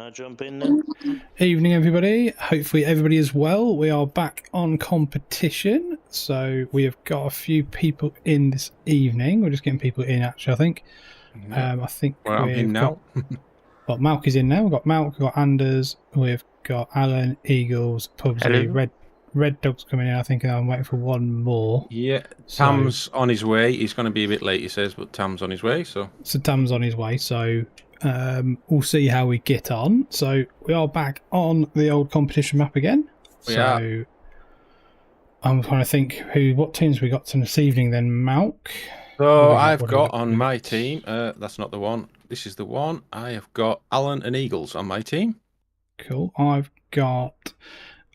I jump in then? Evening, everybody. Hopefully everybody is well. We are back on competition. So we have got a few people in this evening. We're just getting people in, actually, I think. I think I'm in now. Well, Malc is in now. We've got Malc, we've got Anders, we've got Alan, Eagles, Pubsy, Red Dog's coming in, I think, and I'm waiting for one more. Yeah, Tam's on his way. He's going to be a bit late, he says, but Tam's on his way. So Tam's on his way, so we'll see how we get on. So we are back on the old competition map again. So I'm trying to think what teams we got to this evening then, Malc. So I've got on my team, that's not the one, this is the one. I have got Alan and Eagles on my team. Cool. I've got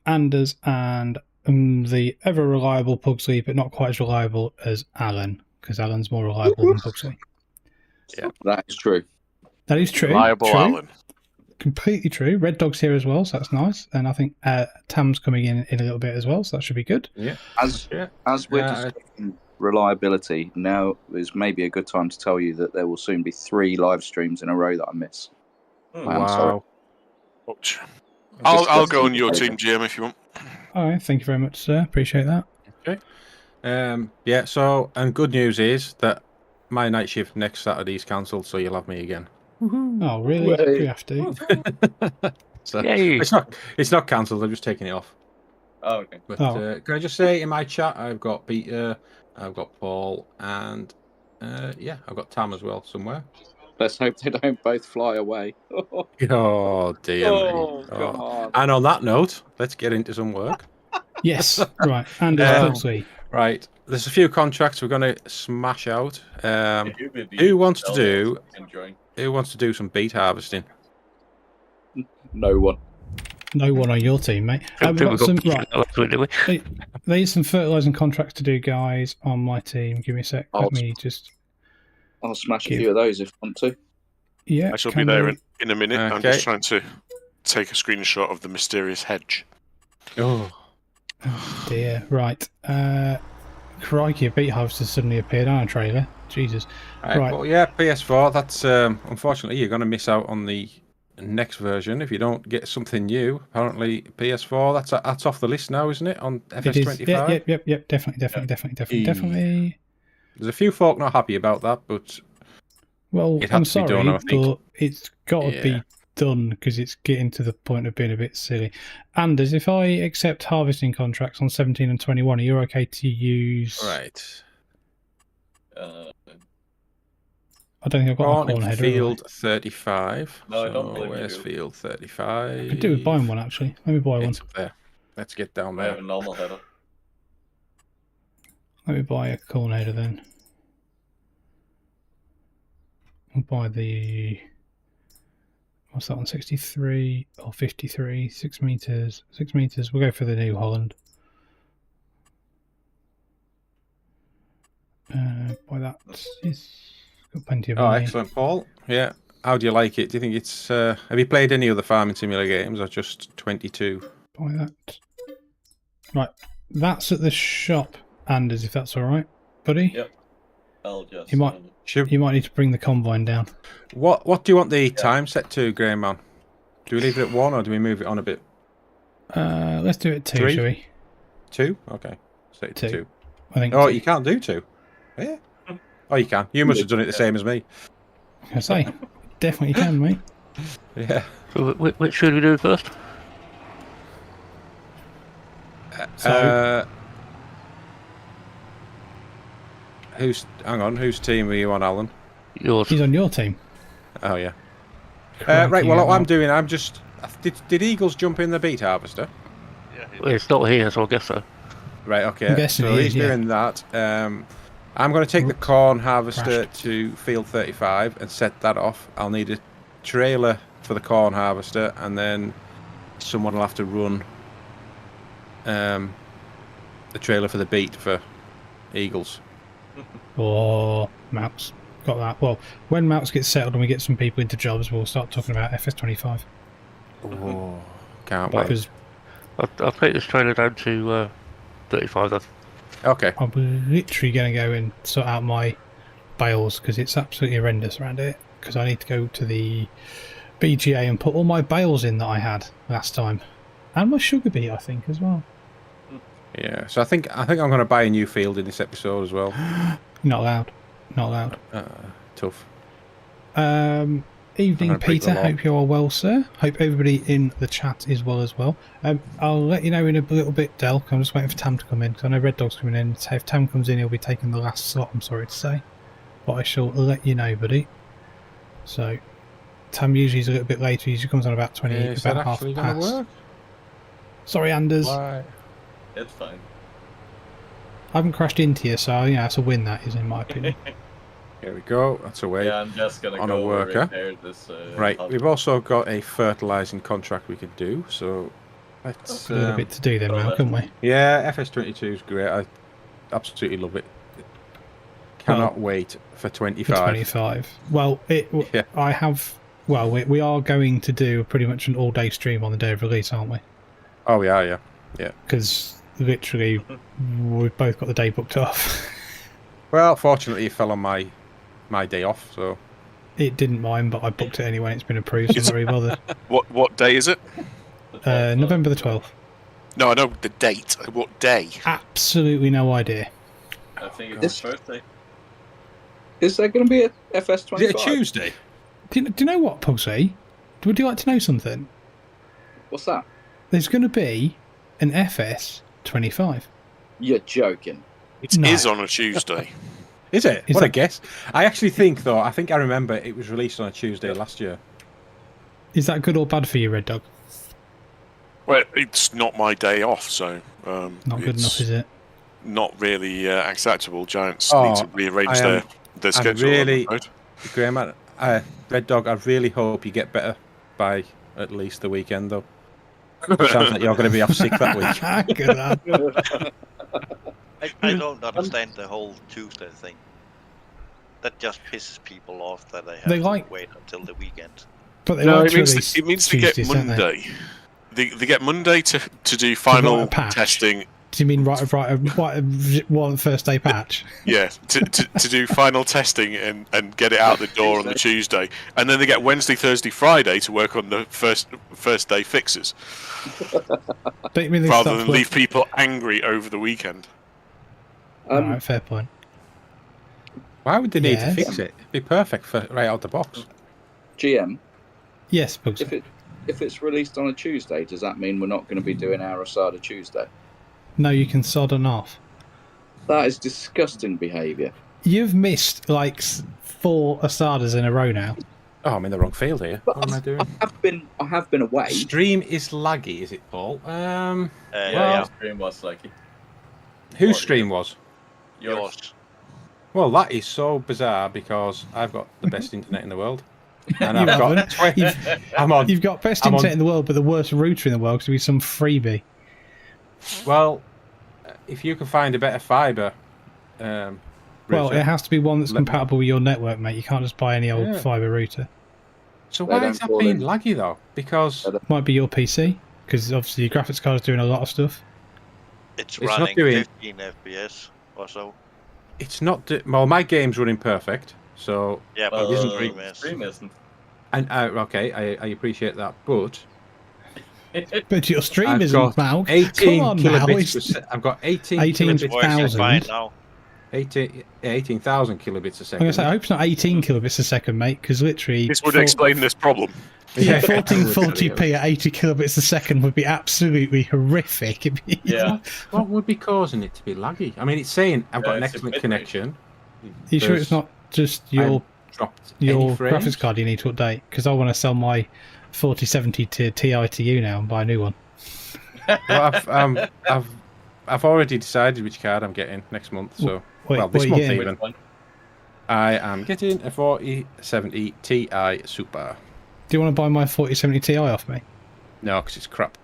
Anders and the ever reliable Pugsley, but not quite as reliable as Alan, because Alan's more reliable than Pugsley. Yeah, that is true. That is true. Reliable true. Alan. Completely true. Red Dog's here as well, so that's nice. And I think Tam's coming in a little bit as well, so that should be good. Yeah. As we're discussing reliability, now is maybe a good time to tell you that there will soon be 3 live streams in a row that I miss. Wow. Sorry. I'll go on your team, GM, if you want. All right, thank you very much, sir. Appreciate that. Okay. Yeah, so, and good news is that my night shift next Saturday is cancelled, so you'll have me again. Oh, really? We have to. So, it's not cancelled, I'm just taking it off. Oh, okay. But can I just say, in my chat, I've got Peter, I've got Paul, and yeah, I've got Tam as well somewhere. Let's hope they don't both fly away. Oh, dear me. Come on. And on that note, let's get into some work. Yes, right. Anders Pugsley. Right, there's a few contracts we're going to smash out. Who wants to do some beet harvesting? No one. No one on your team, mate. There's some fertilising contracts to do, guys, on my team. Give me a sec. I'll smash a few of those if I want to. Yeah, I shall be there in a minute. Okay. I'm just trying to take a screenshot of the mysterious hedge. Oh dear. Right. Crikey, a beet harvester suddenly appeared on a trailer. Jesus. Right. Well, yeah, PS4. That's unfortunately you're going to miss out on the next version if you don't get something new. Apparently, PS4. That's off the list now, isn't it? On FS25. Yep. Definitely. There's a few folk not happy about that, but I'm sorry, but it's got to be done because it's getting to the point of being a bit silly. Anders, if I accept harvesting contracts on 17 and 21, are you okay to use? Right. I don't think I've got a corn header. Field 35. No, I don't believe where's field 35? I could do with buying one actually. Let me buy one. Up there. Let's get down I there. have a normal header. Let me buy a corn header then. I'll buy the... What's that one? 63 or 53? 6 meters. 6 meters. We'll go for the New Holland. Buy that. Yes. Got plenty of money. Excellent, Paul. Yeah. How do you like it? Do you think it's... have you played any other farming simulator games or just 22? Buy that. Right. That's at the shop, Anders, if that's all right, buddy. Yep. I'll just. You might need to bring the combine down. What do you want the time set to, Grainman? Do we leave it at 1 or do we move it on a bit? Let's do it at 2, 3? shall we? 2? Okay. Set it to 2. I think. Oh, 2. you can't do 2. Yeah. Oh, you can. You must have done it the same as me. I say, definitely can, mate. Yeah. So, which should we do first? Whose team are you on, Alan? Yours. He's on your team. Oh, yeah. Right, well, what I'm just... Did Eagles jump in the beet harvester? Yeah, Well, it's not here, so I guess so. Right, okay. I'm guessing so he's doing that. I'm going to take the corn harvester to field 35 and set that off. I'll need a trailer for the corn harvester, and then someone will have to run the trailer for the beet for Eagles. Oh, Mouse. Got that. Well, when Mouse gets settled and we get some people into jobs, we'll start talking about FS25. Oh, can't wait. Because I'll take this trailer down to 35 then. Okay. I'm literally going to go and sort out my bales because it's absolutely horrendous around here. Because I need to go to the BGA and put all my bales in that I had last time, and my sugar beet, I think, as well. Yeah, so I think I'm going to buy a new field in this episode as well. Not allowed. Not allowed. Tough. Evening, Peter. Hope you are well, sir. Hope everybody in the chat is well as well. I'll let you know in a little bit, Del. I'm just waiting for Tam to come in, because I know Red Dog's coming in. So if Tam comes in, he'll be taking the last slot, I'm sorry to say. But I shall let you know, buddy. So, Tam usually is a little bit later. He usually comes on about 20, about half past. Work? Sorry, Anders. Why? It's fine. I haven't crashed into you, so yeah, that's a win, that is, in my opinion. Here we go. That's a way. Yeah, I'm just gonna on go a worker. repair this. Right, we've also got a fertilising contract we could do, so let's. A little bit to do then, Malcolm, we? Yeah, FS22 is great. I absolutely love it. Cannot wait for 25. For 25. Well, yeah. I have. Well, we are going to do pretty much an all-day stream on the day of release, aren't we? Oh, we are, yeah. Yeah. Because literally, we've both got the day booked off. Well, fortunately, it fell on my day off, so. It didn't mind, but I booked it anyway and it's been approved, so I'm very bothered. What day is it? November the 12th. No, I know the date. What day? Absolutely no idea. I think it's his birthday. Is there going to be a FS25? Is it a Tuesday? Do you know what, Pugsy? Would you like to know something? What's that? There's going to be an FS25. You're joking. It is on a Tuesday. Is it? What a guess. I actually think, though, I remember it was released on a Tuesday last year. Is that good or bad for you, Red Dog? Well, it's not my day off, so... not good enough, is it? Not really acceptable. Giants need to rearrange their schedule. Really, Grainman, Red Dog, I really hope you get better by at least the weekend, though. Sounds like you're going to be off sick that week. Good lad. I don't understand the whole Tuesday thing. That just pisses people off that they have to wait until the weekend. But they it means they get Monday. They get Monday to do final testing. Do you mean one first day patch? Yeah, to do final testing and get it out the door on the Tuesday, and then they get Wednesday, Thursday, Friday to work on the first day fixes. Don't you mean rather than leave people angry over the weekend? Alright, fair point. Why would they need to fix it? It'd be perfect for right out the box. GM. Yes, if it's released on a Tuesday, does that mean we're not going to be doing our Asada Tuesday? No, you can sod on off. That is disgusting behaviour. You've missed like 4 Asadas in a row now. Oh, I'm in the wrong field here. But what am I doing? I have been away. Stream is laggy, is it, Paul? Yeah, stream was laggy. Whose stream was? Yours. Well, that is so bizarre because I've got the best internet in the world. And You've got best internet in the world, but the worst router in the world because it'll be some freebie. Well, if you can find a better fibre... well, it has to be one that's compatible with your network, mate. You can't just buy any old fibre router. So why is that being laggy, though? Because... Might be your PC, because obviously your graphics card is doing a lot of stuff. It's running 15 FPS or so. It's not... well, my game's running perfect, so... Yeah, but stream isn't. And, okay, I appreciate that, but... But your stream isn't, Mal. 18 Come on, kilobits Mal. I've got 18 kilobits. 18,000 kilobits a second. I'm going to say, I hope it's not 18 kilobits a second, mate, because literally... This would explain this problem. Yeah, 1440p at 80 kilobits a second would be absolutely horrific. Yeah. What would be causing it to be laggy? I mean, it's saying I've got an excellent connection. Are you sure it's not just your graphics card you need to update? Because I want to sell my 4070 to Ti to you now and buy a new one. Well, I've already decided which card I'm getting next month. So this month even. I am getting a 4070 Ti Super. Do you want to buy my 4070 Ti off me? No, because it's crap.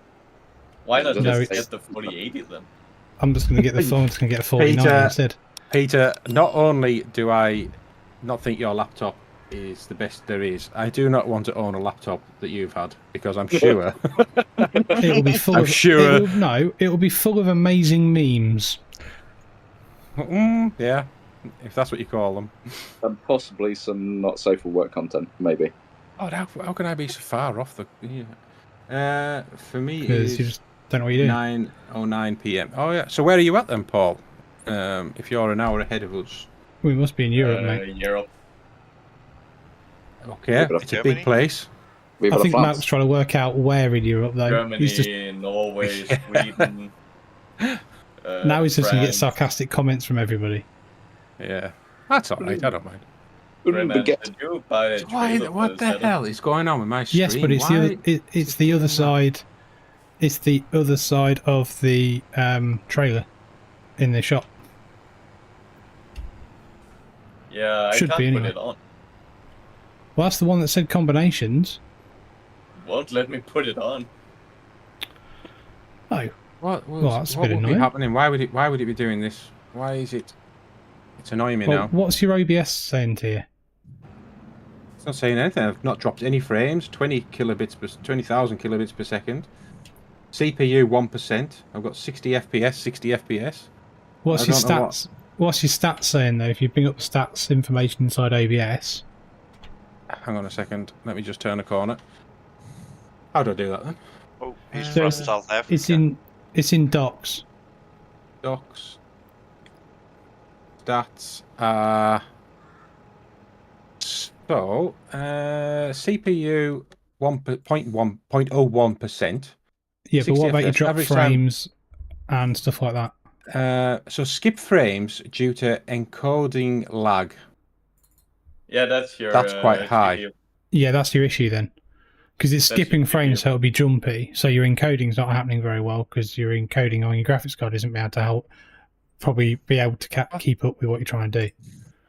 Why not just get the 4080 then? I'm just going to get the phone. I'm just going to get a 4090 instead. Peter, not only do I not think your laptop is the best there is, I do not want to own a laptop that you've had because I'm sure it will be full. It will be full of amazing memes. Yeah, if that's what you call them, and possibly some not safe for work content, maybe. Oh, how can I be so far off the? Yeah. For me, Because you just don't know what you're doing. 9:09 p.m. Oh yeah. So where are you at then, Paul? If you're an hour ahead of us. We must be in Europe, mate. Europe. Okay, it's a big place. I think Malc's trying to work out where in Europe, though. Germany, Norway, Sweden. Now he's just going to get sarcastic comments from everybody. Yeah, that's alright. I don't mind. What the hell is going on with my stream? Yes, but it's the other side. It's the other side of the trailer in the shop. Yeah, I Should can't be put anyway. it on. Well, that's the one that said combinations. Won't let me put it on. Oh, what that's a bit would annoying. be happening? Why would it be doing this? Why is it? It's annoying me now. What's your OBS saying to you? It's not saying anything. I've not dropped any frames. 20,000 kilobits per second. CPU 1%. I've got 60 FPS. 60 FPS. What's your stats? What's your stats saying though? If you bring up the stats information inside OBS. Hang on a second. Let me just turn a corner. How do I do that then? Oh, he's from South Africa. It's in docs. Docs. Stats. So CPU 0.01%. Yeah, but what about your drop frames and stuff like that? So skip frames due to encoding lag. Yeah, that's quite high. Yeah, that's your issue then. Because it's skipping frames, so it'll be jumpy. So your encoding's not happening very well because your encoding on your graphics card isn't able to probably be able to keep up with what you're trying to do.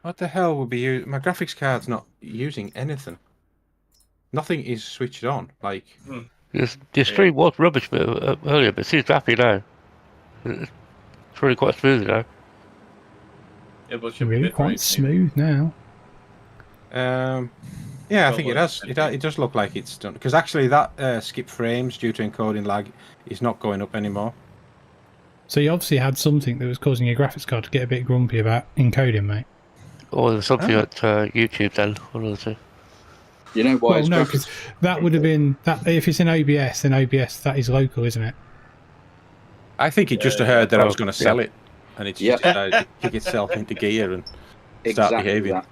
What the hell would be used? My graphics card's not using anything. Nothing is switched on. Like your stream was rubbish earlier, but it seems happy now. It's really quite smooth now. It was really quite smooth now. Yeah, I think it has. It does look like it's done because actually that skip frames due to encoding lag is not going up anymore. So you obviously had something that was causing your graphics card to get a bit grumpy about encoding, mate. Or there's something at YouTube then, one of the two. You know why? Well, no, because that would have been that. If it's in OBS, then OBS that is local, isn't it? I think it just heard that I was going to sell it, and it just decided to kick itself into gear and start behaving.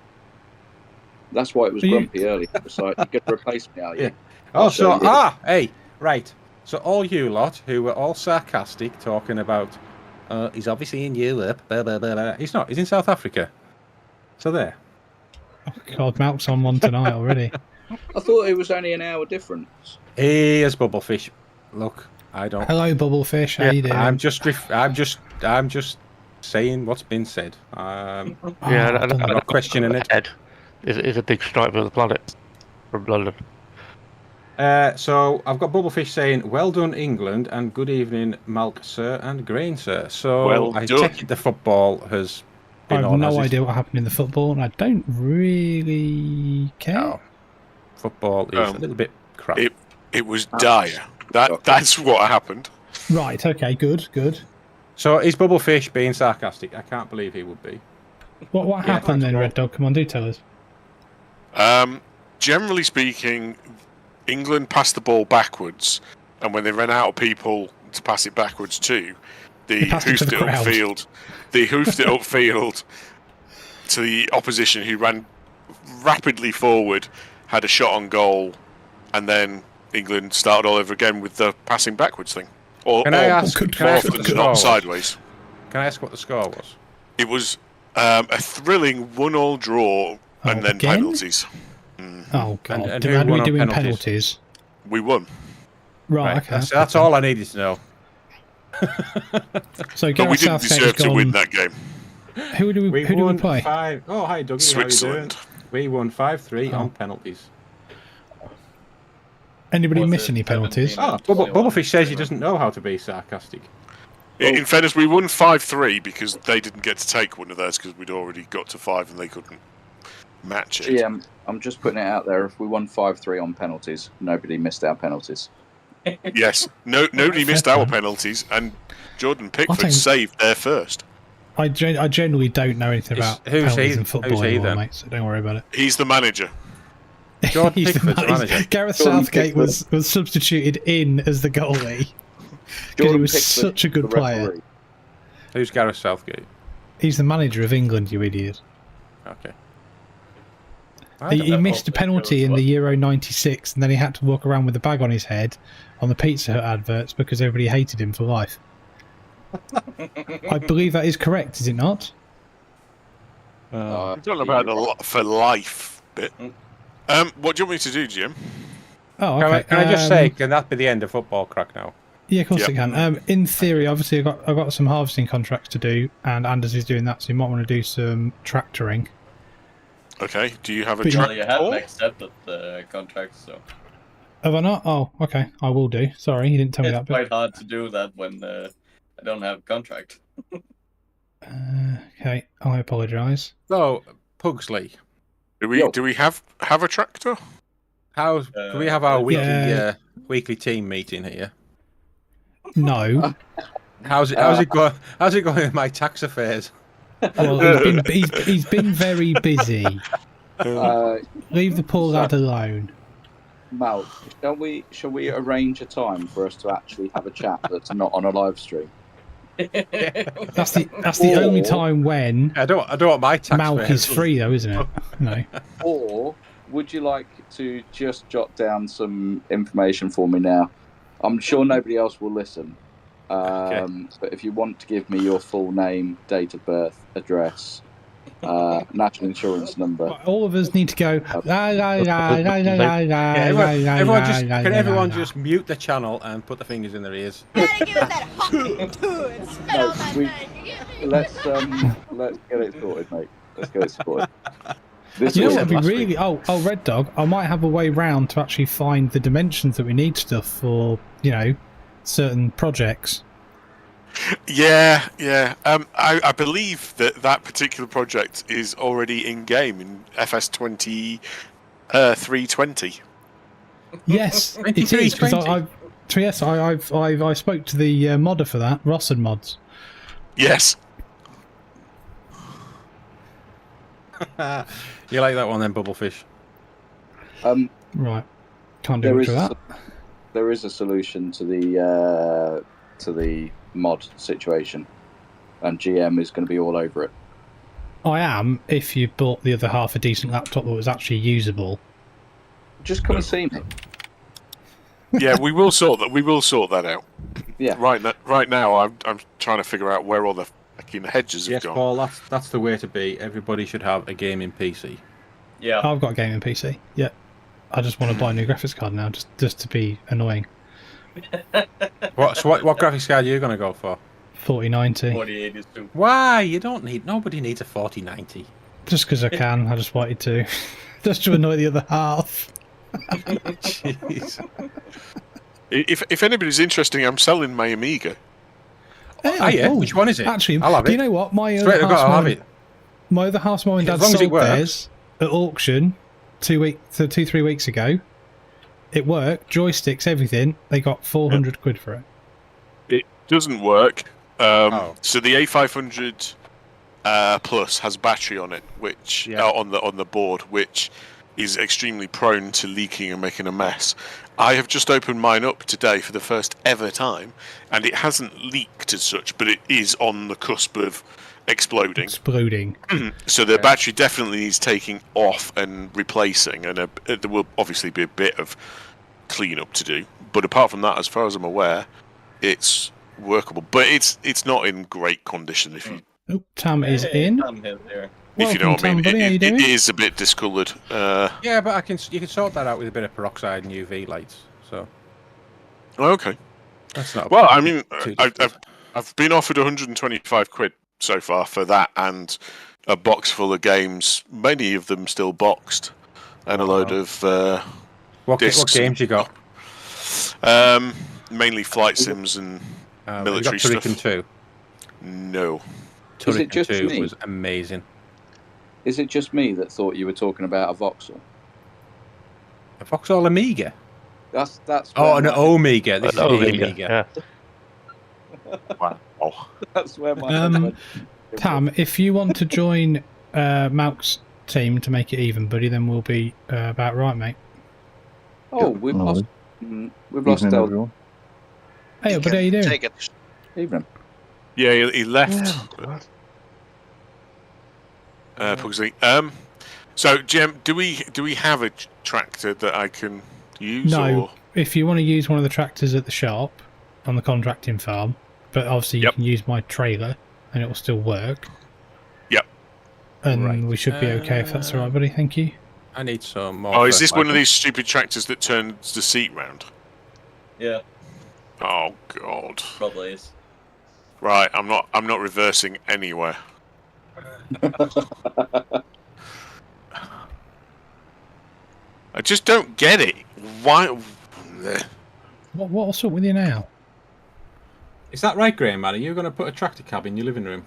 That's why it was grumpy earlier. It's like, you're going to replace me, are you? Yeah. Oh, so hey, right. So all you lot who were all sarcastic, talking about, he's obviously in Europe. Blah, blah, blah, blah. He's not. He's in South Africa. So there. Oh God, Malc's on one tonight already. I thought it was only an hour difference. Here's Bubblefish. Look, I don't. Hello, Bubblefish. How you doing? I'm just saying what's been said. I'm not questioning it. Ed is a big stripe of the planet from London. So I've got Bubblefish saying, "Well done, England, and good evening, Malc, sir, and Grain, sir." So I take it the football has. I have no idea what happened in the football, and I don't really care. No. Football is a little bit crap. It was dire. That's what happened. Right. Okay. Good. So is Bubblefish being sarcastic? I can't believe he would be. What happened then, Red Dog? Come on, do tell us. Generally speaking, England passed the ball backwards, and when they ran out of people to pass it backwards to, they hoofed it upfield. They hoofed it upfield to the opposition, who ran rapidly forward, had a shot on goal, and then England started all over again with the passing backwards thing. Can I ask not sideways. Can I ask what the score was? It was a thrilling 1-1 draw and then penalties. Oh God! How do we do in penalties? We won. Right. Okay. That's all I needed to know. So but we didn't deserve to win that game. Who do we play? Oh, hi, Dougie. Switzerland. We won 5-3 on penalties. Anybody miss any penalties? Bubblefish says he doesn't know how to be sarcastic. In fairness, we won 5-3 because they didn't get to take one of theirs because we'd already got to 5 and they couldn't match it. Yeah, I'm just putting it out there. If we won 5-3 on penalties, nobody missed our penalties. Yes, nobody missed our penalties, and Jordan Pickford saved their first. I generally don't know anything about penalties in football anymore, mate, so don't worry about it. He's the manager. Jordan He's Pickford's the manager. Gareth Jordan Southgate was substituted in as the goalie. Because he was Pickford, such a the good player. referee. Who's Gareth Southgate? He's the manager of England, you idiot. Okay. He missed a penalty in the Euro 96 and then he had to walk around with a bag on his head on the Pizza Hut adverts because everybody hated him for life. I believe that is correct, is it not? I don't know about the for life bit. What do you want me to do, Jim? Oh, okay. Can I just say, can that be the end of football crack now? Yeah, of course it can. In theory, obviously, I've got some harvesting contracts to do, and Anders is doing that, so you might want to do some tractoring. Okay. Do you have a Well, tractor? you haven't accepted the contract, so Have I not? Oh, okay. I will do. Sorry, you didn't tell me that it's bit. quite hard to do that when I don't have a contract. Okay, I apologise. So, Pugsley, Do we have a tractor? can we have our weekly team meeting here? No. How's it going? How's it going with my tax affairs? Well, he's been very busy. Leave the poor lad alone. Mal, shall we arrange a time for us to actually have a chat that's not on a live stream? That's the only time when I don't want my tax Malc affairs. is free, though, isn't it? No. Or would you like to just jot down some information for me now? I'm sure nobody else will listen. But if you want to give me your full name, date of birth, address, national insurance number. All of us need to go. Can everyone just mute the channel and put the fingers in their ears? Let's get it sorted, mate. Let's get it sorted. You know what would be really? Oh, Red Dog. I might have a way round to actually find the dimensions that we need stuff for. Certain projects. Yeah. I believe that particular project is already in game in FS2320. Yes, it is because I spoke to the modder for that, Ross and Mods. Yes. You like that one then, Bubblefish? Right, can't do much of that. There is a solution to the mod situation, and GM is going to be all over it. I am. If you bought the other half a decent laptop that was actually usable. Just come and see me. Yeah, we will sort that. We will sort that out. Yeah. Right now, I'm trying to figure out where all the fucking hedges have gone. Yes, Paul. That's the way to be. Everybody should have a gaming PC. Yeah. I've got a gaming PC. Yeah. I just want to buy a new graphics card now, just to be annoying. What graphics card are you going to go for? 4090. 4082. Why? Nobody needs a 4090. Just because I can. I just wanted to. Just to annoy the other half. Jeez. If anybody's interested, I'm selling my Amiga. Yeah. Which one is it? Actually, I'll have do it. you know what? My Straight, other I'll have it. My other house, mum and dad As long as it sold works. theirs at auction 2-3 weeks ago. It worked, joysticks, everything. They got 400 quid for it. It doesn't work. So the A500 Plus has battery on it, which on the board, which is extremely prone to leaking and making a mess. I have just opened mine up today for the first ever time, and it hasn't leaked as such, but it is on the cusp of exploding. So the battery definitely needs taking off and replacing, and there will obviously be a bit of clean-up to do. But apart from that, as far as I'm aware, it's workable. But it's not in great condition. If you Tam is in. If you know what I mean, buddy, it is a bit discoloured. Yeah, but you can sort that out with a bit of peroxide and UV lights. So. Okay. That's not. Well, I mean, I've been offered 125 quid so far for that and a box full of games, many of them still boxed, and a load of what discs. What games you got? Mainly flight sims and military you got stuff. Turrican 2? No. Turrican 2 was amazing. Is it just me that thought you were talking about a Vauxhall? A Vauxhall Amiga? That's. Oh, an Omega. This is the Amiga. Yeah. Wow. That's where my Tam, if you want to join Malc's team to make it even, buddy, then we'll be about right, mate. Oh, we've lost Del. Hey, but how you doing? Take it. Evening. Yeah, he left. Pugsley. So, Jem, do we have a tractor that I can use? No. Or? If you want to use one of the tractors at the shop on the contracting farm, but obviously you can use my trailer and it will still work. Yep. And we should be okay if that's all right, buddy. Thank you. I need some more. Oh, is this one of these stupid tractors that turns the seat round? Yeah. Oh God. Probably is. Right, I'm not reversing anywhere. I just don't get it. Why? What's up with you now? Is that right, Grainman? Are you going to put a tractor cab in your living room?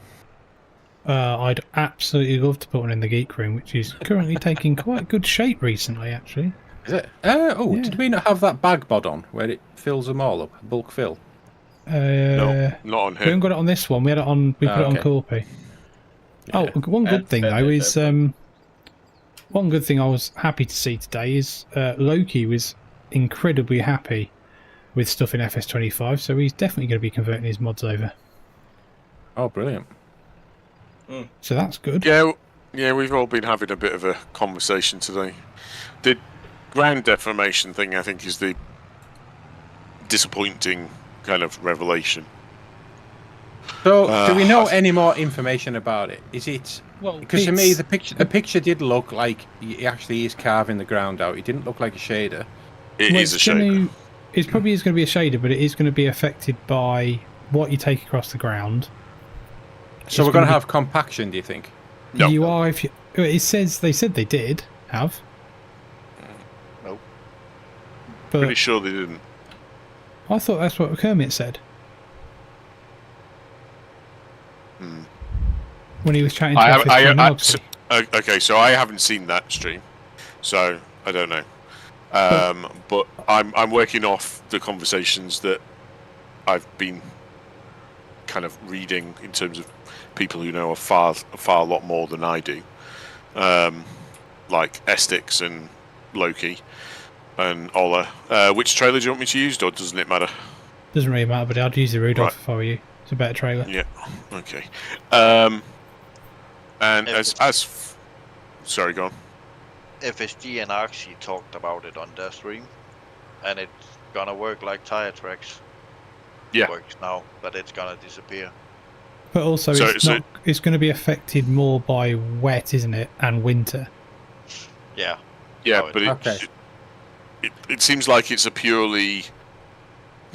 I'd absolutely love to put one in the geek room, which is currently taking quite good shape recently, actually. Is it? Did we not have that bag bod on where it fills them all up? Bulk fill? No, not on We here. haven't got it on this one. We had it on. We put it on Corpy. Yeah. Oh, one good thing though is one good thing I was happy to see today is Loki was incredibly happy with stuff in FS25, so he's definitely going to be converting his mods over. Oh, brilliant! So that's good. Yeah, we've all been having a bit of a conversation today. The ground deformation thing, I think, is the disappointing kind of revelation. So, do we know any more information about it? Is it? Well, because to me, the picture did look like he actually is carving the ground out. It didn't look like a shader. It is a shader. It probably is going to be a shader, but it is going to be affected by what you take across the ground. So we're going to have compaction, do you think? No. You are. If you, it says they said they did have. Nope. But Pretty sure they didn't. I thought that's what Kermit said. When he was chatting to okay, so I haven't seen that stream, so I don't know. But I'm working off the conversations that I've been kind of reading in terms of people who know a far lot more than I do, like Estix and Loki and Ola. Which trailer do you want me to use, or doesn't it matter? Doesn't really matter, but I'd use the Rudolph if I were you. It's a better trailer. Yeah. Okay. And sorry, go on. FSG and Arxie talked about it on their stream, and it's gonna work like tire tracks. Yeah. It works now, but it's gonna disappear. But also, it's going to be affected more by wet, isn't it, and winter. Yeah. Yeah, but it seems like it's a purely,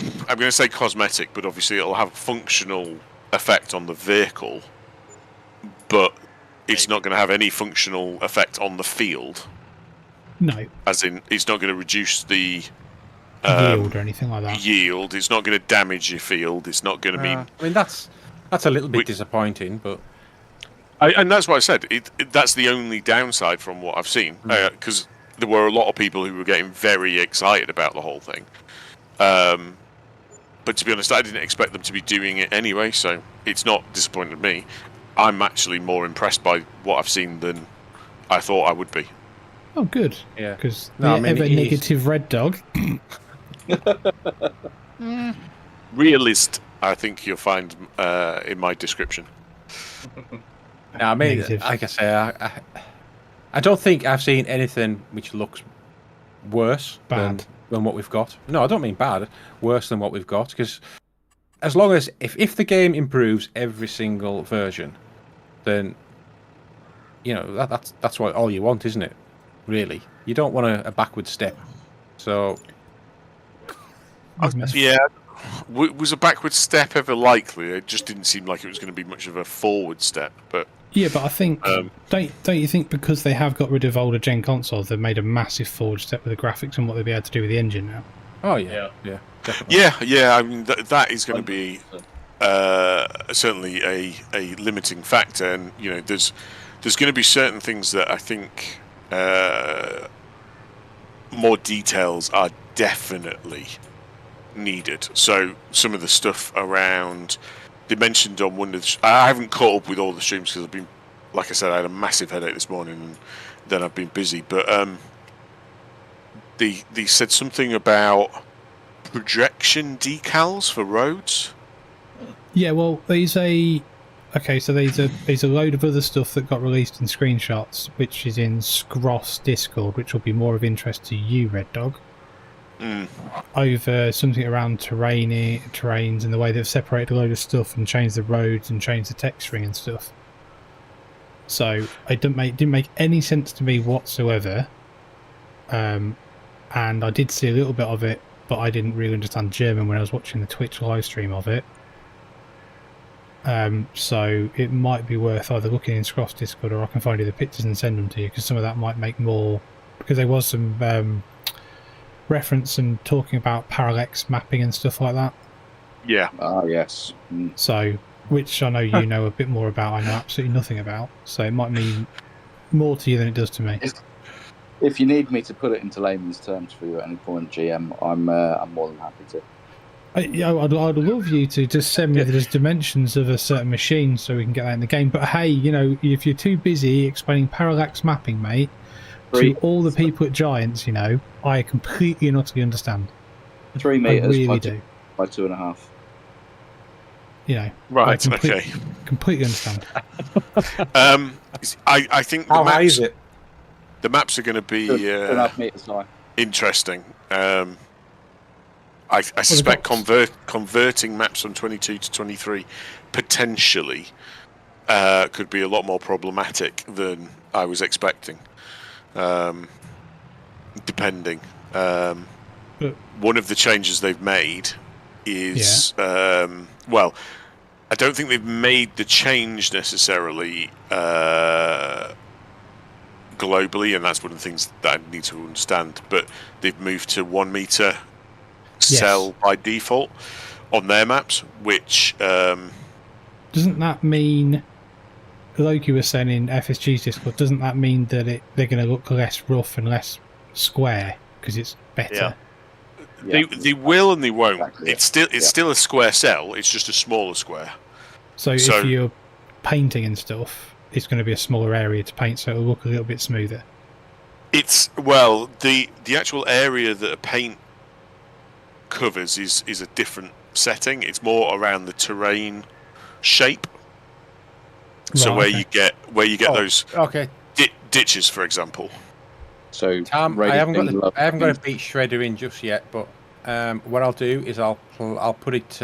I'm going to say cosmetic, but obviously it'll have a functional effect on the vehicle, but it's not going to have any functional effect on the field. No. As in, it's not going to reduce the yield or anything like that. Yield. It's not going to damage your field. It's not going to mean. I mean, that's a little bit disappointing, but. And that's what I said. That's the only downside from what I've seen, because there were a lot of people who were getting very excited about the whole thing. But to be honest, I didn't expect them to be doing it anyway, so it's not disappointed me. I'm actually more impressed by what I've seen than I thought I would be. Oh, good. Yeah. Because negative red dog. Realist, I think you'll find in my description. I mean, like I say, I don't think I've seen anything which looks worse than what we've got. No, I don't mean bad. Worse than what we've got, because as long as if the game improves every single version, then you know that's what all you want, isn't it? Really, you don't want a backward step. So yeah, was a backward step ever likely? It just didn't seem like it was going to be much of a forward step. But yeah, but I think don't you think because they have got rid of older gen consoles, they've made a massive forward step with the graphics and what they'll be able to do with the engine now? Oh yeah, definitely. Yeah. I mean that is going to be certainly a limiting factor, and you know there's going to be certain things that I think more details are definitely needed. So some of the stuff around they mentioned on one of the I haven't caught up with all the streams because I've been like I said, I had a massive headache this morning, and then I've been busy. But they said something about projection decals for roads. Yeah, well, there's a load of other stuff that got released in screenshots, which is in Scross Discord, which will be more of interest to you, Red Dog. Over something around terrains and the way they've separated a load of stuff and changed the roads and changed the texturing and stuff. So it didn't make any sense to me whatsoever. And I did see a little bit of it, but I didn't really understand German when I was watching the Twitch live stream of it. So it might be worth either looking in Scross Discord, or I can find you the pictures and send them to you, because some of that might make more, because there was some reference and talking about parallax mapping and stuff like that. Yeah. Ah, yes. So, which I know you know a bit more about, I know absolutely nothing about, so it might mean more to you than it does to me. If you need me to put it into layman's terms for you at any point, GM, I'm more than happy to. I'd love you to just send me the dimensions of a certain machine so we can get that in the game. But hey, you know, if you're too busy explaining parallax mapping, mate, to all the people at Giants, you know, I completely and utterly understand. 3 meters I really do. By 2.5. You know, right? Okay. Completely understand. I think how high is it? The maps are going to be 2.5 meters high. Interesting. I suspect converting maps from 22 to 23 potentially could be a lot more problematic than I was expecting. Depending. One of the changes they've made is well, I don't think they've made the change necessarily globally, and that's one of the things that I need to understand, but they've moved to 1 meter cell by default on their maps, which doesn't that mean, like you were saying in FSG's Discord, doesn't that mean that they're going to look less rough and less square because it's better? They will and they won't. Exactly. It's still a square cell, it's just a smaller square. So if you're painting and stuff, it's going to be a smaller area to paint, so it'll look a little bit smoother. It's, well, the actual area that a paint covers is a different setting. It's more around the terrain shape. So where you get those ditches, for example. So Tom, I haven't got a beat shredder in just yet, but what I'll do is I'll put it.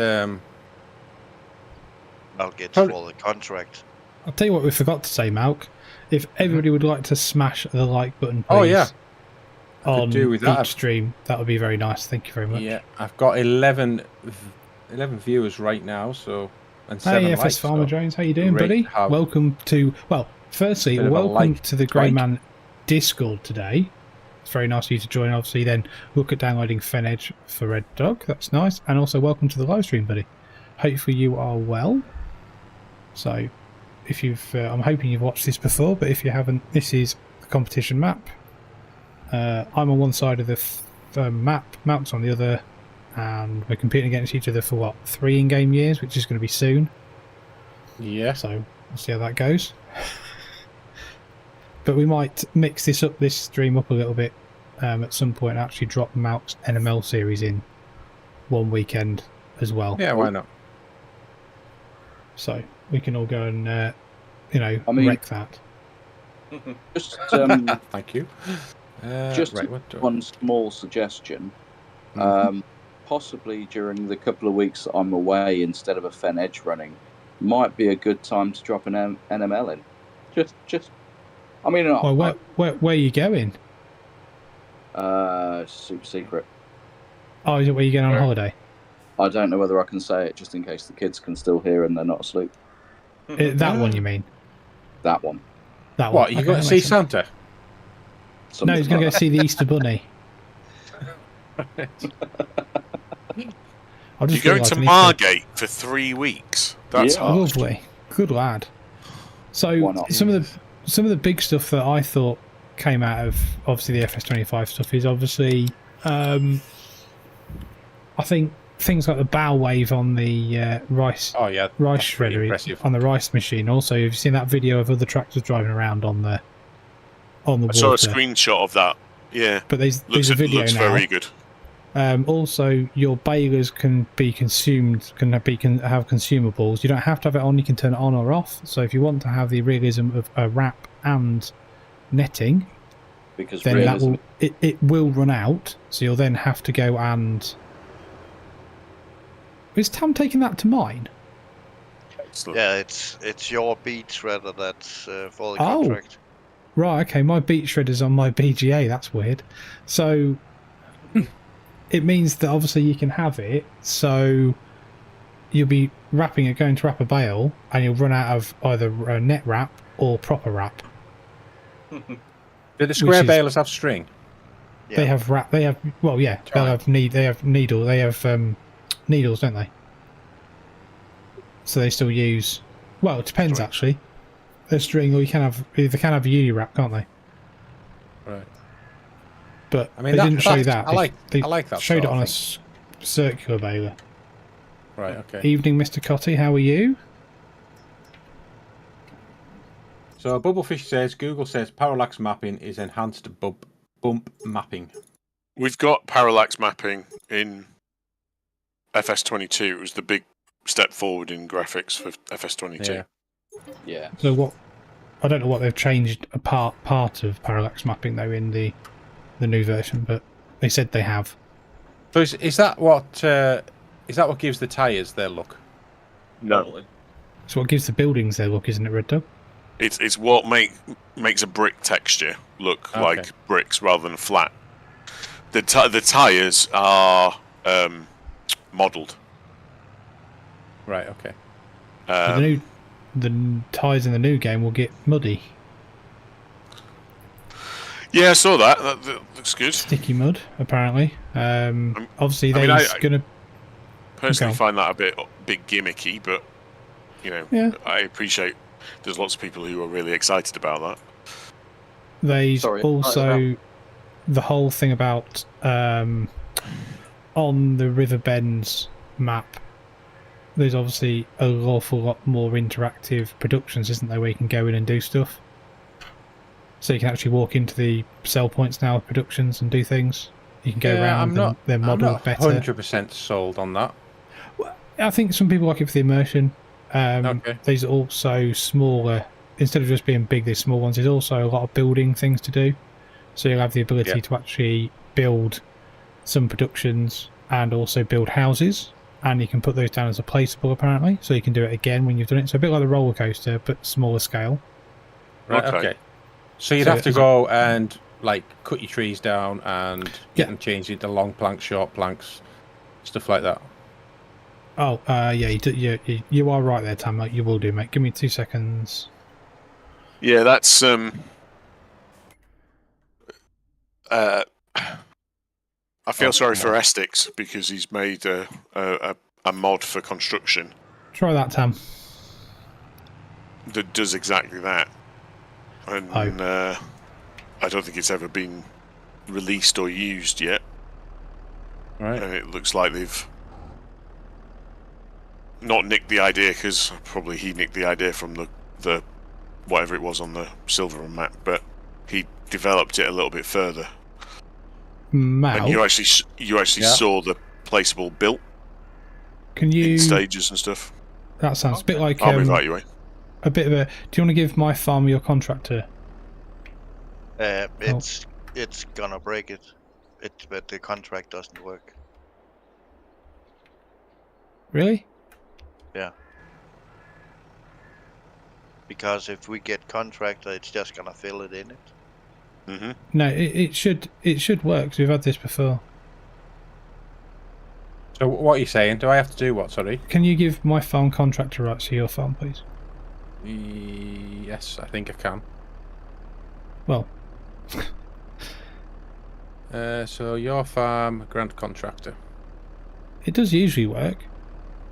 I'll get for the contract. I'll tell you what we forgot to say, Malc. If everybody would like to smash the like button, please. On each stream, that would be very nice. Thank you very much. Yeah, I've got 11 viewers right now, so and 7 hey, likes, FS Farmer Jones, how you doing, buddy? Welcome to firstly, welcome to the Grainman Discord today. It's very nice of you to join. Obviously, then look at downloading FenEdge for Red Dog. That's nice, and also welcome to the live stream, buddy. Hopefully, you are well. So, if you've, I'm hoping you've watched this before, but if you haven't, this is the competition map. I'm on one side of the map, Malc's on the other, and we're competing against each other for what, 3 in-game years, which is going to be soon. Yeah. So we'll see how that goes. But we might mix this stream up a little bit at some point. And actually, drop Malc's NML series in one weekend as well. Yeah, why not? So we can all go and wreck that. Just thank you. Just one small suggestion. Possibly during the couple of weeks that I'm away, instead of a FenEdge running, might be a good time to drop an NML in. Just. I mean, well, where are you going? Super secret. Oh, is it where you going on holiday? I don't know whether I can say it, just in case the kids can still hear and they're not asleep. That one, you mean? That one. That one. What, you got to see Santa? No, he's going to go see the Easter Bunny. You're going to Margate for 3 weeks. That's hard. Lovely. Good lad. So some of the big stuff that I thought came out of obviously the FS25 stuff is obviously I think things like the bow wave on the rice. Oh yeah, rice shredder on the rice machine. Also, have you seen that video of other tractors driving around on the water? I saw a screenshot of that. Yeah, but there's a video looks now. Very good. Also, your balers can be consumed, can have consumables. You don't have to have it on. You can turn it on or off. So if you want to have the realism of a wrap and netting, because then it will run out. So you'll then have to go and. Is Tam taking that to mine? Yeah, it's your beat shredder that's for the contract. Right, okay, my beat shredder's on my BGA, that's weird. So, it means that obviously you can have it, so you'll be wrapping it, going to wrap a bale, and you'll run out of either a net wrap or proper wrap. Do the square balers have string? Yeah. They have wrap, they have, well yeah, they'll have needles, don't they? So they still use, well, it depends actually. They're string, or they can have a uni wrap, can't they? Right. But I mean, they didn't show that. I like that. Showed it on a circular baler. Right. Okay. Evening, Mr. Cotty. How are you? So Bubblefish says Google says parallax mapping is enhanced bump mapping. We've got parallax mapping in FS22. It was the big step forward in graphics for FS22. Yeah. So what? I don't know what they've changed a part of parallax mapping though in the new version, but they said they have. So is that what gives the tyres their look? No. It's what gives the buildings their look, isn't it, Red Dog? It's what makes a brick texture look like bricks rather than flat. The tyres are modelled. Right. Okay. So the tyres in the new game will get muddy. Yeah, I saw that. That looks good. Sticky mud, apparently. Obviously, I going to personally find that a bit gimmicky, but you know, I appreciate there's lots of people who are really excited about that. There's also the whole thing about on the River Bends map. There's obviously an awful lot more interactive productions, isn't there, where you can go in and do stuff. So you can actually walk into the sell points now of productions and do things. You can go around and they're modelled better. I'm not 100% sold on that. Well, I think some people like it for the immersion. There's also smaller, instead of just being big, there's small ones. There's also a lot of building things to do. So you'll have the ability to actually build some productions and also build houses. And you can put those down as a placeable, apparently. So you can do it again when you've done it. So a bit like the roller coaster, but smaller scale. Right, okay. So you'd have to go and like cut your trees down and get them changed into long planks, short planks, stuff like that. Oh, you are right there, Tam. You will do, mate. Give me 2 seconds. Yeah, that's I feel sorry for Estix because he's made a mod for construction. Try that, Tam. That does exactly that. And I don't think it's ever been released or used yet. Right. And it looks like they've not nicked the idea, because probably he nicked the idea from the whatever it was on the Silver map, but he developed it a little bit further. And you actually saw the placeable built. Can you in stages and stuff? That sounds a bit like I'll move out your way. A bit of a. Do you want to give my farm your contractor? It's gonna break it. But the contract doesn't work. Really? Yeah. Because if we get contractor, it's just gonna fill it in it. Mm-hmm. No, it should work, because we've had this before. So what are you saying? Do I have to do what, sorry? Can you give my farm contractor rights to your farm, please? Yes, I think I can. Well. So your farm, grant contractor. It does usually work.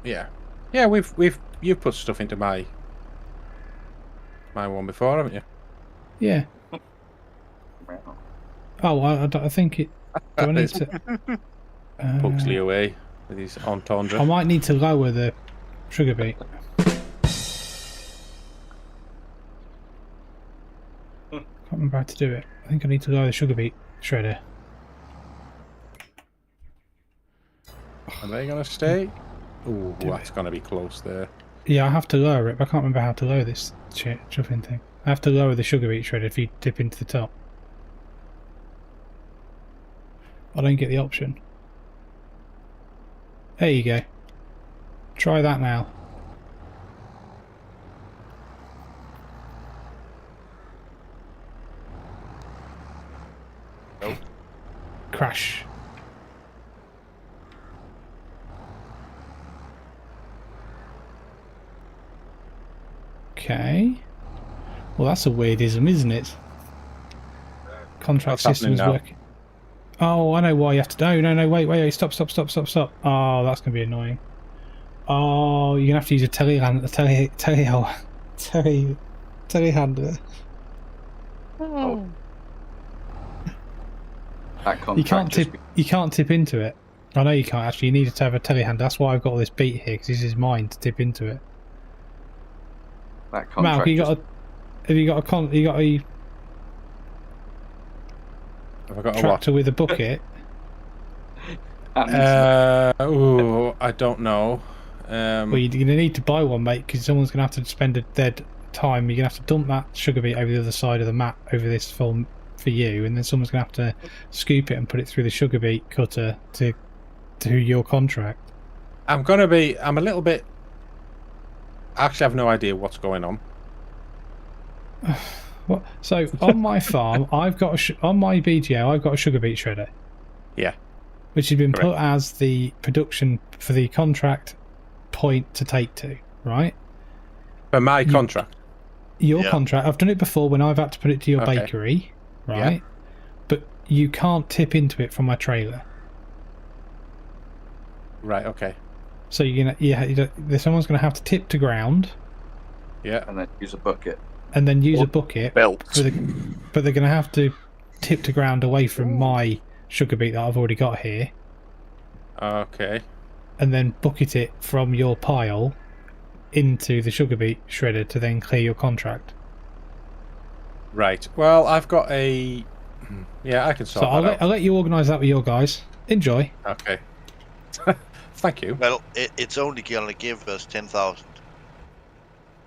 Yeah. Yeah, you've put stuff into my one before, haven't you? Yeah. Oh, I think it. Do I need to? Pugsley away. with his entendre. I might need to lower the sugar beet. Can't remember how to do it. I think I need to lower the sugar beet shredder. Are they going to stay? Ooh, that's going to be close there. Yeah, I have to lower it, but I can't remember how to lower this chuffing thing. I have to lower the sugar beet shredder if you dip into the top. I don't get the option. There you go. Try that now. Nope. Crash. Okay. Well, that's a weirdism, isn't it? Contract systems working. Oh, I know why you have to. No, wait, stop. Oh, that's gonna be annoying. Oh, you're gonna have to use a telehandler. Oh. That You can't tip into it. I know you can't actually. You need to have a telehandler. That's why I've got all this beat here, because this is mine to tip into it. That contract. Malc, have you got a Have I got tractor a what? with a bucket? Ooh, I don't know. Well, you're going to need to buy one, mate, because someone's going to have to spend their time. You're going to have to dump that sugar beet over the other side of the map over this film for you, and then someone's going to have to scoop it and put it through the sugar beet cutter to your contract. I'm a little bit... I actually have no idea what's going on. What? So on my farm, I've got on my BGO, I've got a sugar beet shredder. Yeah. Which has been put as the production for the contract point to take to, right? For my contract. Your contract. I've done it before when I've had to put it to your bakery, right? Yeah. But you can't tip into it from my trailer. Right. Okay. So someone's gonna have to tip to ground. Yeah. And then use a bucket. And then use a bucket. Belt. But they're gonna have to tip to ground away from my sugar beet that I've already got here. Okay. And then bucket it from your pile into the sugar beet shredder to then clear your contract. Right. Well, I've got a... Yeah, I can sort that out. I'll let you organise that with your guys. Enjoy. Okay. Thank you. Well, it's only going to give us 10,000.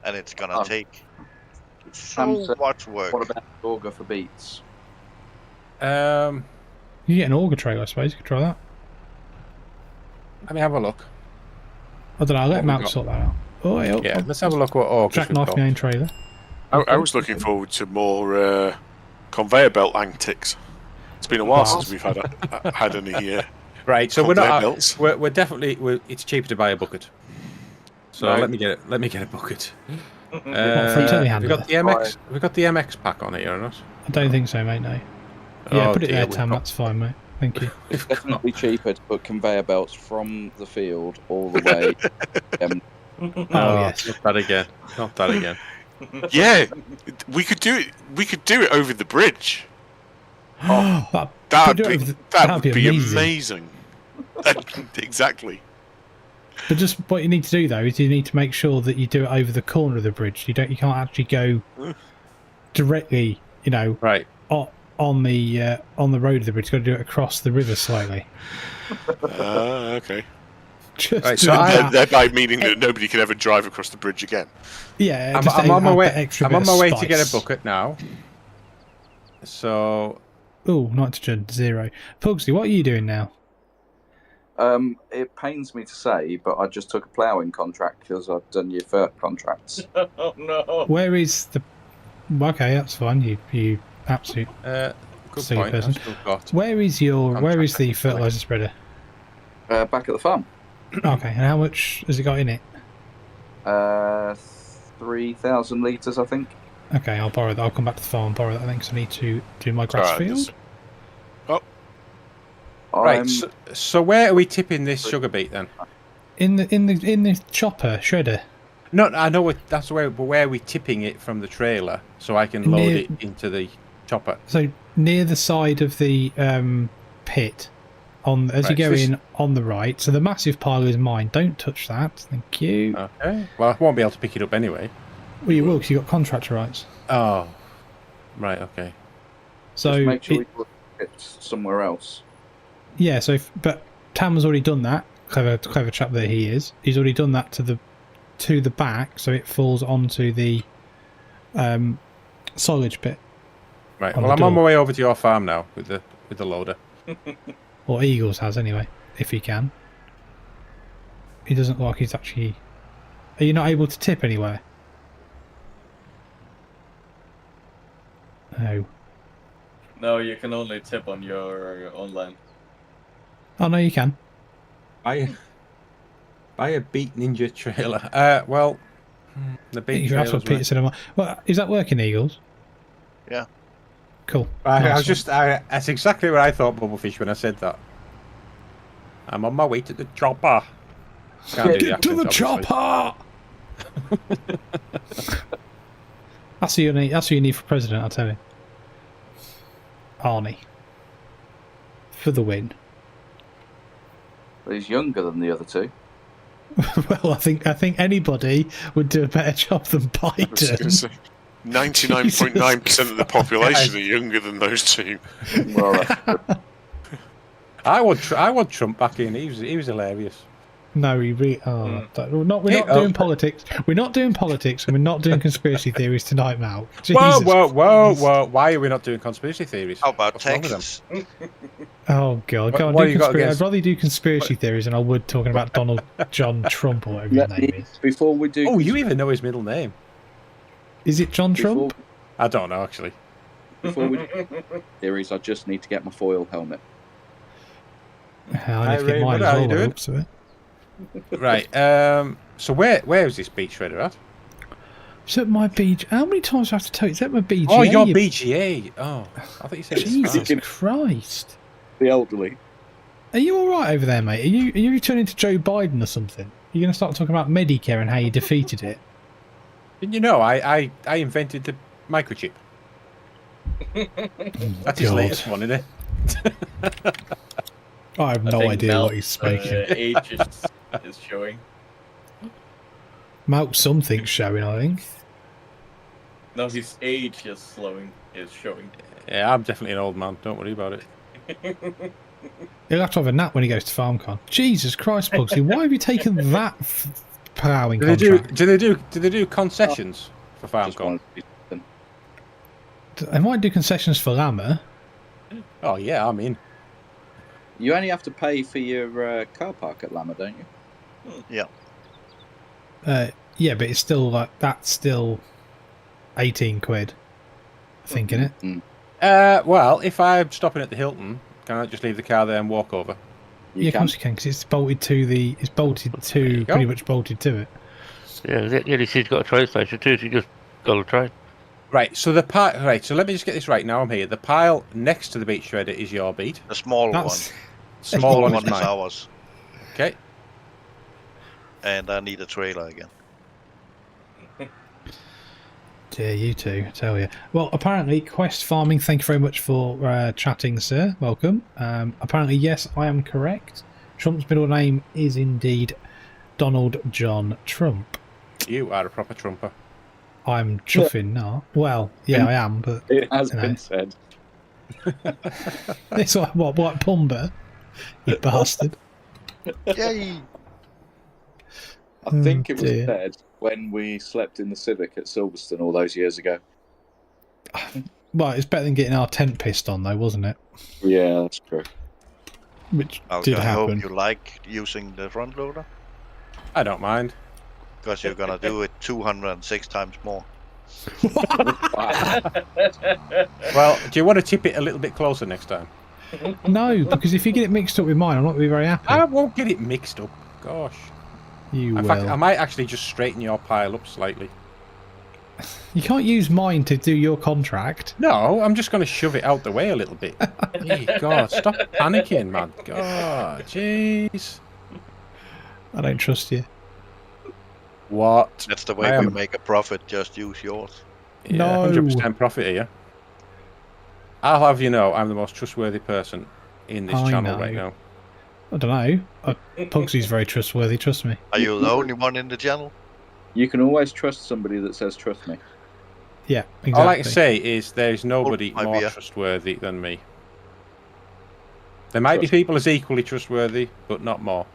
And it's going to take so much work. What about auger for beets? You get an auger trailer, I suppose. You could try that. Let me have a look. I don't know. I'll let Malc sort that out. Oh, yeah, let's have a look what auger. Jackknife my own trailer. I was looking forward to more conveyor belt antics. It's been a while since we've had any. Right, so we're definitely it's cheaper to buy a bucket. So let me get it. Let me get a bucket. We got the MX. We got the MX pack on here, or not? I don't think so, mate. No. Yeah, put it there, Tam. That's fine, mate. Thank you. It's definitely cheaper to put conveyor belts from the field all the way. Yes. Not that again. Not that again. Yeah, we could do it. We could do it over the bridge. Oh, that'd be amazing. Exactly. But just what you need to do though is you need to make sure that you do it over the corner of the bridge. You can't actually go directly, right on the road of the bridge. You've got to do it across the river slightly. Okay. Just so thereby meaning that nobody can ever drive across the bridge again. Yeah, I'm on my way. I'm on my way to get a bucket now. So. Oh, nitrogen 0. Pugsley, what are you doing now? It pains me to say, but I just took a ploughing contract because I've done your FERP contracts. Oh no! Where is the? Okay, that's fine. You absolute silly person. Where is the fertilizer spreader? Back at the farm. Okay, and how much has it got in it? 3,000 litres, I think. Okay, I'll borrow that. I'll come back to the farm and borrow that. I think because I need to do my grass field. Right. So where are we tipping this sugar beet then? In the chopper shredder. No, I know that's where. But where are we tipping it from the trailer so I can load it into the chopper? So near the side of the pit, as you go in on the right. So the massive pile is mine. Don't touch that. Thank you. Okay. Well, I won't be able to pick it up anyway. Well, you will because you've got contractor rights. Oh. Right, okay. So just make sure you put it somewhere else. Yeah, but Tam has already done that. Clever chap that he is. He's already done that to the back, so it falls onto the silage pit. Right. Well, I'm on my way over to your farm now with the loader. Or Eagles has anyway, if he can. He doesn't look like he's actually. Are you not able to tip anywhere? No. No, you can only tip on your own land. Oh no, you can. Buy a Beat Ninja trailer. Well, the Beat trailer. That's what Peter said. Well, is that working, Eagles? Yeah. Cool. That's exactly what I thought, Bubblefish, when I said that. I'm on my way to the chopper. Get to the chopper! That's what you need for president, I'll tell you. Arnie. For the win. But he's younger than the other two. Well, I think anybody would do a better job than Biden. 99.9% of the population are younger than those two. Well, I want Trump back in. He was hilarious. No, we're not doing politics. We're not doing politics, and we're not doing conspiracy theories tonight, Mal. Whoa! Why are we not doing conspiracy theories? How about Texas? Oh God, go on, do conspiracy. I'd rather do conspiracy theories than I would talking about Donald John Trump or whatever his name is. Before we do, you even know his middle name? Is it John Trump? I don't know actually. Before we do theories, I just need to get my foil helmet. I need to get mine as well. Hopes of it. Right. So where is this beach shredder at? Is that my BG? How many times do I have to tell you? Is that my BGA? Oh, your BGA. Oh, I thought you said Jesus Christ. The elderly. Are you all right over there, mate? Are you returning to Joe Biden or something? You're going to start talking about Medicare and how you defeated it? Didn't you know I invented the microchip? That's his latest one, isn't it? I have no idea what he's speaking. Age is showing. Malc something's showing, I think. No, his age is showing. Yeah, I'm definitely an old man. Don't worry about it. He'll have to have a nap when he goes to FarmCon. Jesus Christ, Pugsy, why have you taken that ploughing contract? Do they do concessions for FarmCon? They might do concessions for Llama. Oh yeah, I mean, you only have to pay for your car park at Llama, don't you? Yeah. Yeah, but it's still that's still 18 quid. I think, innit? Well, if I'm stopping at the Hilton, can I just leave the car there and walk over? Yeah, of course you can, because it's bolted to pretty much bolted to it. Yeah, he's got a train station too, so you just got a train. Right, so so let me just get this right. Now I'm here. The pile next to the beach shredder is your beat. The small one. Small one is is ours. Okay. And I need a trailer again. Yeah, you two, I tell you. Well, apparently, Quest Farming, thank you very much for chatting, sir. Welcome. Apparently, yes, I am correct. Trump's middle name is indeed Donald John Trump. You are a proper Trumper. I'm chuffing now. Well, yeah, I am, but... It has been said. It's like, what Pumba? You bastard. Yay! I think it was said when we slept in the Civic at Silverstone all those years ago. Well, it's better than getting our tent pissed on, though, wasn't it? Yeah, that's true. Which did happen. I hope you like using the front loader. I don't mind. Because you're gonna do it 206 times more. Well, do you want to tip it a little bit closer next time? No, because if you get it mixed up with mine, I'm not going to be very happy. I won't get it mixed up. Gosh. In fact, I might actually just straighten your pile up slightly. You can't use mine to do your contract. No, I'm just going to shove it out the way a little bit. Hey, God, stop panicking, man. God, jeez. I don't trust you. What? That's the way we make a profit, just use yours. Yeah, No. 100% profit here. I'll have you know, I'm the most trustworthy person in this channel right now. I don't know. Pugsy's very trustworthy, trust me. Are you the only one in the channel? You can always trust somebody that says trust me. Yeah, exactly. All I can say is there's nobody more trustworthy than me. There might be people as equally trustworthy, but not more.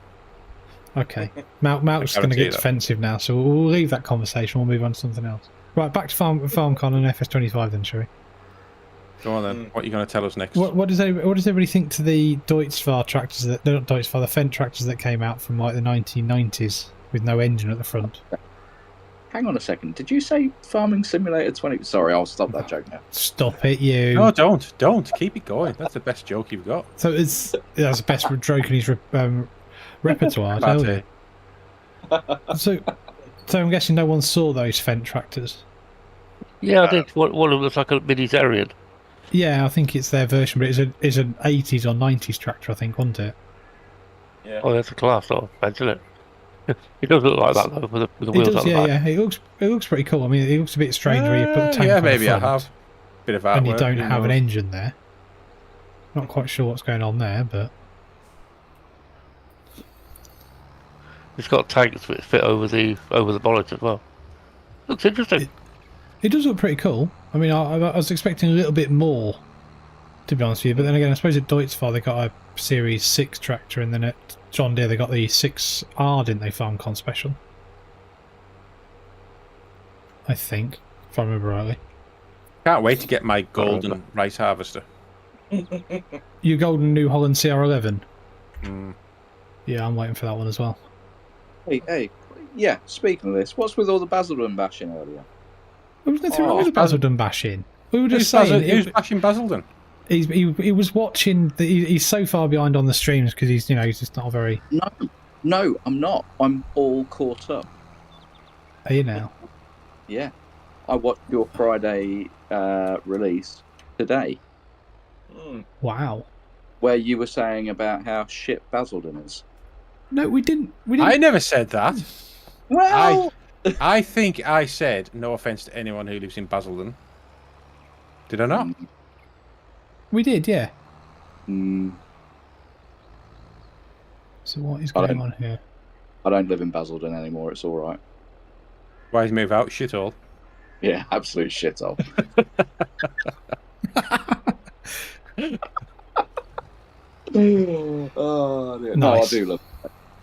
Okay. Malc's going to get defensive now, so we'll leave that conversation. We'll move on to something else. Right, back to FarmCon and FS25 then, shall we? Go on then. What are you going to tell us next? What does everybody think to the Deutz-Fahr tractors that not Deutz-Fahr, the Fendt tractors that came out from like the 1990s with no engine at the front? Hang on a second. Did you say Farming Simulator 20? Sorry, I'll stop that joke now. Stop it, you. No, don't. Keep it going. That's the best joke you've got. So that's the best joke in his repertoire. I tell you. So I'm guessing no one saw those Fendt tractors. Yeah, I did. One of them looks like a mini Zarian. Yeah, I think it's their version, but it's an 80s or 90s tractor, I think, wasn't it? Yeah. Oh, that's a class though, isn't it? It does look like that though, with the wheels on the back. Yeah. It looks pretty cool. I mean, it looks a bit strange where you put a tank on maybe the front, I have. Bit of artwork, and you don't have an engine there. Not quite sure what's going on there, but it's got tanks that fit over the bonnet as well. Looks interesting. It does look pretty cool. I mean, I was expecting a little bit more, to be honest with you. But then again, I suppose at Deutz-Fahr they got a Series 6 tractor, and then at John Deere they got the 6R, didn't they, FarmCon Special? I think, if I remember rightly. Can't wait to get my golden rice harvester. Your golden New Holland CR11? Mm. Yeah, I'm waiting for that one as well. Hey, yeah, speaking of this, what's with all the Basildon bashing earlier? There was nothing wrong with the Basildon bashing. We were just saying... Who's bashing Basildon? He was watching... He's so far behind on the streams because he's just not very... No, I'm not. I'm all caught up. Are you now? Yeah. I watched your Friday release today. Wow. Where you were saying about how shit Basildon is. No, we didn't. I never said that. Well... I think I said, no offence to anyone who lives in Basildon. Did I not? We did, yeah. Mm. So what is going on here? I don't live in Basildon anymore, it's alright. Why did you move out? Shithole. Yeah, absolute shithole. Oh, dear. Nice. No,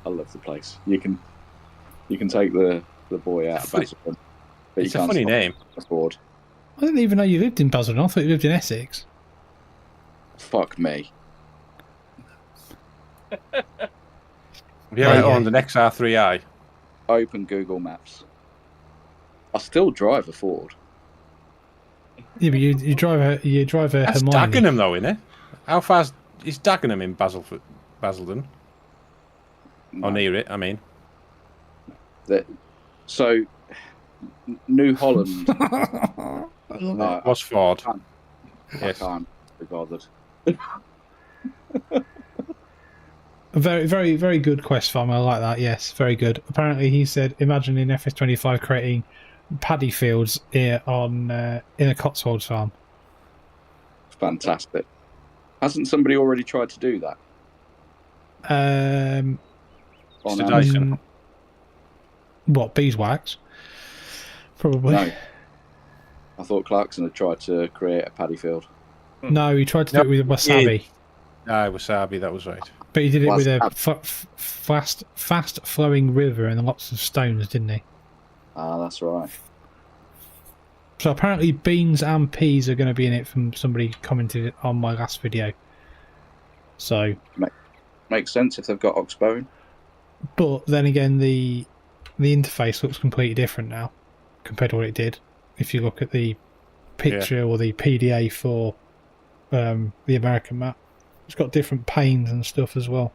I love the place. You can take the boy out of Basildon. But It's a funny name. Afford. I didn't even know you lived in Basildon. I thought you lived in Essex. Fuck me. Have you ever owned an XR3i? Open Google Maps. I still drive a Ford. Yeah, but you drive a That's Hermione. Dagenham though, isn't it? How far is Dagenham in Basildon? No. Or near it, I mean. So, New Holland. Was Ford. I can't be bothered. A very, very, very good quest farmer. I like that. Yes, very good. Apparently, he said, imagine in FS25 creating paddy fields here in a Cotswolds farm. Fantastic. Hasn't somebody already tried to do that? Mr. Dyson. What, beeswax? Probably. No. I thought Clarkson had tried to create a paddy field. No, he tried to do it with wasabi. Aye, wasabi, that was right. But he did it with a fast-flowing river and lots of stones, didn't he? Ah, that's right. So apparently beans and peas are going to be in it from somebody commented on my last video. So... Makes sense if they've got oxbone. But then again, the interface looks completely different now compared to what it did. If you look at the picture or the PDA for the American map, it's got different panes and stuff as well.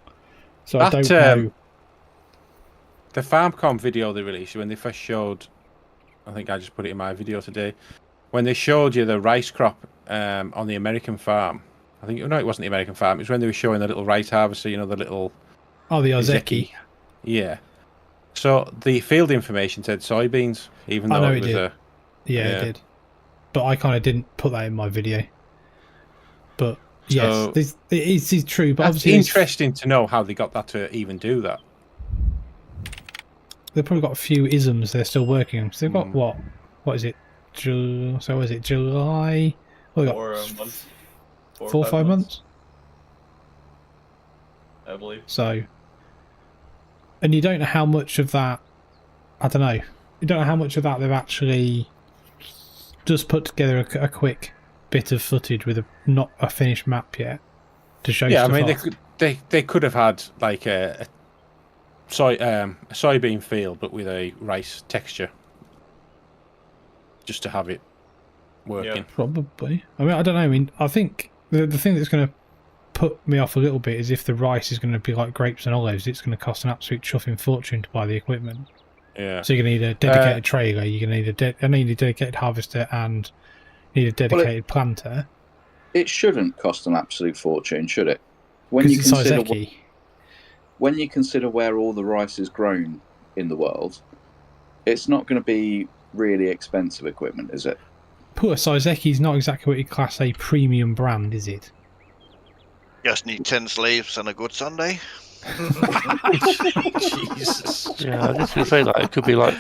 So I don't know. The FarmCom video they released when they first showed, I think I just put it in my video today, when they showed you the rice crop on the American farm. I think, no, it wasn't the American farm. It was when they were showing the little rice harvester, you know, the little... Oh, the Ozeki. Yeah. So the field information said soybeans, even though it was Yeah, it did. But I kind of didn't put that in my video. But Yes, it is true, but that's obviously interesting to know how they got that to even do that. They've probably got a few isms they're still working on. So they've got what is it? So is it July? Well, they got 4 or 5 months, I believe. So, and you don't know how much of that. I don't know. You don't know how much of that they've actually just put together a quick bit of footage with not a finished map yet to show. Yeah, stuff I mean off. they could have had like a soybean field, but with a rice texture, just to have it working. Yeah. Probably. I mean, I don't know. I mean, I think the thing that's going to put me off a little bit is if the rice is going to be like grapes and olives, it's going to cost an absolute chuffing fortune to buy the equipment. Yeah. So you're going to need a dedicated trailer, you're going to need a dedicated harvester, and need a dedicated planter. It shouldn't cost an absolute fortune, should it? When you consider where all the rice is grown in the world, it's not going to be really expensive equipment, is it? Poor Saizeki is not exactly what you class a premium brand, is it? Just need 10 slaves and a good Sunday. Jesus. Yeah, I was just going to say that. It could be like...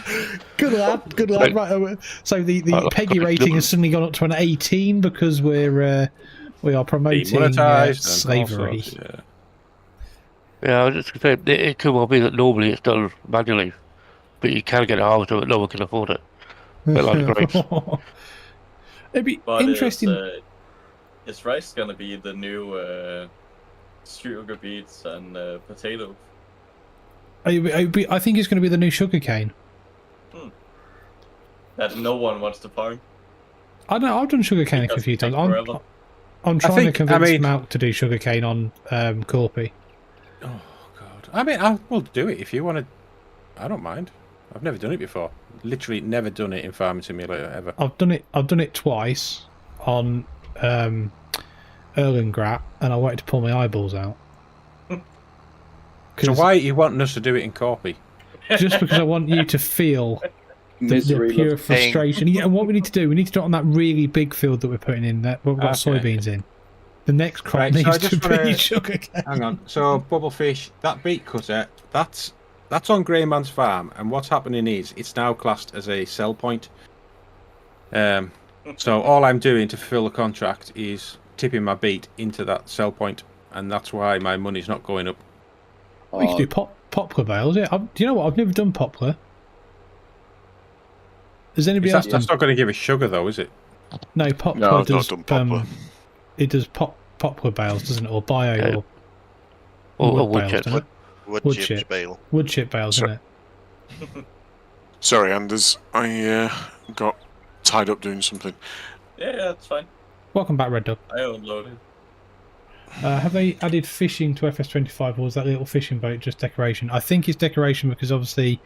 Good lad. Right. So the PEGI rating has suddenly gone up to an 18 because we are promoting slavery. Sorts, yeah. Yeah, I was just going to say, it could well be that normally it's done manually, but you can get a harvester, but no one can afford it. A bit like grapes. It'd be interesting. Is rice going to be the new sugar beets and potato? I think it's going to be the new sugarcane. That no one wants to farm. I know. I've done sugarcane a few times. I'm trying to convince Malc to do sugarcane on Corpy. Oh God! I mean, I will do it if you want to. I don't mind. I've never done it before. Literally never done it in Farming Simulator ever. I've done it twice on Erlengrat, and I wanted to pull my eyeballs out. So why are you wanting us to do it in Corpy? Just because I want you to feel the pure frustration. Yeah, and what we need to do, we need to do it on that really big field that we're putting in, that we've got soybeans in. The next crop needs to be sugarcane. Hang on. So, Bubblefish, that beet cutter, that's on Grainman's farm, and what's happening is it's now classed as a sell point. So all I'm doing to fulfill the contract is tipping my beet into that sell point, and that's why my money's not going up. We could do poplar bales. Yeah, do you know what? I've never done poplar. Has anybody else done? That's not going to give us sugar, though, is it? No, poplar No, does. not done poplar. It does poplar bales, doesn't it? Or bio Or wood wood bales, chips. doesn't it? Wood chips bale. Wood chip bales, isn't it? Sorry, Anders. I got tied up doing something. Yeah, that's fine. Welcome back, Red Dog. I unloaded. Have they added fishing to FS25, or was that little fishing boat just decoration? I think it's decoration because obviously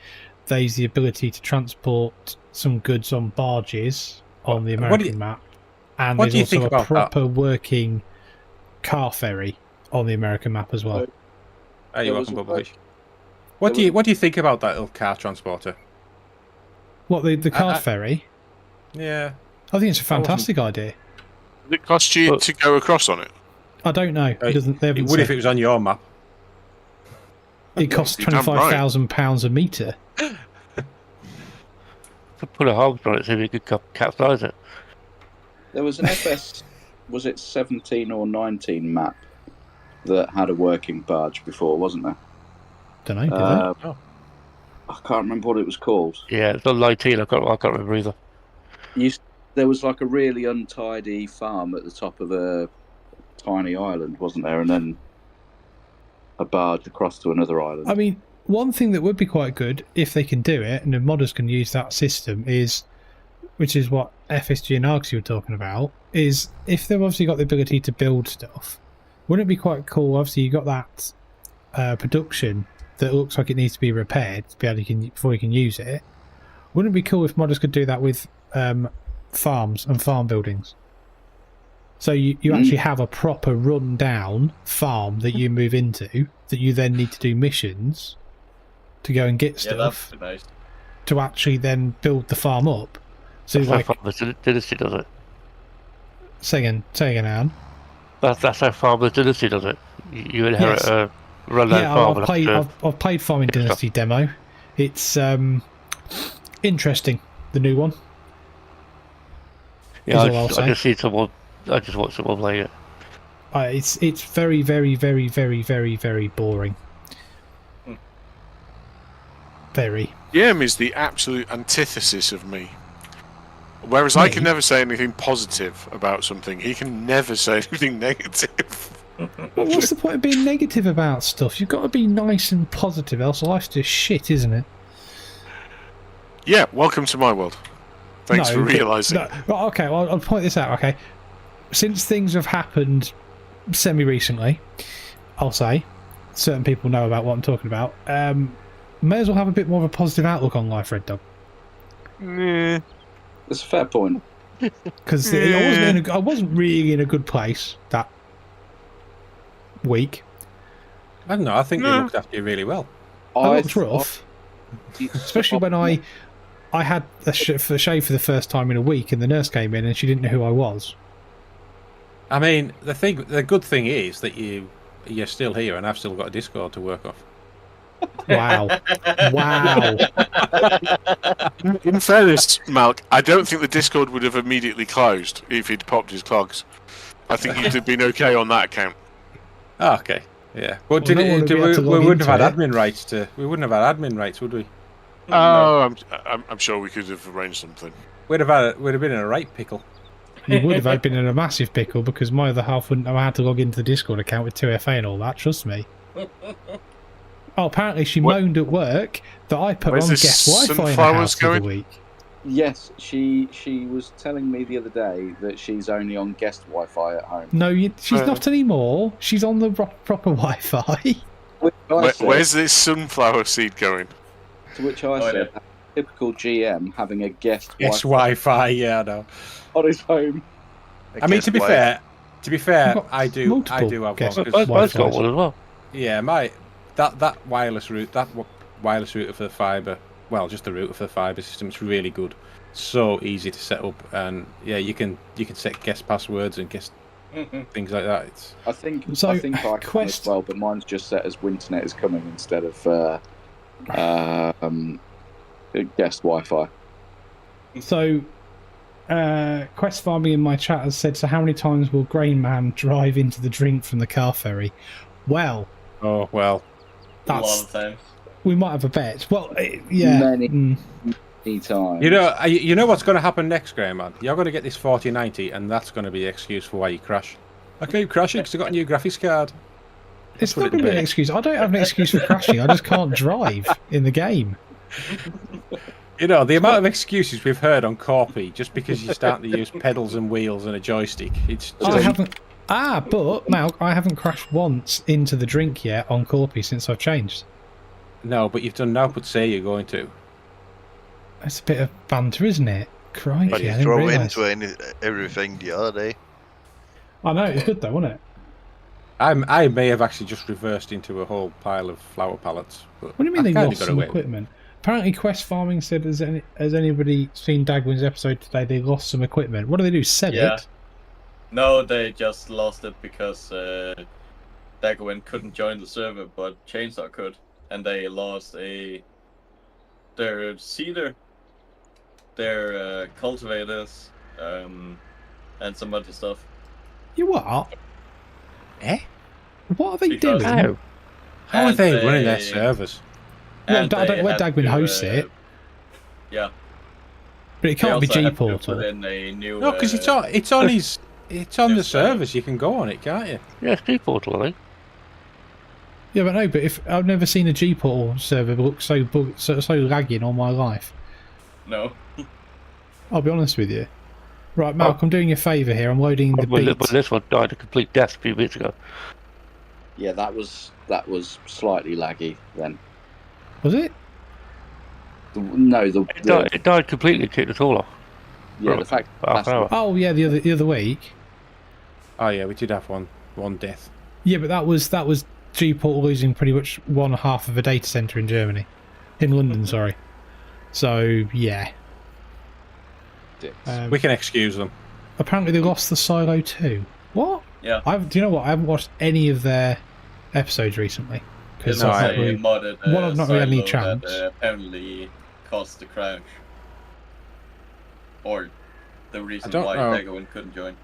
there's the ability to transport some goods on barges on the American map, and there's also a proper working car ferry on the American map as well. Hey, you're welcome, Bubblefish. What do you think about that little car transporter? What, the car ferry? Yeah, I think it's a fantastic idea. Does it cost you to go across on it? I don't know. It doesn't. It would if it was on your map. It costs £25,000 a metre. Put a harvester on it so you could capsize it. There was an FS, was it 17 or 19 map that had a working barge before, wasn't there? Don't know. I can't remember what it was called. Yeah, it's not 19. I can't remember either. There was like a really untidy farm at the top of a tiny island, wasn't there? And then a barge across to another island. I mean, one thing that would be quite good if they can do it, and the modders can use that system, which is what FSG and Argsy were talking about, is if they've obviously got the ability to build stuff, wouldn't it be quite cool? Obviously, you got that production that looks like it needs to be repaired before you can use it. Wouldn't it be cool if modders could do that with farms and farm buildings? So you actually have a proper run-down farm that you move into, that you then need to do missions to go and get stuff, that'd be nice. to actually then build the farm up. So That's like, how Dynasty does it. say again, Anne. That's how Farmers Dynasty does it. You inherit a rundown farm. I've played Farming Dynasty demo. It's interesting. The new one. Yeah, I just see someone. I just watch someone play it. It's very, very, very, very, very, very boring. Very. GM is the absolute antithesis of me. Whereas I can never say anything positive about something, he can never say anything negative. Well, what's the point of being negative about stuff? You've got to be nice and positive, else life's just shit, isn't it? Yeah, welcome to my world. Thanks for realising. Okay, well, I'll point this out, okay? Since things have happened semi-recently, I'll say, certain people know about what I'm talking about, may as well have a bit more of a positive outlook on life, Red Dog. That's a fair point. Because I wasn't really in a good place that week. I don't know, I think they looked after you really well. I looked rough. Especially when I had a shave for the first time in a week and the nurse came in and she didn't know who I was. I mean, the good thing is that you're still here and I've still got a Discord to work off. Wow. Wow. In fairness, Malc, I don't think the Discord would have immediately closed if he'd popped his clogs. I think you'd have been okay on that account. Oh, okay. Yeah. Well, we wouldn't have had admin rights we wouldn't have had admin rights, would we? Oh, I'm sure we could have arranged something. We'd have been in a right pickle. You would have been in a massive pickle because my other half wouldn't have had to log into the Discord account with 2FA and all that, trust me. Oh, apparently she moaned at work that I put her on guest Wi-Fi in the house for the week. Yes, she was telling me the other day that she's only on guest Wi-Fi at home. No, she's not anymore. She's on the proper Wi-Fi. Where's this sunflower seed going? To which I said, typical GM having a guest Wi-Fi, yeah, I know. On his home. I mean, to be fair, I do have one. I've got one as well. Yeah, that wireless router for the fibre, well, just the router for the fibre system, it's really good. So easy to set up, and yeah, you can set guest passwords and guest things like that. I think I can as well, but mine's just set as Winternet is coming instead of guest Wi-Fi. So, Quest Farming in my chat has said, so how many times will Grainman drive into the drink from the car ferry? Well. Oh, well. That's a lot of times. We might have a bet. Well, yeah. Many times. You know what's going to happen next, Grainman? You're going to get this 4090, and that's going to be the excuse for why you crash. I keep crashing because I got a new graphics card. It's not going to be an excuse. I don't have an excuse for crashing. I just can't drive in the game. You know, the amount of excuses we've heard on Corpy just because you're starting to use pedals and wheels and a joystick. It's just... I haven't. But Malc, I haven't crashed once into the drink yet on Corpy since I've changed. No, but you've done now, but say you're going to. It's a bit of banter, isn't it? Crikey, but you throw into everything the other day. I know, it's good though, wasn't it? I may have actually just reversed into a whole pile of flower pallets. But what do you mean they lost some equipment? Apparently Quest Farming said, has anybody seen Dagwin's episode today? They lost some equipment. What do they do, sell it? No, they just lost it because Dagwin couldn't join the server, but Chainsaw could. And they lost their seeder, their cultivators, and some other stuff. You what? Eh? What are they doing? How are they running their servers? Well, I don't know where Dagwin hosts it. Yeah. But it can't be G-Portal. No, because it's on the servers. You can go on it, can't you? Yeah, it's G-Portal, I think. Yeah, but no. But if I've never seen a G-Portal server look so laggy in all my life. No. I'll be honest with you. Right, Malc, I'm doing you a favour here. I'm loading the beat. But this one died a complete death a few weeks ago. Yeah, that was slightly laggy then. Was it? It died completely, kicked it all off. Yeah, the fact. Oh yeah, the other week. Oh yeah, we did have one death. Yeah, but that was G-Portal losing pretty much one half of a data centre in Germany, in London. Sorry. So yeah. We can excuse them. Apparently they lost the silo too. What? Yeah. Do you know what? I haven't watched any of their episodes recently because I've I've not really had any chance. That, apparently caused the crash, or the reason why Daggerwin couldn't join.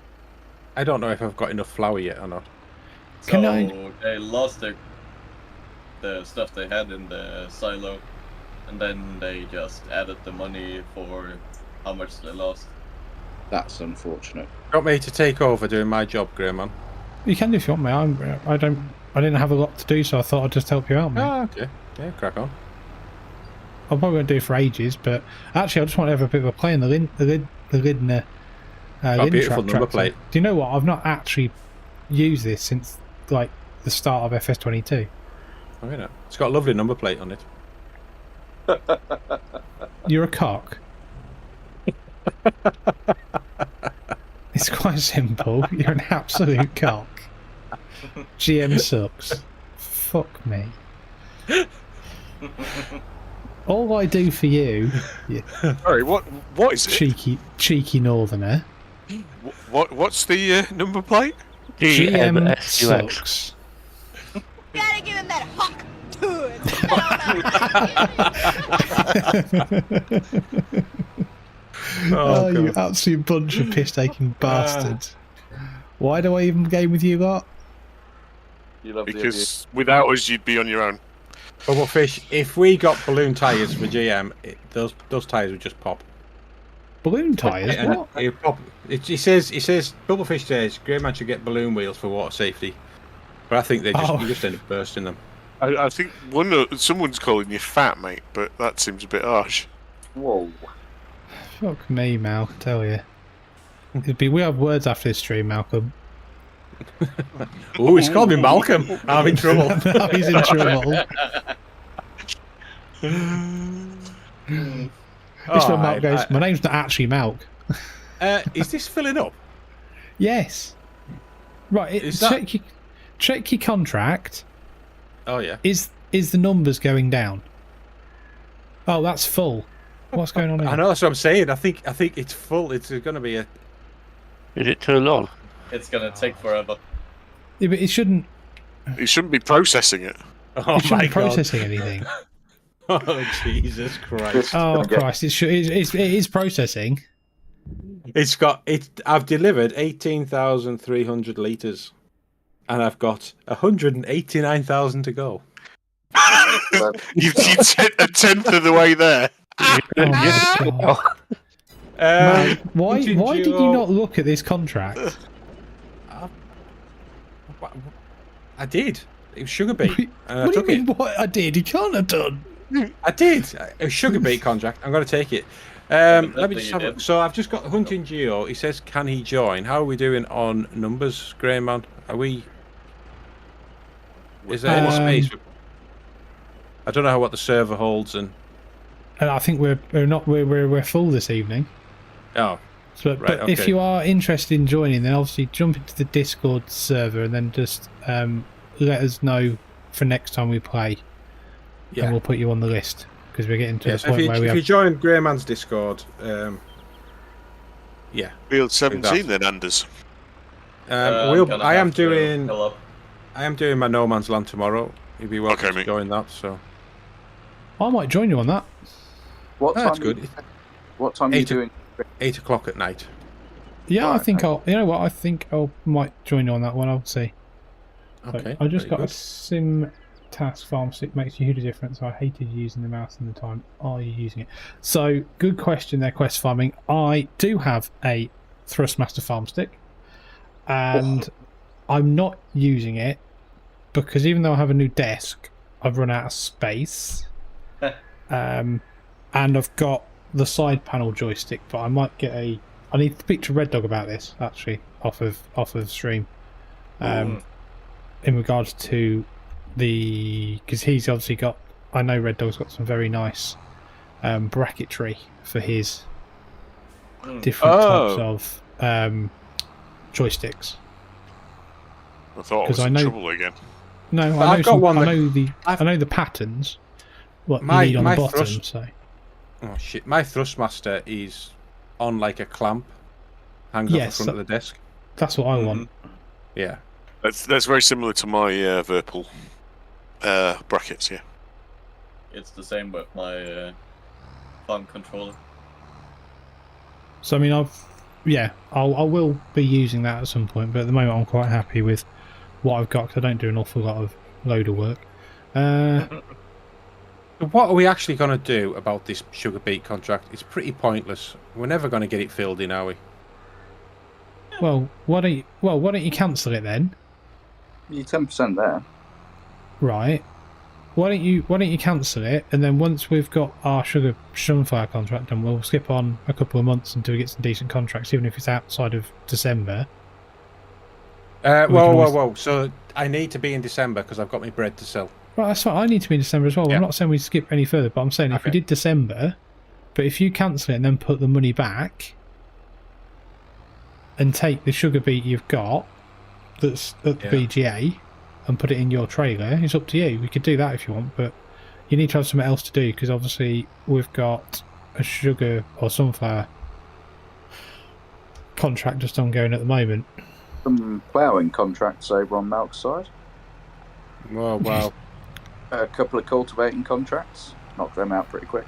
I don't know if I've got enough flour yet or not. So they lost the stuff they had in the silo, and then they just added the money for how much they lost. That's unfortunate. You want me to take over doing my job, Grainman? You can do if you want me. I didn't have a lot to do, so I thought I'd just help you out, mate. Oh, okay. Yeah, crack on. I'm probably going to do it for ages, but actually I just want to have a bit of a play in the Lindner beautiful number plate. Do you know what? I've not actually used this since like the start of FS22. Oh, you know, it's got a lovely number plate on it. You're a cock. It's quite simple. You're an absolute cock. GM sucks. Fuck me. All I do for you. Sorry, what is it? Cheeky northerner. What's the number plate? GM sucks. You gotta give him that hawk to it. Oh, you absolute bunch of piss-taking bastards. Why do I even game with you lot? You love because without us, you'd be on your own. Bubble Fish, if we got balloon tyres for GM, those tyres would just pop. Balloon tyres? What? It pop. He says, Bubble Fish says, Grainman should get balloon wheels for water safety. But I think you just end up bursting them. I think someone's calling you fat, mate, but that seems a bit harsh. Whoa. Fuck me, Mal, I tell you. We have words after this stream, Malcolm. Oh, he's called me Malcolm. I'm in trouble. Now he's in trouble. This one, Malc goes, my name's not actually Malc. Is this filling up? Yes. Right, check your contract. Oh, yeah. Is the numbers going down? Oh, that's full. What's going on here? I know, that's what I'm saying. I think it's full. It's going to be a... Is it too long? It's going to take forever. Yeah, but it shouldn't... You shouldn't be processing it. Oh, it shouldn't be processing anything. Oh, Jesus Christ. Oh, Christ. It is processing. I've delivered 18,300 litres. And I've got 189,000 to go. You've sent a tenth of the way there. Man, why did you not look at this contract? I did. It was sugar beet. What do you mean? What I did? You can't have done. I did. A sugar beet contract. I'm going to take it. Let me just have a look. So I've just got Hunting Geo. He says, can he join? How are we doing on numbers, Grainman? Are we? Is there any space? I don't know what the server holds, and I think we're full this evening. Oh, so, but okay. If you are interested in joining, then obviously jump into the Discord server and then just let us know for next time we play, and we'll put you on the list because we're getting to the point where if you join Grainman's Discord, Field 17 then, Anders. I am doing my No Man's Land tomorrow. You'd be welcome to join that. So I might join you on that. What time? That's good. What time are you doing? 8 o'clock at night. Yeah, I think I'll. You know what? I think I might join you on that one. I'll see. Okay. I just got a sim task farm stick makes a huge difference. I hated using the mouse in the time. Are you using it? So good question there, Quest Farming. I do have a Thrustmaster farm stick, and I'm not using it because even though I have a new desk, I've run out of space. And I've got the side panel joystick, but I might get I need to speak to Red Dog about this actually off of stream. In regards to because he's obviously got, I know Red Dog's got some very nice bracketry for his different types of joysticks. I thought I was in trouble again. No, I know the patterns. What you need on the bottom, so. Oh shit! My Thrustmaster is on like a clamp, hangs off the front of the desk. That's what I want. Yeah. That's very similar to my Virpil brackets. Yeah. It's the same with my farm controller. So I mean, I will be using that at some point, but at the moment I'm quite happy with what I've got because I don't do an awful lot of loader work. What are we actually going to do about this sugar beet contract? It's pretty pointless. We're never going to get it filled in, are we? Well, why don't you cancel it then? You're 10% there. Right. Why don't you cancel it, and then once we've got our sunflower contract done, we'll skip on a couple of months until we get some decent contracts, even if it's outside of December. Whoa. So I need to be in December because I've got my bread to sell. Right, that's fine. I need to be in December as well. Yeah. I'm not saying we skip any further, but I'm saying if we did December, but if you cancel it and then put the money back and take the sugar beet you've got that's at the BGA and put it in your trailer, it's up to you. We could do that if you want, but you need to have something else to do because obviously we've got a sugar or sunflower contract just ongoing at the moment. Some ploughing contracts over on Malc's side. Well. A couple of cultivating contracts. Knock them out pretty quick.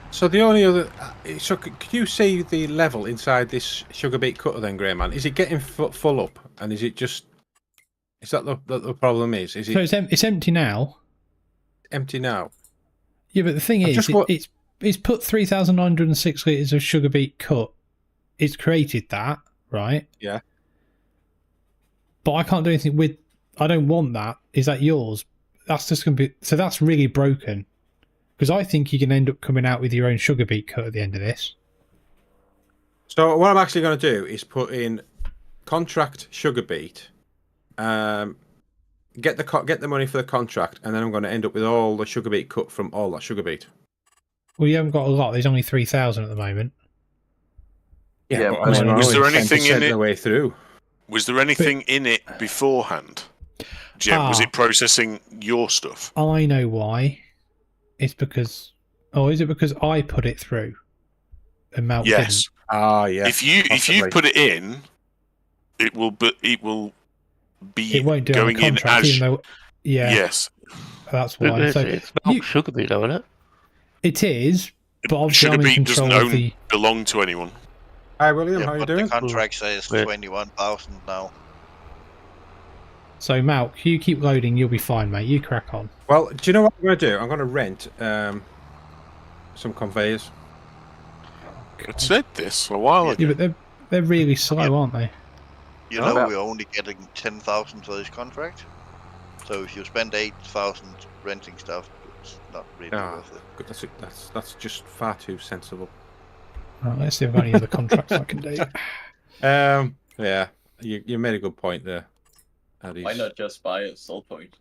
So the only other... So could you see the level inside this sugar beet cutter then, Grainman? Is it getting full up? And is it just... Is that the problem is? Is it... So it's empty now. Empty now? Yeah, but the thing is, it's put 3,906 litres of sugar beet cut. It's created that, right? Yeah. But I can't do anything with... I don't want that. Is that yours? That's just going to be... So that's really broken. Because I think you can end up coming out with your own sugar beet cut at the end of this. So what I'm actually going to do is put in contract sugar beet, get the money for the contract, and then I'm going to end up with all the sugar beet cut from all that sugar beet. Well, you haven't got a lot. There's only 3,000 at the moment. Yeah, but was there anything in it? The way through. Was there anything in it beforehand? Jem, was it processing your stuff? I know why. It's because... Oh, is it because I put it through? And Malc yes. didn't? Ah, yeah. If you put it in, it will be it won't do going on the contract, in as... even though... Yeah. Yes. That's why. It's not sugar beet, though, isn't it? It is, but obviously sugar I'm in beet control doesn't of the... belong to anyone. Hi, William. How are you doing? The contract says 21,000 now. So, Malc, you keep loading, you'll be fine, mate. You crack on. Well, do you know what I'm going to do? I'm going to rent some conveyors. I said this a while ago. Yeah, but they're really slow, aren't they? You know, we're only getting 10,000 for this contract. So if you spend 8,000 renting stuff, it's not really worth it. That's just far too sensible. Right, let's see if I've got any other contracts I can do. Yeah, you made a good point there. Why not just buy a soul point?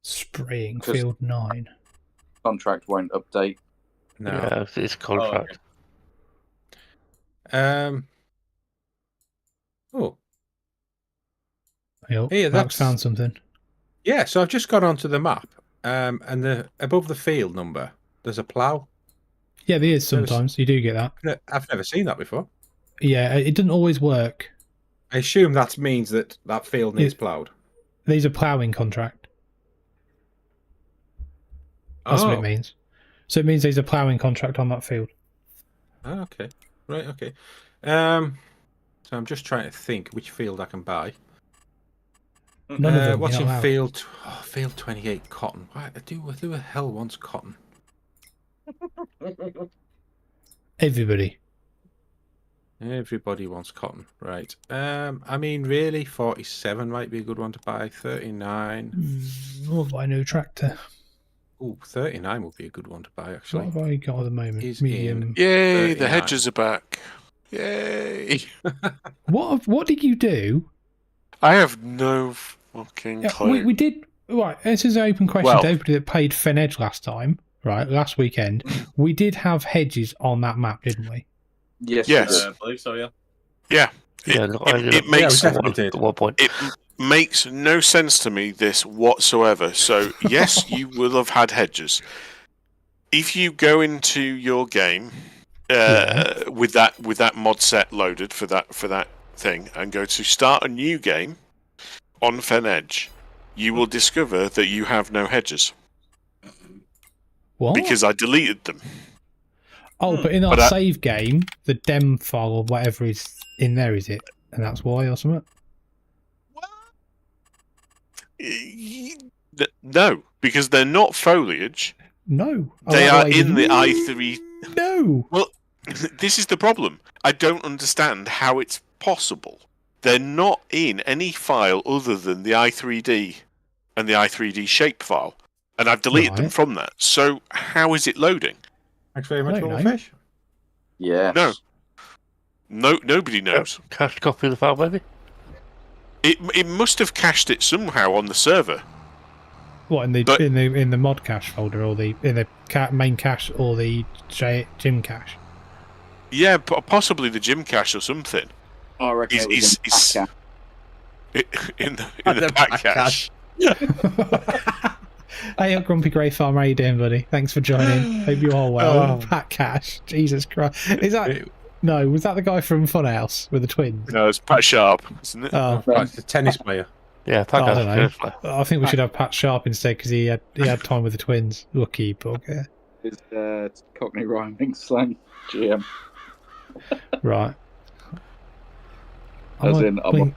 Spraying field 9. Contract won't update. No. Yeah, it's a contract. Oh. Hey, Malc's found something. Yeah, so I've just gone onto the map, and above the field number, there's a plough. Yeah, there is sometimes. You do get that. I've never seen that before. Yeah, it doesn't always work. I assume that means that field needs ploughed. There's a ploughing contract. That's what it means. So it means there's a ploughing contract on that field. Oh, okay. Right, okay. So I'm just trying to think which field I can buy. None of them. What's in field 28 cotton? Why, who the hell wants cotton? Everybody. Everybody wants cotton, right? I mean, really, 47 might be a good one to buy. 39. I'll buy a new tractor. Oh, 39 would be a good one to buy, actually. What have I got at the moment? Medium. Yay, 39. The hedges are back. Yay. What did you do? I have no fucking clue. We did... Right, this is an open question to everybody that played Fen Edge last time, right, last weekend. We did have hedges on that map, didn't we? Yes. I believe so, yeah. Yeah. It makes at one point. It makes no sense to me, this whatsoever. So, yes, you will have had hedges. If you go into your game with that mod set loaded for that thing and go to start a new game on Fen Edge, you will discover that you have no hedges. What? Because I deleted them. Oh, but in our save game, the dem file or whatever is in there, is it? And that's why or something? No, because they're not foliage. No. They are in the i3. No. Well, this is the problem. I don't understand how it's possible. They're not in any file other than the i3D and the i3D shape file. And I've deleted them from that. So how is it loading? Thanks very much, Goldfish. Yeah. No, nobody knows. Cached copy of the file, maybe? It must have cached it somehow on the server. What in the mod cache folder or in the main cache or the gym cache? Yeah, possibly the gym cache or something. I reckon it's in the back cache. Hey, Grumpy Grey Farm, how you doing, buddy? Thanks for joining. Hope you are well. Pat Cash, Jesus Christ, is that? No, was that the guy from Funhouse with the twins? No, it's Pat Sharp, isn't it? Oh, it's a tennis player. Yeah, Pat I don't know. I think we should have Pat Sharp instead because he had time with the twins. Lucky bugger. It's Cockney rhyming slang GM. Right. I'm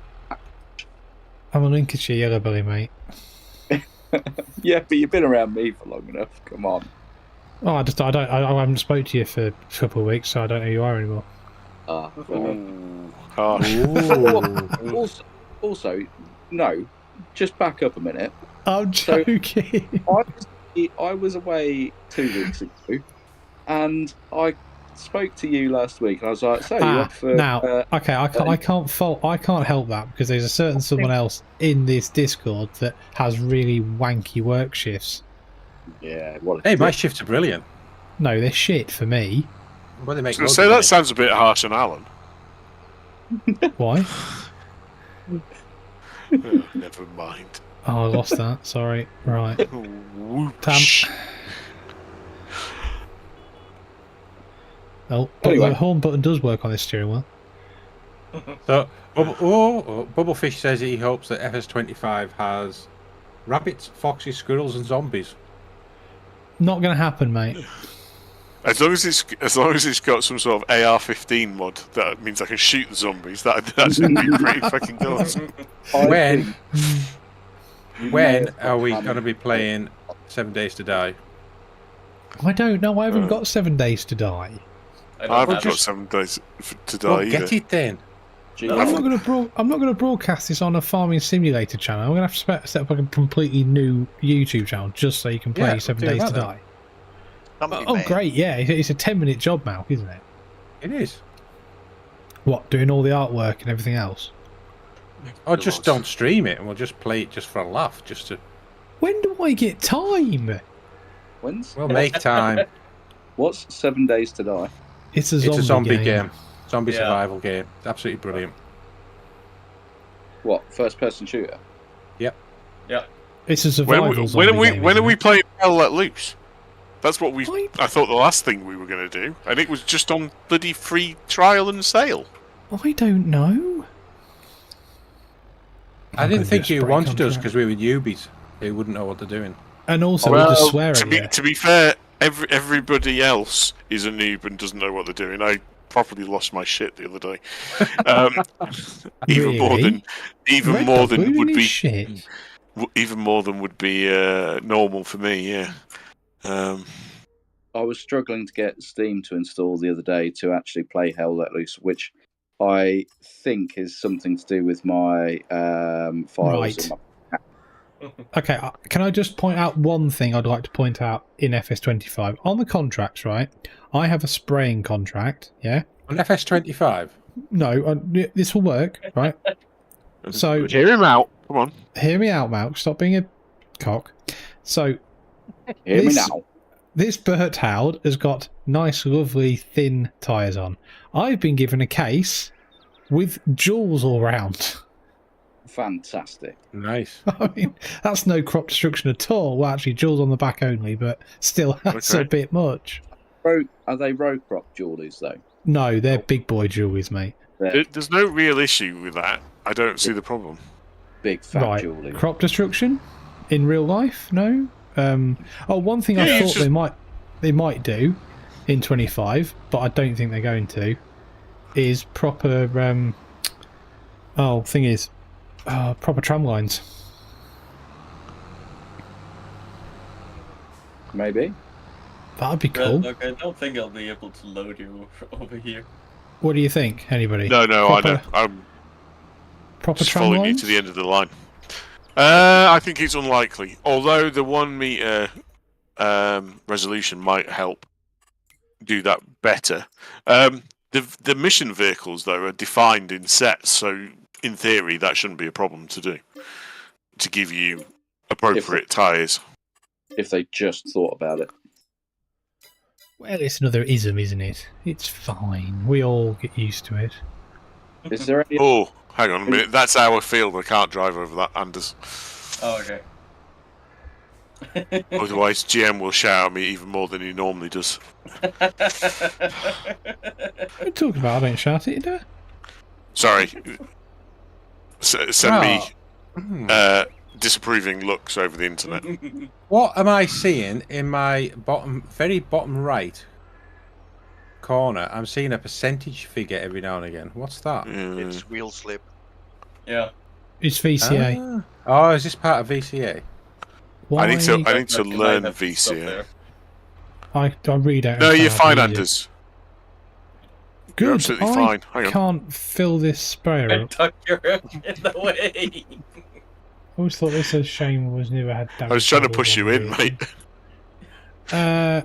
a Lincolnshire yellow belly, mate. Yeah, but you've been around me for long enough. Come on. Oh, I haven't spoke to you for a couple of weeks, so I don't know who you are anymore. Also, no, just back up a minute. I'm joking. I was away 2 weeks ago, and I spoke to you last week, and I was like, "So you up for now?" Okay, I can't help that because there's a certain someone else in this Discord that has really wanky work shifts. Yeah. Hey, my shifts are brilliant. No, they're shit for me. Well, they make. So that sounds a bit harsh on Alan. Why? Never mind. Oh, I lost that. Sorry. Right. Whoosh. Oh, but anyway. The horn button does work on this steering wheel. So, Bubblefish says he hopes that FS25 has rabbits, foxes, squirrels, and zombies. Not going to happen, mate. As long as it's got some sort of AR-15 mod, that means I can shoot the zombies. That should be pretty fucking good. When are we going to be playing 7 Days to Die? I don't know. I haven't got 7 Days to die. I haven't got 7 days to die either. Get it then. I'm not going to broadcast this on a farming simulator channel. I'm going to have to set up a completely new YouTube channel just so you can play 7 Days to Die. Oh, great! Yeah, it's a 10-minute job, Malc, isn't it? It is. What, doing all the artwork and everything else? Or just don't stream it, and we'll just play it just for a laugh, just to. When do I get time? We'll make time. What's 7 Days to Die? It's a zombie game. Zombie survival game. It's absolutely brilliant. What, first-person shooter? Yep. Yeah. It's a survival zombie game. When are we playing Hell Let Loose? That's what I thought the last thing we were going to do, and it was just on bloody free trial and sale. I don't know. I didn't think you wanted us because we were newbies. They wouldn't know what they're doing. And also, we'll just swear to be fair, everybody else is a noob and doesn't know what they're doing. I properly lost my shit the other day. Even more than would be normal for me. Yeah. I was struggling to get Steam to install the other day to actually play Hell Let Loose, which I think is something to do with my files. Right. Okay, can I just point out one thing I'd like to point out in FS25? On the contracts, right, I have a spraying contract, yeah? On FS25? No, this will work, right? So hear him out. Come on. Hear me out, Malc. Stop being a cock. So hear me now. This Burt Howard has got nice, lovely, thin tyres on. I've been given a case with jewels all round. Fantastic. Nice. I mean, that's no crop destruction at all. Well, actually, jewels on the back only, but still, that's a bit much. Are they row crop jewelries, though? No, they're big boy jewelries, mate. There's no real issue with that. I don't see the problem. Big fat Julie. Crop destruction in real life? No. One thing I thought they might do in 25, but I don't think they're going to, is proper. Proper tram lines. Maybe. That'd be cool. Look, I don't think I'll be able to load you over here. What do you think? Anybody? No, I know. I'm proper just tram following lines? you to the end of the line. I think it's unlikely. Although the 1 meter resolution might help do that better. The mission vehicles though are defined in sets, so in theory that shouldn't be a problem to do. To give you appropriate tyres. If they just thought about it. Well, it's another ism, isn't it? It's fine. We all get used to it. Is there any... Oh, hang on a minute. That's our field. I can't drive over that, Anders. Oh, okay. Otherwise, GM will shout at me even more than he normally does. What are you talking about? I don't shout at you, do I? Sorry. Send me disapproving looks over the internet. What am I seeing in my very bottom right corner? I'm seeing a percentage figure every now and again. What's that? It's wheel slip. Yeah. It's VCA. Oh, is this part of VCA? I need to learn VCA. I read out. No, you're fine, Anders. Good. You're absolutely fine. Hang on. Can't fill this sprayer up. Tuck your in the way. I always thought this was shame was never had damage. I was trying to push you in, mate. I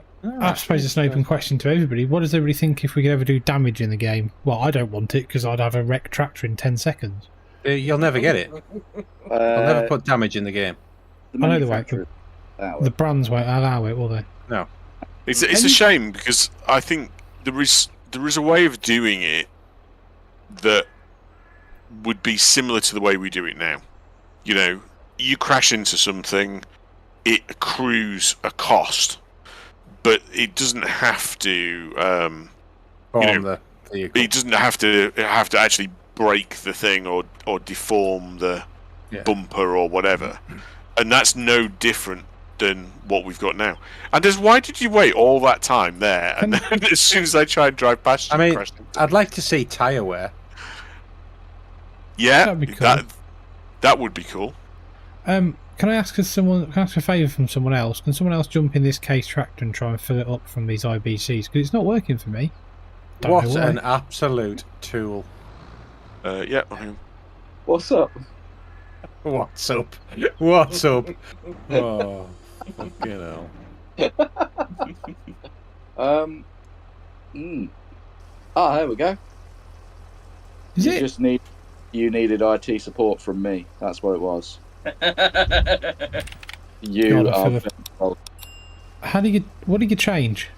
suppose it's an open question to everybody. What does everybody think if we could ever do damage in the game? Well, I don't want it because I'd have a wrecked tractor in 10 seconds. You'll never get it. I'll never put damage in the game. I know the way. The brands won't allow it, will they? No. It's a shame because I think there is a way of doing it that would be similar to the way we do it now. You know, you crash into something, it accrues a cost, but it doesn't have to. It doesn't have to actually break the thing or deform the bumper or whatever, and that's no different than what we've got now. And why did you wait all that time there? And then as soon as I tried to drive past you, crashed into I'd like to see tyre wear. Yeah, that'd be cool. That would be cool. Can I ask a favour from someone else? Can someone else jump in this case tractor and try and fill it up from these IBCs? Because it's not working for me. What an absolute tool. Yeah. What's up? What's up? What's up? Oh, fucking hell. There we go. You needed IT support from me. That's what it was. What did you change?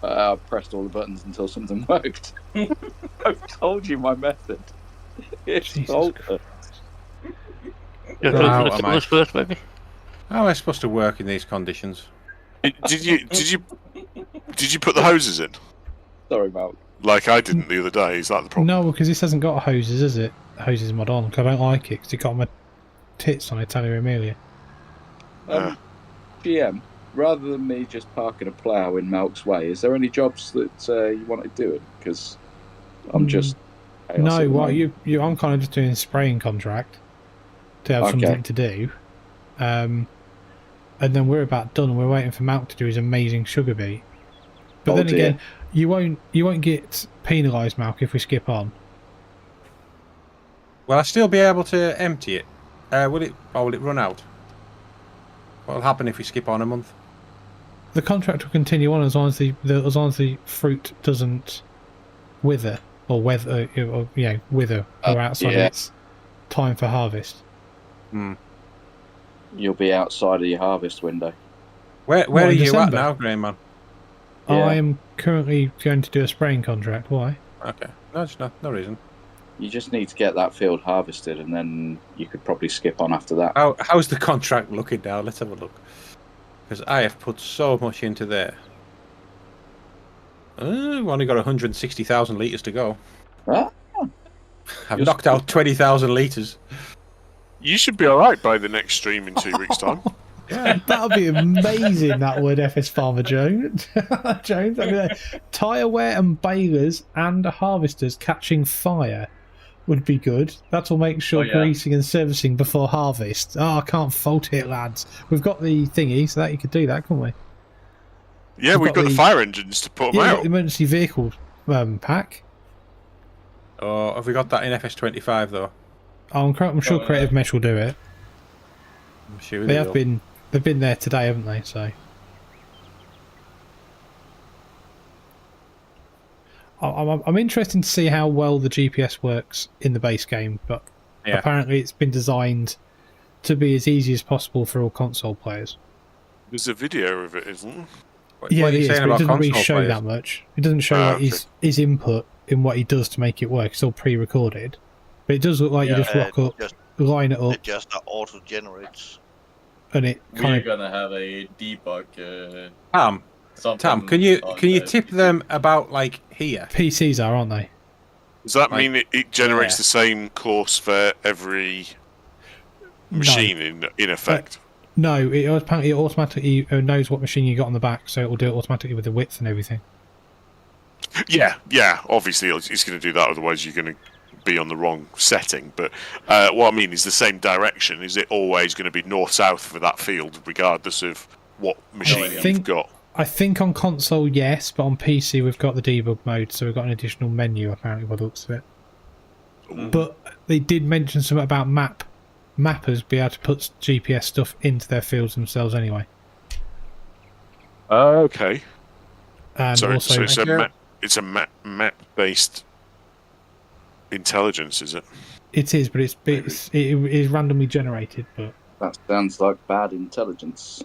I pressed all the buttons until something worked. I've told you my method. It's altered. First, maybe. How am I supposed to work in these conditions? Did you put the hoses in? Sorry, Malc. Like I didn't the other day. Is that the problem? No, because this hasn't got hoses, is it? Hoses mod on. Because I don't like it. Because it got my tits on Italia Emilia. GM, rather than me just parking a plough in Malc's way, is there any jobs that you wanted doing? Because I'm just... No, well, I'm kind of just doing a spraying contract to have something to do. And then we're about done and we're waiting for Malc to do his amazing sugar beet. But then again, you won't get penalised, Malc, if we skip on. Will I still be able to empty it? Will it run out? What will happen if we skip on a month? The contract will continue on as long as the fruit doesn't wither wither or outside its time for harvest. You'll be outside of your harvest window. Where are you at now, Grainman? I am currently going to do a spraying contract. Why? Okay, no reason. You just need to get that field harvested, and then you could probably skip on after that. How's the contract looking now? Let's have a look. Because I have put so much into there. We've only got 160,000 litres to go. Huh? I've knocked out 20,000 litres. You should be alright by the next stream in 2 weeks' time. Yeah, that would be amazing. That would FS Farmer Jones. Jones. I mean, tyre wear and balers and harvesters catching fire would be good. That'll make sure greasing and servicing before harvest. Oh, I can't fault it, lads. We've got the thingy, so that you could do that, couldn't we? Yeah, we've got the fire engines to put them out. The emergency vehicle pack. Oh, have we got that in FS25 though? Oh, I'm sure Creative Mesh will do it. I'm sure they have been. They've been there today, haven't they? So I'm interested to see how well the GPS works in the base game, but apparently it's been designed to be as easy as possible for all console players. There's a video of it, isn't there? Yeah, it is, but it doesn't really show that much. It doesn't show his input in what he does to make it work. It's all pre-recorded, but it does look like you just rock up, line it up. It just auto-generates. And it we're gonna have a debug. Tom, can you tip them about like here? PCs are, aren't they? Does that mean it generates the same course for every machine in effect? No, it automatically knows what machine you got on the back, so it will do it automatically with the width and everything. Yeah. Obviously, it's going to do that. Otherwise, you're going to be on the wrong setting. But what I mean is the same direction. Is it always going to be north-south for that field, regardless of what machine you've got? I think on console, yes, but on PC we've got the debug mode, so we've got an additional menu apparently by the looks of it. But they did mention something about mappers be able to put GPS stuff into their fields themselves anyway. Okay. And so also, it's a map-based intelligence, is it? It is, but it is randomly generated. But that sounds like bad intelligence.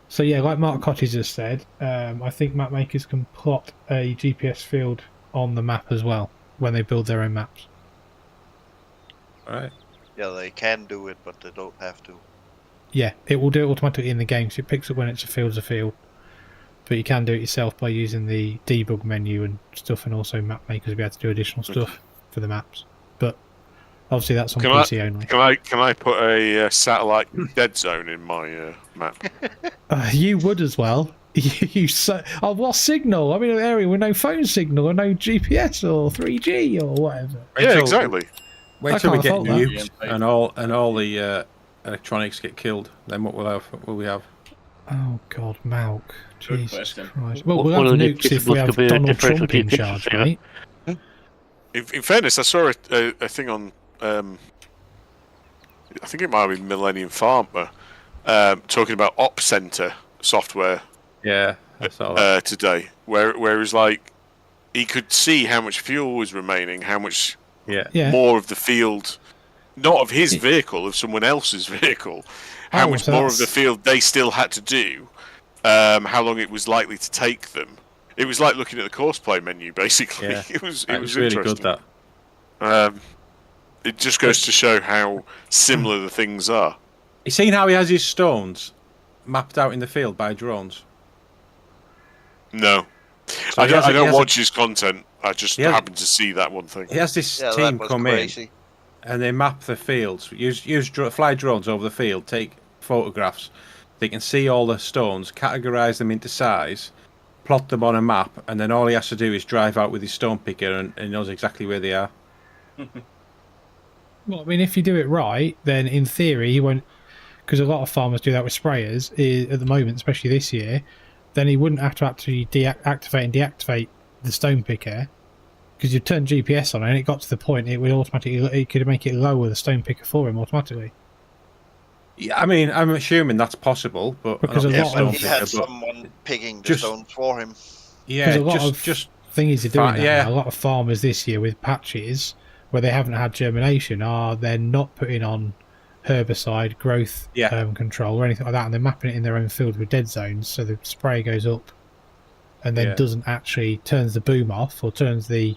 So yeah, like Mark Cottage has said, I think map makers can plot a GPS field on the map as well when they build their own maps. Right. Yeah, they can do it, but they don't have to. Yeah, it will do it automatically in the game, so it picks up when it's a field. But you can do it yourself by using the debug menu and stuff, and also map makers will be able to do additional stuff for the maps. But obviously that's on PC only. Can I put a satellite dead zone in my map? You would as well. What signal? I'm in an area with no phone signal or no GPS or 3G or whatever. Yeah, exactly. Wait till we get nuked and all the electronics get killed. Then what will we have? Oh God, Malc. Jesus Christ. Well, we'll have nukes if we have Donald Trump in charge, right? In fairness, I saw a thing on, I think it might have been Millennium Farmer, talking about Op Center software. Yeah, I saw that. Today, where it was like he could see how much fuel was remaining, how much more of the field, not of his vehicle, of someone else's vehicle, how much more of the field they still had to do, how long it was likely to take them. It was like looking at the course play menu, basically. Yeah. It was really good. That it just goes to show how similar the things are. You seen how he has his stones mapped out in the field by drones? No, so I don't watch his content. I just happened to see that one thing. He has this team come in, and they map the fields. Fly drones over the field, take photographs. They can see all the stones, categorise them into size, plot them on a map, and then all he has to do is drive out with his stone picker and he knows exactly where they are. Well, I mean, if you do it right, then in theory he won't, because a lot of farmers do that with sprayers at the moment, especially this year. Then he wouldn't have to actually activate and deactivate the stone picker, because you turn GPS on it and it got to the point it would automatically, it could make it lower the stone picker for him automatically. Yeah, I mean, I'm assuming that's possible, but because he had someone picking the stones for him. Yeah, just thingies are doing that now. A lot of farmers this year with patches where they haven't had germination they're not putting on herbicide, growth control or anything like that, and they're mapping it in their own field with dead zones, so the spray goes up and then doesn't actually turns the boom off or turns the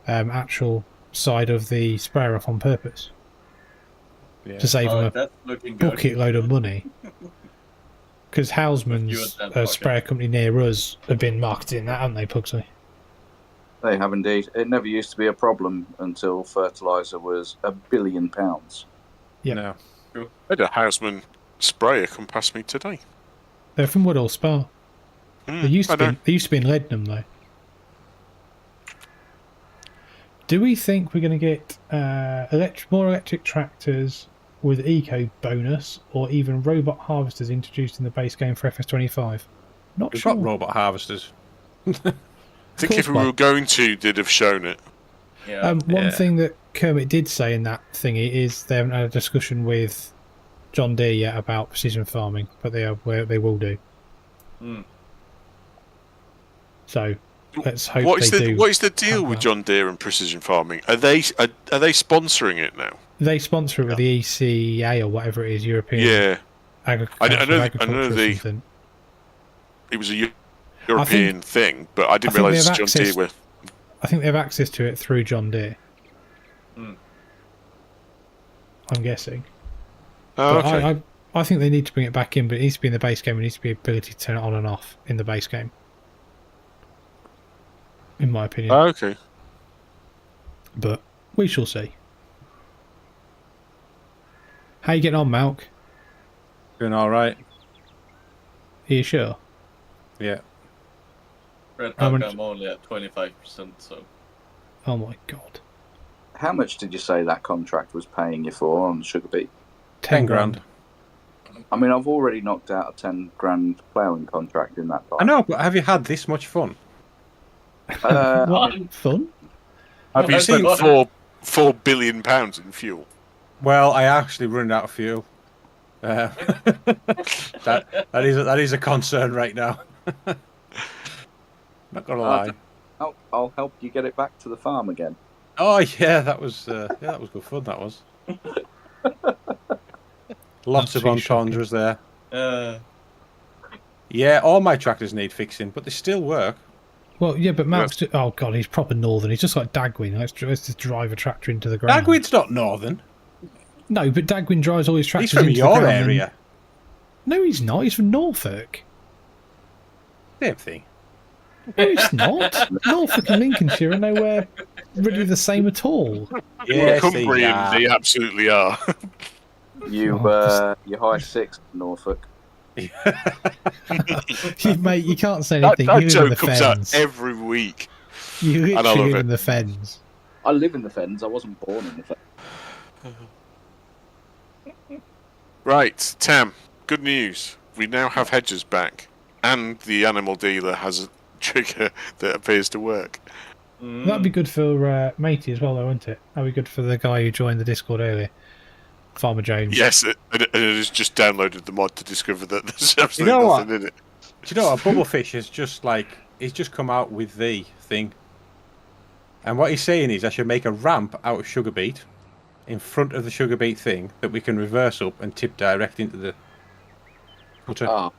actual side of the sprayer off on purpose to save them a bucket load of money. Because Hausman's sprayer company near us have been marketing that, haven't they, Pugsley? They have indeed. It never used to be a problem until fertiliser was £1 billion. Yeah. No. I had a Houseman sprayer come past me today. They're from Woodall Spa. They used to be in Leadenham, though. Do we think we're going to get more electric tractors with eco bonus, or even robot harvesters introduced in the base game for FS25? Not We've sure. got robot harvesters. I think if we were going to, they'd have shown it. Yeah. One thing that Kermit did say in that thingy is they haven't had a discussion with John Deere yet about precision farming, but they will do. So let's hope What is the deal with that. John Deere and precision farming? Are they sponsoring it now? They sponsor it with the ECA or whatever it is, European Agriculture. I know it was a European thing, but I didn't realise John Deere were. I think they have access to it through John Deere. I'm guessing. Oh, okay. I think they need to bring it back in, but it needs to be in the base game. It needs to be ability to turn it on and off in the base game. In my opinion. Oh, okay. But we shall see. How you getting on, Malc? Doing all right. Are you sure? Yeah. Red Pack, I'm only at 25%, so... Oh my god. How much did you say that contract was paying you for on sugar beet? 10 grand. I mean, I've already knocked out a 10 grand ploughing contract in that time. I know, but have you had this much fun? What? Fun? Have you seen £4 billion in fuel? Well, I actually run out of fuel. That is a concern right now. Not gonna lie. I'll help you get it back to the farm again. Oh yeah, that was good fun. That was. Lots of entendres there. Yeah, all my tractors need fixing, but they still work. Well, yeah, but Malc's... Oh god, he's proper northern. He's just like Dagwin. Let's just drive a tractor into the ground. Dagwin's not northern. No, but Dagwin drives all his tractors He's from into your the ground. area. No, he's not. He's from Norfolk. Same thing. No, he's not. Norfolk and Lincolnshire are nowhere really the same at all. Yes, Cumbrian, they absolutely are. You high six, Norfolk. Mate, you can't say anything. That you live in joke the comes fens. out every week. You And I literally love live it. in the fens. I live in the fens. I wasn't born in the fens. Right, Tam, good news. We now have hedges back, and the animal dealer has a trigger that appears to work. That'd be good for Matey as well, though, wouldn't it? That'd be good for the guy who joined the Discord earlier, Farmer Jones. Yes, and it has just downloaded the mod to discover that there's absolutely nothing in it. Do you know what? Bubblefish is just like, he's just come out with the thing. And what he's saying is I should make a ramp out of sugar beet in front of the sugar beet thing that we can reverse up and tip direct into the putter. Ah,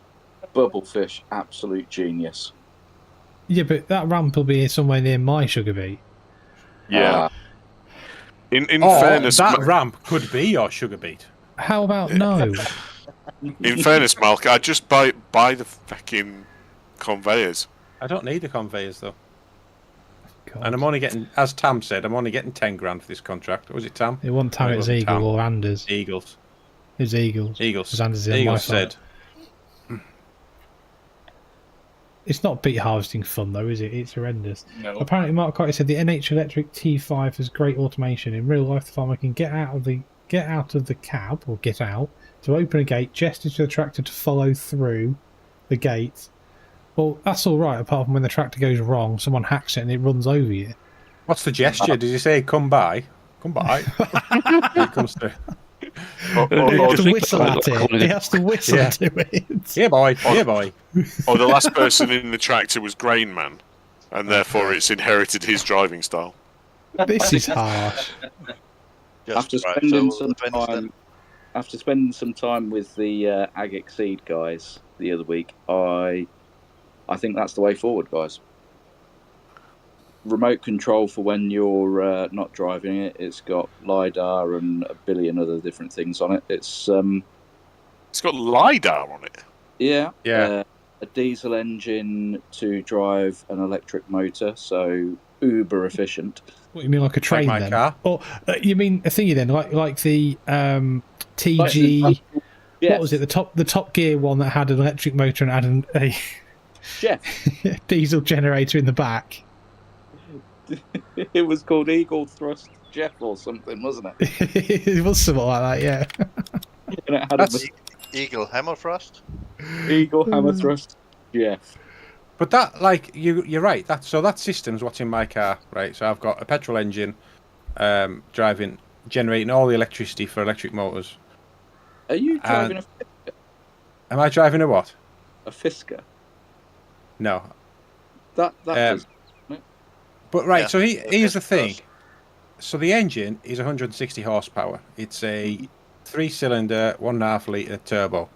Bubblefish, absolute genius. Yeah, but that ramp will be somewhere near my sugar beet. Yeah. In fairness, that ramp could be your sugar beet. How about no? In fairness, Malc, I just buy the fucking conveyors. I don't need the conveyors though. God. And I'm only getting, as Tam said, I'm only getting 10 grand for this contract. Was it Tam? It wasn't Tam, it was Eagle or Anders. Eagles. It was Eagles. Eagles. Because Anders is on my Eagles side. said. It's not beet harvesting fun though, is it? It's horrendous. No. Apparently, Mark Carter said the NH Electric T5 has great automation. In real life, the farmer can get out of the cab or get out to open a gate, gesture to the tractor to follow through the gate. Well, that's all right, apart from when the tractor goes wrong, someone hacks it and it runs over you. What's the gesture? Did you say come by? Come by. He comes through. He has to whistle at it. He has to whistle to it. Yeah, boy. Yeah, boy. Or the last person in the tractor was Grainman, and therefore it's inherited his driving style. This is harsh. After spending some time with the Ag Exceed guys the other week, I think that's the way forward, guys. Remote control for when you're not driving it. It's got LiDAR and a billion other different things on it. It's got LiDAR on it. Yeah. A diesel engine to drive an electric motor. So uber efficient. What you mean, like a train my then? car? Or you mean a thingy then, like the TG? Yes. What was it? The Top Gear one that had an electric motor and had a Jeff. diesel generator in the back. It was called Eagle Thrust Jeff or something, wasn't it? It was something like that, yeah. And it had That's Eagle Hammer Thrust. Eagle Hammer Thrust Jeff. But that, like, you're right. That system's what's in my car, right? So I've got a petrol engine, generating all the electricity for electric motors. Are you driving a Fisker? Am I driving a what? A Fisker. No. That is. But right, Yeah, so here's the thing. does. So the engine is 160 horsepower. It's a 3-cylinder, 1.5 litre turbo.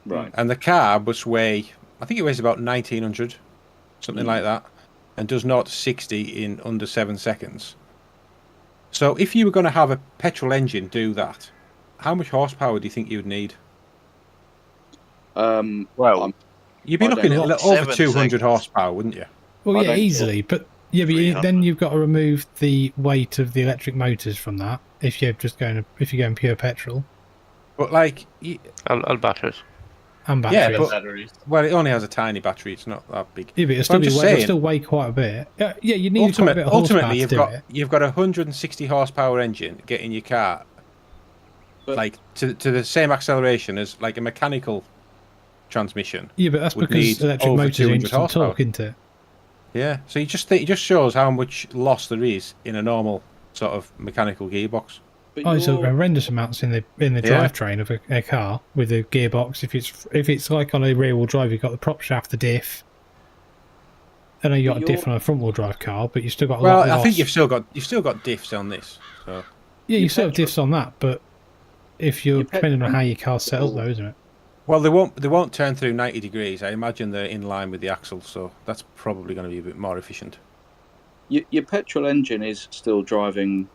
Right. And the car must weigh, I think it weighs about 1900, something like that, and does 0 to 60 in under 7 seconds. So if you were going to have a petrol engine do that, how much horsepower do you think you'd need? Well, You'd be looking at over 200 horsepower, wouldn't you? Well, yeah, easily. But yeah, but then you've got to remove the weight of the electric motors from that if you're going pure petrol. But like, And batteries. And batteries. Yeah, but, Batteries. well, it only has a tiny battery. It's not that big. Yeah, but it'll still weigh quite a bit. Yeah, you need quite a bit of horsepower ultimately, you've got a 160 horsepower engine getting your car like to the same acceleration as like a mechanical transmission. Yeah, but that's because electric motors are instant torque, isn't it? Yeah, so it just shows how much loss there is in a normal sort of mechanical gearbox. It's horrendous amounts in the drivetrain of a car with a gearbox. If it's like on a rear wheel drive, you've got the prop shaft, the diff. I know you got a diff on a front wheel drive car, but you've still got a lot of loss. I think you've still got diffs on this. So. Yeah, you still have diffs on that, but if you're depending on how your car's set up, though, isn't it? Well, they won't turn through 90 degrees. I imagine they're in line with the axle, so that's probably going to be a bit more efficient. Your petrol engine is still driving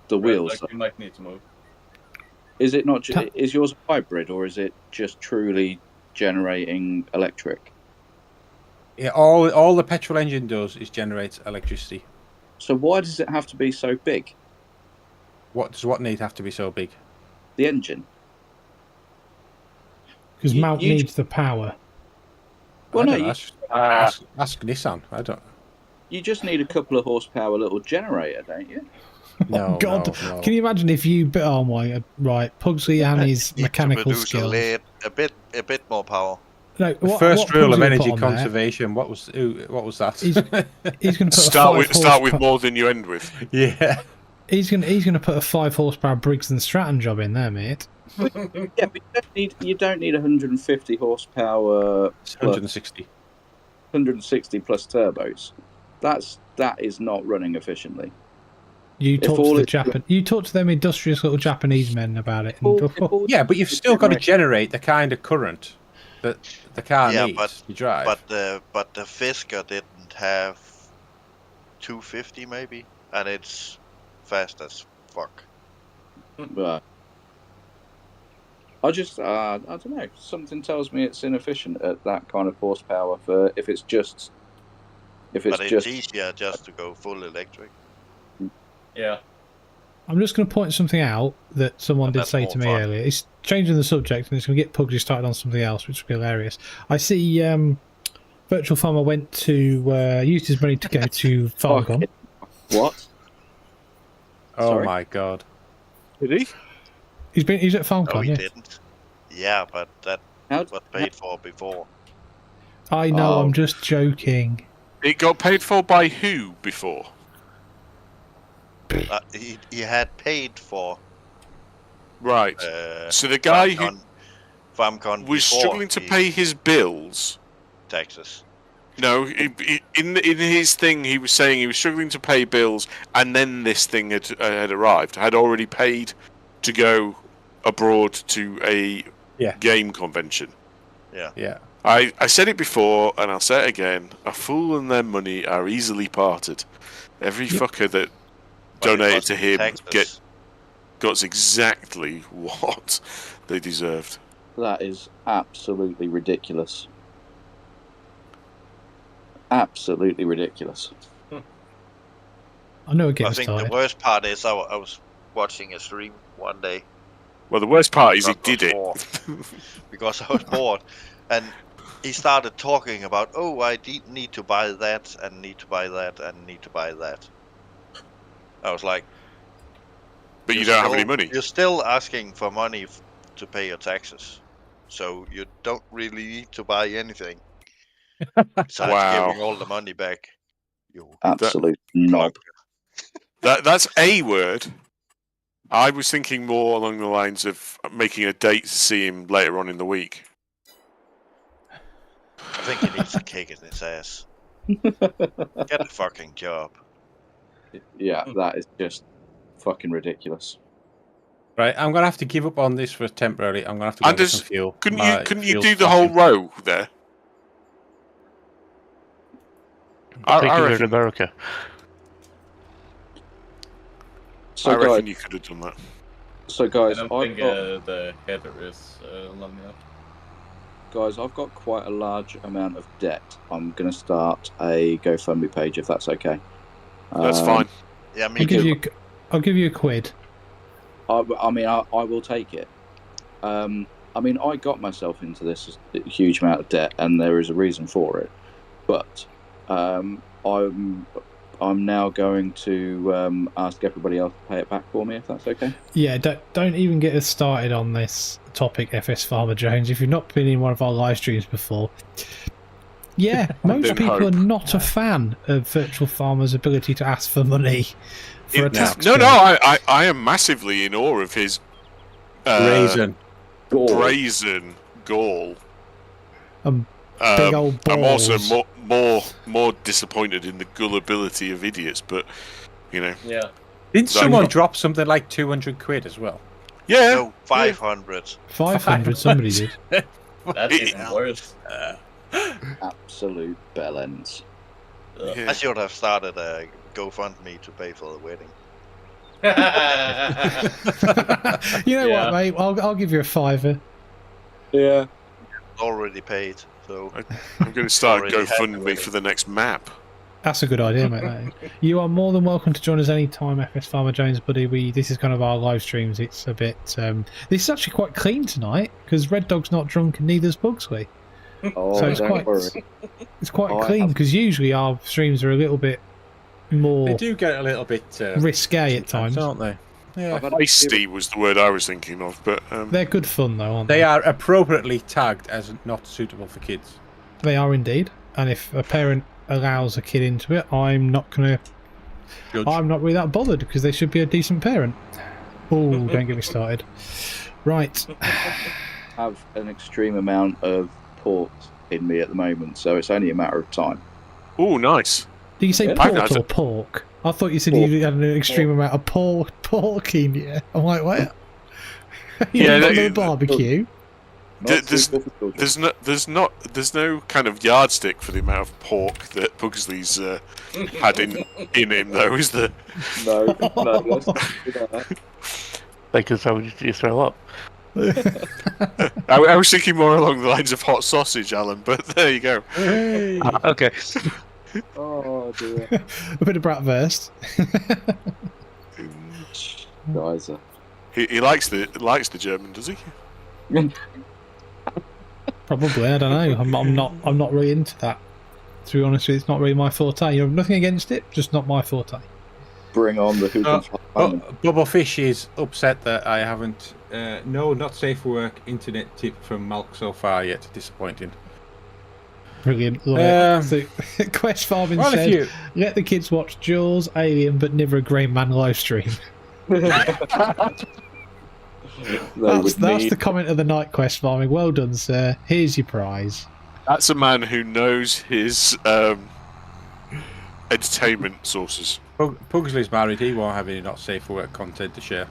the wheels. Like you might need to move. Is it not? Is yours a hybrid, or is it just truly generating electric? Yeah, all the petrol engine does is generate electricity. So why does it have to be so big? What need have to be so big? The engine. Because Malc needs the power. Well, no, ask Nissan. I don't. You just need a couple of horsepower little generator, don't you? No, God, no. Can you imagine if you? Oh my! Right, Pugsley and his mechanical skills. A bit more power. No, First rule of energy conservation. What was that? He's going to start with more than you end with. Yeah. He's going to put a 5 horsepower Briggs and Stratton job in there, mate. Yeah, but you don't need 150 horsepower. 160. 160 plus turbos. That is not running efficiently. You talk to them industrious little Japanese men about it. Yeah, but you've still got to generate the kind of current that the car needs to drive. But the Fisker didn't have 250 maybe, and it's fast as fuck. But I don't know. Something tells me it's inefficient at that kind of horsepower. But it's easier just to go full electric. Yeah. I'm just going to point something out that someone did say to me earlier. It's changing the subject, and it's going to get Pugsy started on something else, which will be hilarious. I see Virtual Farmer went to used his money to go to FarmCon. What? Oh Sorry? My God! Did he? He's at FarmCon. No, he didn't. Yeah, but that was paid for before. I know. I'm just joking. It got paid for by who before? He had paid for. Right. So the guy FarmCon was struggling to pay his bills. Taxes. No, in his thing, he was saying he was struggling to pay bills, and then this thing had arrived. Had already paid to go abroad to a game convention. Yeah. I said it before, and I'll say it again. A fool and their money are easily parted. Every fucker that donated to him got exactly what they deserved. That is absolutely ridiculous. Absolutely ridiculous. I know we're getting I think started. the worst part is I was watching a stream one day. Well, the worst part is he did it. Because I was bored. And he started talking about, oh, I need to buy that, and need to buy that, and need to buy that. I was like... But you don't have any money. You're still asking for money to pay your taxes. So you don't really need to buy anything. Besides giving all the money back. You absolute knob. That's a word. I was thinking more along the lines of making a date to see him later on in the week. I think he needs a kick in his ass. Get a fucking job. Yeah, that is just fucking ridiculous. Right, I'm gonna have to give up on this for temporarily. I'm gonna have to go get some fuel. Couldn't you do the whole row there? I think you're in America. So I reckon you could have done that. So guys, I don't think the header is long enough. Guys, I've got quite a large amount of debt. I'm going to start a GoFundMe page if that's okay. That's fine. Yeah, me too. I'll give you a quid. I mean, I will take it. I mean, I got myself into this huge amount of debt, and there is a reason for it. But I'm now going to ask everybody else to pay it back for me, if that's okay. Yeah, don't even get us started on this topic, FS Farmer Jones. If you've not been in one of our live streams before, yeah, most people are not a fan of Virtual Farmer's ability to ask for money for a tax. No, I am massively in awe of his brazen gall. Big old balls. I'm also more disappointed in the gullibility of idiots, but you know. Yeah. Didn't someone drop something like 200 quid as well? Yeah. No, 500. 500. Somebody did. That's even worse. Absolute bellends. I should have started a GoFundMe to pay for the wedding. You know what, mate? I'll give you a $5. Yeah. Already paid, so I'm going to start GoFundMe for the next map. That's a good idea, mate. You are more than welcome to join us anytime, FS Farmer Jones, buddy. This is kind of our live streams. It's a bit. This is actually quite clean tonight because Red Dog's not drunk and neither's Pugsley. Oh, so it's quite clean because usually our streams are a little bit more. They do get a little bit risque at times, aren't they? Yeah. Feisty was the word I was thinking of, but they're good fun though, aren't they? They are appropriately tagged as not suitable for kids. They are indeed, and if a parent allows a kid into it, I'm not really that bothered because they should be a decent parent. Oh, don't get me started. Right. I have an extreme amount of pork in me at the moment, so it's only a matter of time. Oh, nice. Did you say port or pork? I thought you said you had an extreme amount of pork in you. I'm like, what? You got no barbecue. There's no kind of yardstick for the amount of pork that Pugsley's had in him, though, is there? No. Because how did you throw up? I was thinking more along the lines of hot sausage, Alan, but there you go. Hey. Okay. Oh dear. A bit of bratwurst. Guys, he likes the German, does he? Probably, I don't know. I'm not really into that. To be honest with you, it's not really my forte. You have nothing against it, just not my forte. Bring on the hoop and Bubble Fish is upset that I haven't no not safe for work internet tip from Malc so far yet. Disappointing. Brilliant. So, Quest Farming said, let the kids watch Jaws, Alien, but never a Grainman live stream. That's the comment of the night, Quest Farming. Well done, sir. Here's your prize. That's a man who knows his entertainment sources. Pugsley's married. He won't have any not safe for work content to share.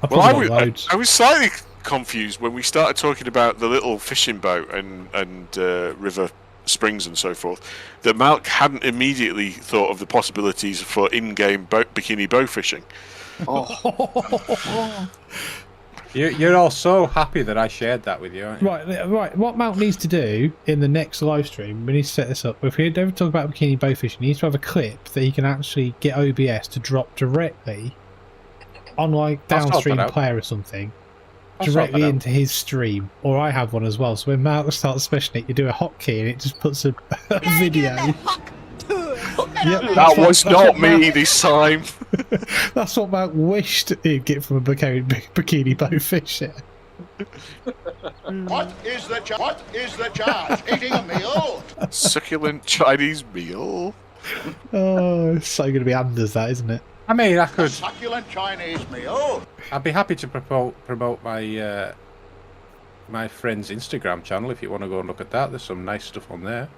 I was slightly confused when we started talking about the little fishing boat and river springs and so forth, that Malc hadn't immediately thought of the possibilities for in-game bikini bow fishing. Oh. You're all so happy that I shared that with you, aren't you? Right. What Malc needs to do in the next live stream, we need to set this up. If we ever talk about bikini bow fishing, he needs to have a clip that he can actually get OBS to drop directly on like downstream player or something, directly into his stream. Or I have one as well. So when Malc starts smashing it, you do a hotkey and it just puts a video. That was not me this time. That's what Malc wished he'd get from a bikini bow fisher. What is the charge? Eating a meal? Succulent Chinese meal? Oh, it's so going to be Anders, that, isn't it? I mean, I could. Succulent Chinese meal? I'd be happy to promote my my friend's Instagram channel if you want to go and look at that. There's some nice stuff on there.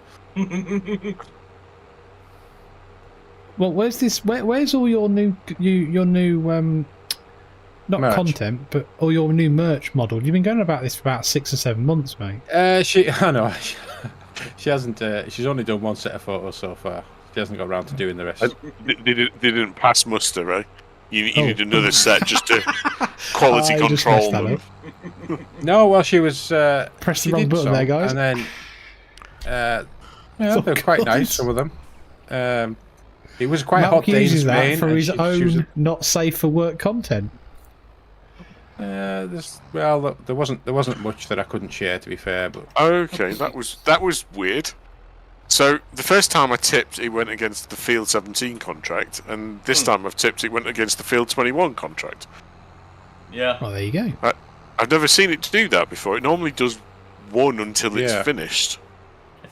Well, where's this? Where's all your new not merch. Content, but all your new merch model? You've been going about this for about 6 or 7 months, mate. I know. She hasn't. She's only done one set of photos so far. She hasn't got around to doing the rest. They didn't pass muster, right? You need another set just to quality control them. No, well, she was. Press the wrong button there, guys. And then, they're quite nice. Some of them. It was quite Malc hot days uses in that Maine, for his own was, not safe for work content. there wasn't much that I couldn't share, to be fair. But okay, that was weird. So the first time I tipped, it went against the Field 17 contract, and this time I've tipped, it went against the Field 21 contract. Yeah. Well, there you go. I've never seen it do that before. It normally does one until it's finished.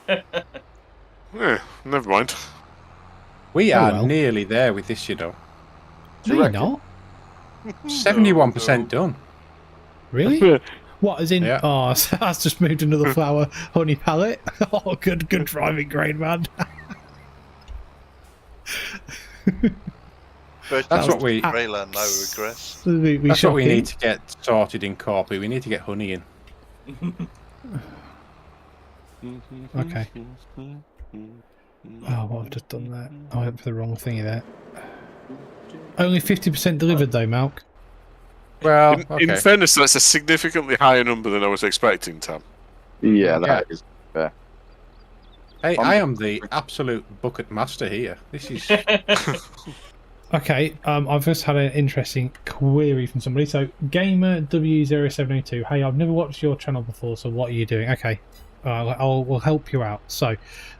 Yeah, never mind. We are nearly there with this, you know. No, you're not. 71% done. Really? What, as in... Yeah. Oh, that's just moved another flower honey pallet. Oh, good driving, Grainman. That's what we... Trailer, no regrets. That's what we need to get sorted in Corpy. We need to get honey in. Okay. Oh, what I've just done there. I went for the wrong thingy there. Only 50% delivered though, Malc. Well, in fairness, that's a significantly higher number than I was expecting, Tam. Yeah, that is fair. Hey, I am the absolute bucket master here. This is... Okay, I've just had an interesting query from somebody. So, Gamer W0702, hey, I've never watched your channel before, so what are you doing? Okay, we'll help you out. So,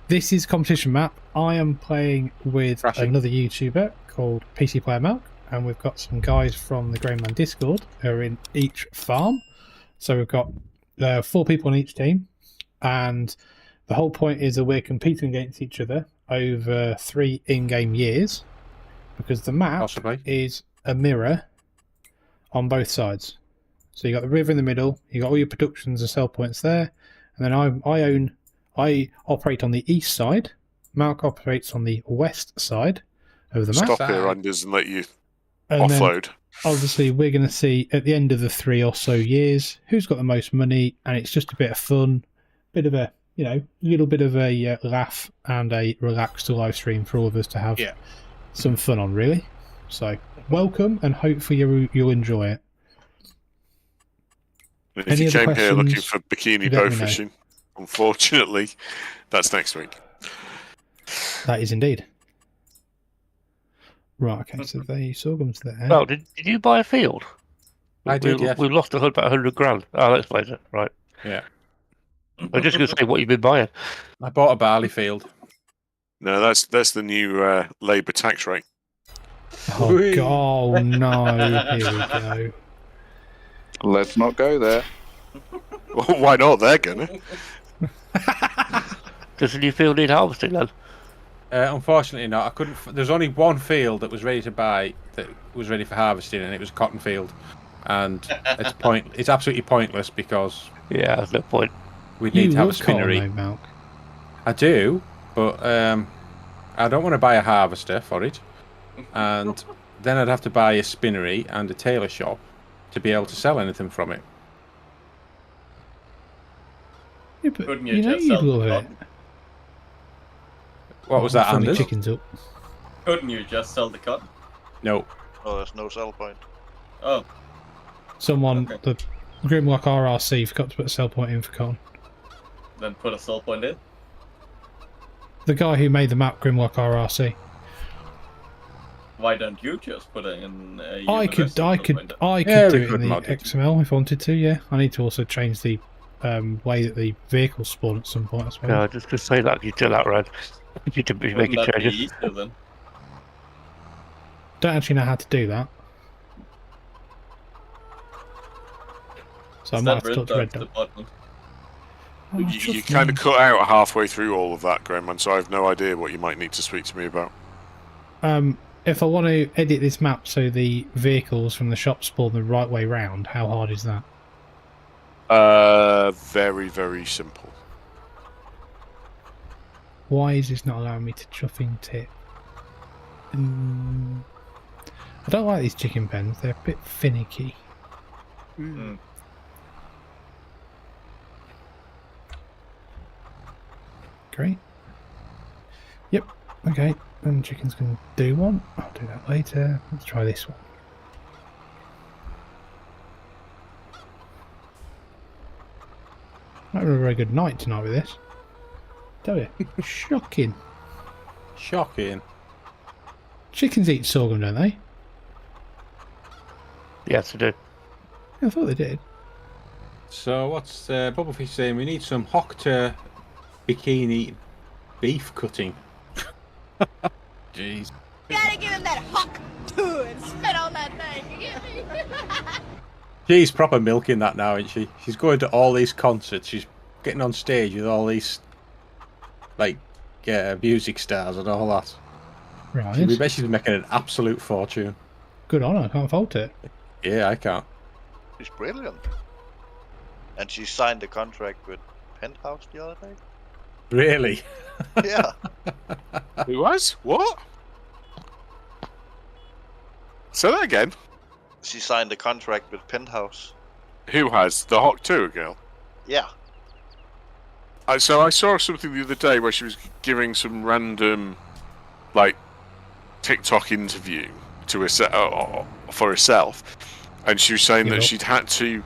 this is competition map. I am playing with another YouTuber called PC Player Malc, and we've got some guys from the Grainman Discord who are in each farm. So we've got 4 people on each team, and the whole point is that we're competing against each other over 3 in-game years, because the map is a mirror on both sides. So you got the river in the middle, you got all your productions and sell points there, and then I operate on the east side. Malc operates on the west side of the map. Stop here, Anders, and let you and offload. Then, obviously, we're going to see at the end of the 3 or so years who's got the most money, and it's just a bit of fun, bit of a little bit of a laugh and a relaxed live stream for all of us to have some fun on, really. So, welcome, and hopefully you'll enjoy it. And if you came here looking for bikini bow fishing, unfortunately, that's next week. That is indeed. Right, okay, so there sorghum's there. Well, did you buy a field? I did, yes. We lost about 100 grand. Oh, that explains it, right. Yeah. I'm just going to say what you've been buying. I bought a barley field. No, that's the new Labour tax rate. Oh, God, no. Here we go. Let's not go there. Well, why not? They're gonna. Does the new field need harvesting then? Unfortunately not. I couldn't. There's only one field that was ready to buy, that was ready for harvesting, and it was a cotton field. And it's absolutely pointless because there's no point. We need to have a spinnery. Malc. I do, but I don't want to buy a harvester for it, and then I'd have to buy a spinnery and a tailor shop to be able to sell anything from it. Yeah, but Couldn't you know just you'd sell the love it. cotton? What was that, Anders? Chickens up. Couldn't you just sell the cotton? No. Oh, there's no sell point. Oh. Someone, the Grimlock RRC forgot to put a sell point in for Con. Then put a sell point in? The guy who made the map, Grimlock RRC. Why don't you just put it in a I could do it in the XML if I wanted to, yeah. I need to also change the way that the vehicles spawn at some point, I suppose. Yeah, just to say that you do that, right? You to be making changes. Then? Don't actually know how to do that. So I might have to talk to Red Dot. You kind of cut out halfway through all of that, Grainman, so I have no idea what you might need to speak to me about. If I want to edit this map so the vehicles from the shop spawn the right way round, how hard is that? Very, very simple. Why is this not allowing me to chuffing tip? I don't like these chicken pens, they're a bit finicky. Mm. Great. Yep, okay. And chicken's going to do one. I'll do that later. Let's try this one. Might have a very good night tonight with this. Tell you. Shocking. Shocking. Chickens eat sorghum, don't they? Yes, they do. I thought they did. So what's Bubblefish saying? We need some Hoctor bikini beef cutting. Jeez. Gotta give him that hawk too and spit on that thing. You get me? She's proper milking that now, isn't she? She's going to all these concerts. She's getting on stage with all these, like, music stars and all that. Right. We bet she's making an absolute fortune. Good on her. I can't fault it. Yeah, I can't. She's brilliant. And she signed a contract with Penthouse the other day. Really? Yeah. Who was? What? Say that again. She signed a contract with Penthouse. Who has? The Hawk 2 girl? Yeah. So I saw something the other day where she was giving some random, like, TikTok interview to for herself, and she was saying that she'd had to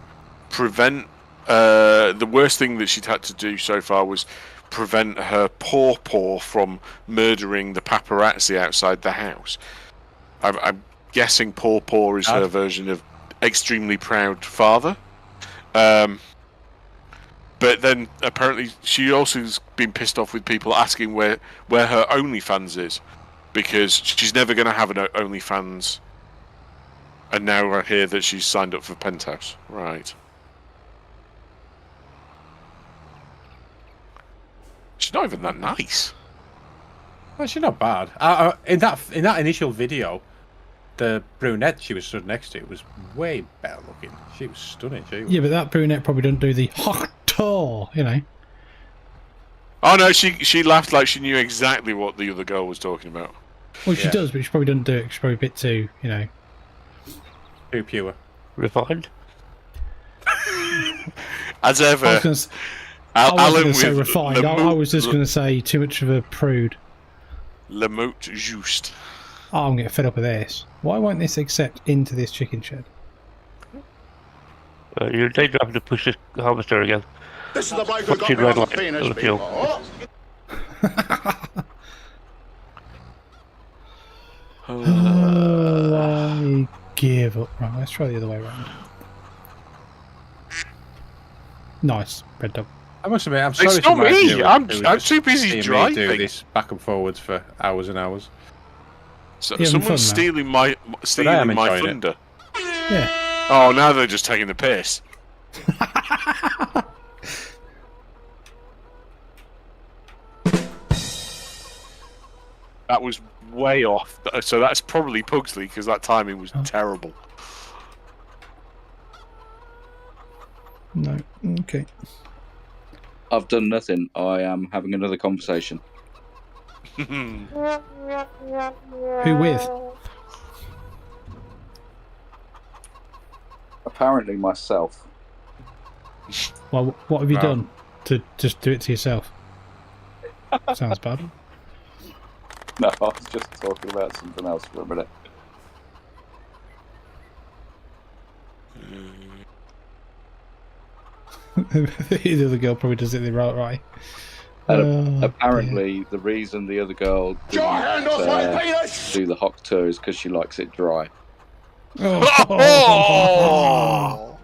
prevent. The worst thing that she'd had to do so far was prevent her paw from murdering the paparazzi outside the house. I'm guessing paw is her version of extremely proud father. But then apparently she also has been pissed off with people asking where her OnlyFans is, because she's never going to have an OnlyFans. And now I hear that she's signed up for Penthouse. Right. She's not even that nice. Well, she's not bad. In that initial video, the brunette she was stood next to was way better looking. She was stunning. Yeah, but that brunette probably doesn't do the hot, you know. Oh no, she laughed like she knew exactly what the other girl was talking about. Well, she does, but she probably doesn't do it. She's probably a bit too, you know, too pure, refined. As ever. I was going to say refined. I was just going to say too much of a prude. Le mot juste. Oh, I'm getting fed up with this. Why won't this accept into this chicken shed? You're in danger of having to push this harvester again. This is the bloke who got me on the penis before. I give up. Right, let's try the other way around. Nice, Red Dog. I must admit, I'm sorry. It's not me. I'm too busy driving. Do this back and forwards for hours and hours. So, someone's stealing my thunder. Yeah. Oh, now they're just taking the piss. That was way off. So that's probably Pugsley, because that timing was terrible. No. Okay. I've done nothing. I am having another conversation. Who with? Apparently myself. Well, what have you done to just do it to yourself? Sounds bad. No, I was just talking about something else for a minute. The other girl probably does it the right way. And apparently, the reason the other girl didn't do the hock tour is because she likes it dry. Oh!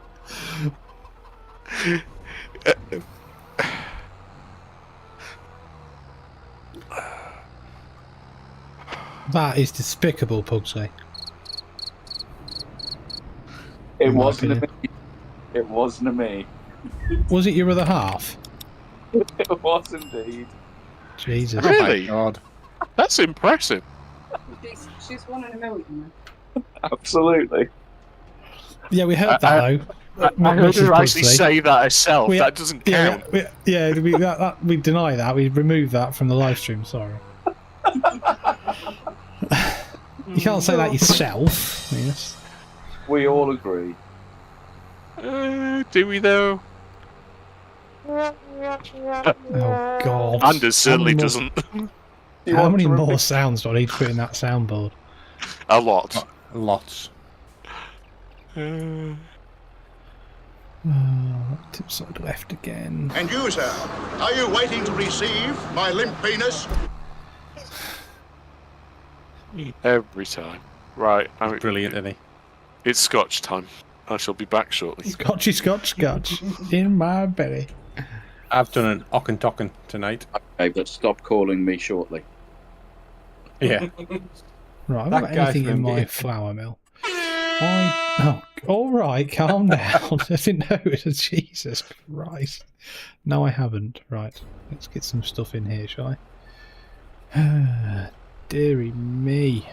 That is despicable, Pugsy. It wasn't a me. It wasn't a me. Was it your other half? It was indeed. Jesus. Really? Oh my God. That's impressive. She's one in a million. Absolutely. Yeah, we heard that though. I heard her actually say that herself. That doesn't count. We deny that. We removed that from the live stream. Sorry. You can't say that yourself. Yes. We all agree. Do we though? Oh God. Anders certainly doesn't. How many more sounds do I need to put in that soundboard? A lot. Lots. Tip side left again. And you, sir, are you waiting to receive my limp penis? Every time. Right. Brilliant, isn't he? It's Scotch time. I shall be back shortly. Scotchy, scotch in my belly. I've done an Ockentockin tonight. Okay, but stop calling me shortly. Yeah. Right, I've got anything in my flour mill. All right, calm down. I didn't know it was Jesus Christ. No, I haven't. Right, let's get some stuff in here, shall I? Dearie me.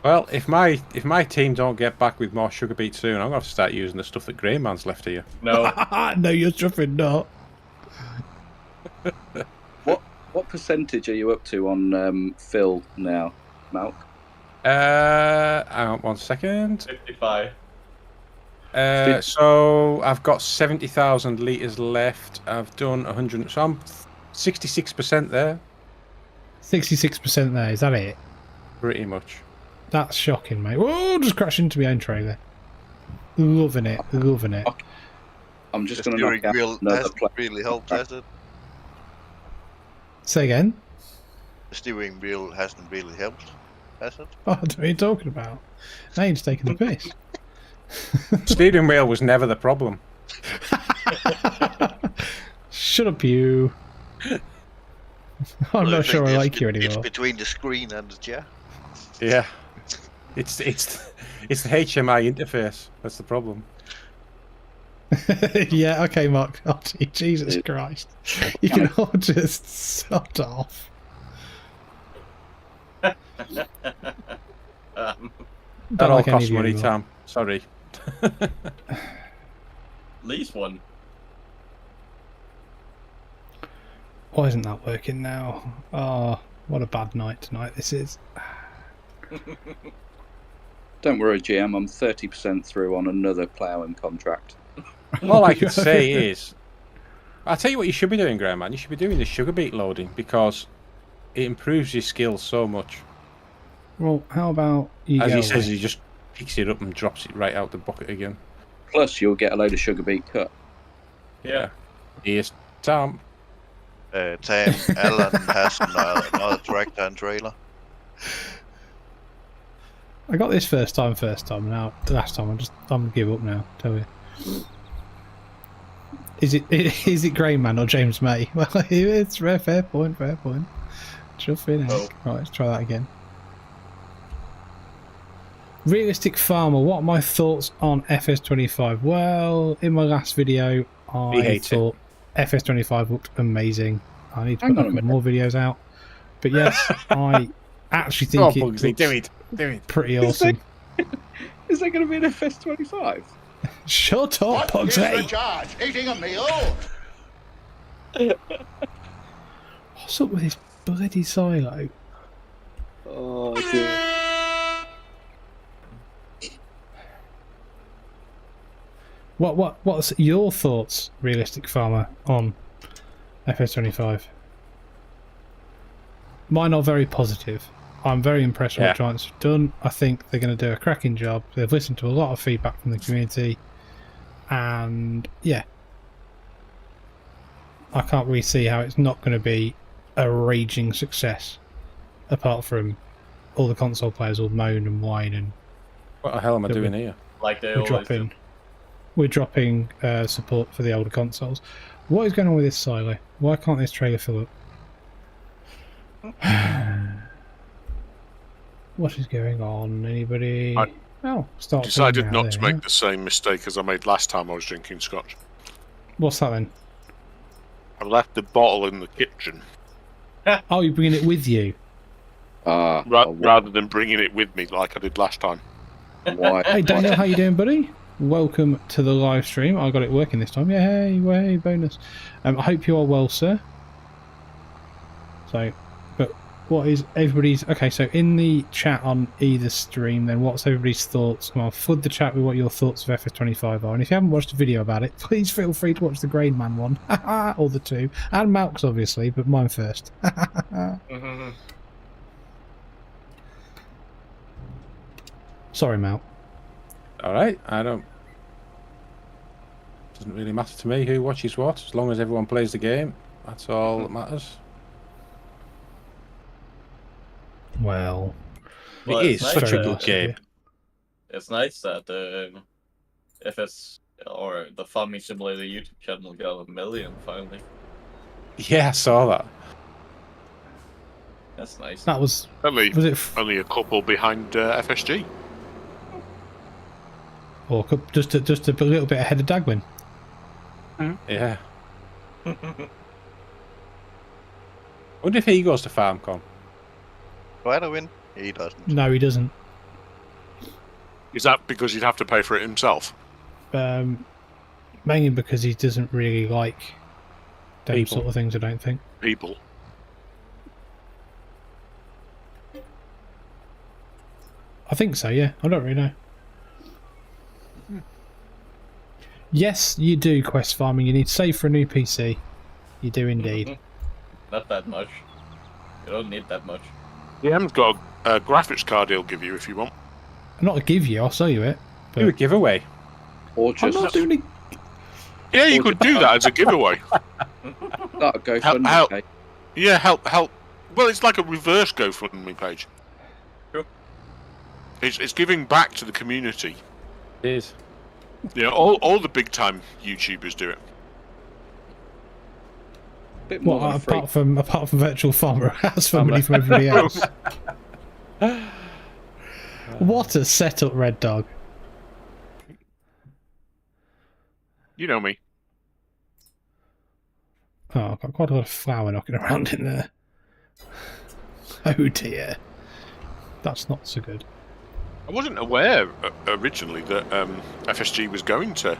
Well, if my team don't get back with more sugar beet soon, I'm going to have to start using the stuff that Grainman's left here. No. No, you're stuffing not. What percentage are you up to on Phil now, Malc? Hang on 1 second. 55. So I've got 70,000 litres left. I've done 100, so I'm 66% there. 66% there, is that it? Pretty much. That's shocking, mate. Whoa, just crashed into my own trailer. Loving it, loving it. I'm just going to knock out another hasn't really helped, has it? Say again? The steering wheel hasn't really helped, has it? Oh, what are you talking about? Now you're just taking the piss. Steering wheel was never the problem. Shut up, you. I'm not sure I like you anymore. It's between the screen and the chair. Yeah. It's the HMI interface. That's the problem. Yeah, okay, Mark. Oh, Jesus Christ. You can all just sod off. That all costs money, Tam. Sorry. Lease one. Why isn't that working now? Oh, what a bad night tonight this is. Don't worry, GM. I'm 30% through on another ploughing contract. All I can say is, I'll tell you what you should be doing, Grainman. You should be doing the sugar beet loading because it improves your skills so much. Well, how about you As go he says, away. he just picks it up and drops it right out the bucket again. Plus, you'll get a load of sugar beet cut. Yeah. Here's Tom. Tam, Alan has another tractor and trailer. I got this first time. Now, the last time, I'm gonna give up now. Tell you. Is it Grainman or James May? Well, it's fair point. Chuffing heck. Right, let's try that again. Realistic Farmer, what are my thoughts on FS25? Well, in my last video, I thought FS25 looked amazing. I need to put a couple more videos out. But yes, I actually think it looks pretty awesome. Is there going to be an FS25? Shut up, What is the Pugsy! charge? Eating a meal? What's up with this bloody silo? Oh, dear. What's your thoughts, Realistic Farmer, on FS25? Mine are very positive. I'm very impressed with what Giants have done. I think they're going to do a cracking job. They've listened to a lot of feedback from the community, and yeah, I can't really see how it's not going to be a raging success. Apart from all the console players will moan and whine and what the hell am I doing here? Like they always do. We're dropping support for the older consoles. What is going on with this silo? Why can't this trailer fill up? What is going on? Anybody? Start. Decided not to make the same mistake as I made last time I was drinking scotch. What's that then? I left the bottle in the kitchen. Oh, you're bringing it with you? Rather than bringing it with me like I did last time. Why? Hey Daniel, how you doing, buddy? Welcome to the live stream. I got it working this time. Yay, bonus. I hope you are well, sir. So, but what is everybody's... Okay, so in the chat on either stream, then what's everybody's thoughts? Come on, flood the chat with what your thoughts of FS25 are. And if you haven't watched a video about it, please feel free to watch the Grainman one. Or the two. And Malc's, obviously, but mine first. Sorry, Mal. Alright, doesn't really matter to me who watches what, as long as everyone plays the game. That's all that matters. Well, it is such a good game. It's nice that FS or the Farming Simulator YouTube channel got 1 million finally. Yeah, I saw that. That's nice. That was only a couple behind FSG. Or just a little bit ahead of Dagwin. Yeah. Wonder if he goes to FarmCon. Do I win? He doesn't. No, he doesn't. Is that because he'd have to pay for it himself? Mainly because he doesn't really like those sort of things, I don't think. People. I think so, yeah. I don't really know. Yes, you do, Quest Farming. You need to save for a new PC. You do indeed. Not that much. You don't need that much. You haven't got a graphics card he'll give you if you want. Not to give you, I'll sell you it. Do a giveaway. Or just... I'm not doing it. Yeah, you could do that as a giveaway. Not a GoFundMe page. Yeah, help. Well, it's like a reverse GoFundMe page. Sure. It's giving back to the community. It is. Yeah, all the big time YouTubers do it. Bit more Well, apart from Virtual Farmer, has for money from everybody else. What a setup, Red Dog. You know me. Oh, I've got quite a lot of flour knocking around in there. Oh dear. That's not so good. I wasn't aware originally that FSG was going to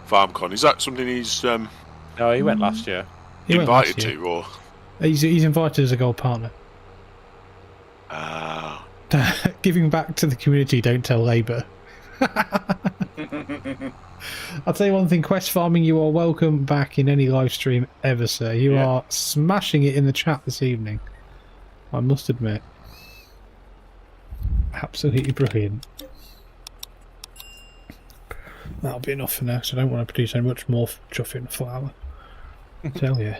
FarmCon. Is that something he's No, he went last year. He went invited last year. to, or He's invited as a gold partner. Giving back to the community, don't tell Labour. I'll tell you one thing, Quest Farming, you are welcome back in any live stream ever, sir. You are smashing it in the chat this evening. I must admit. Absolutely brilliant. That'll be enough for now, because I don't want to produce so much more chuffing and flour. I tell you,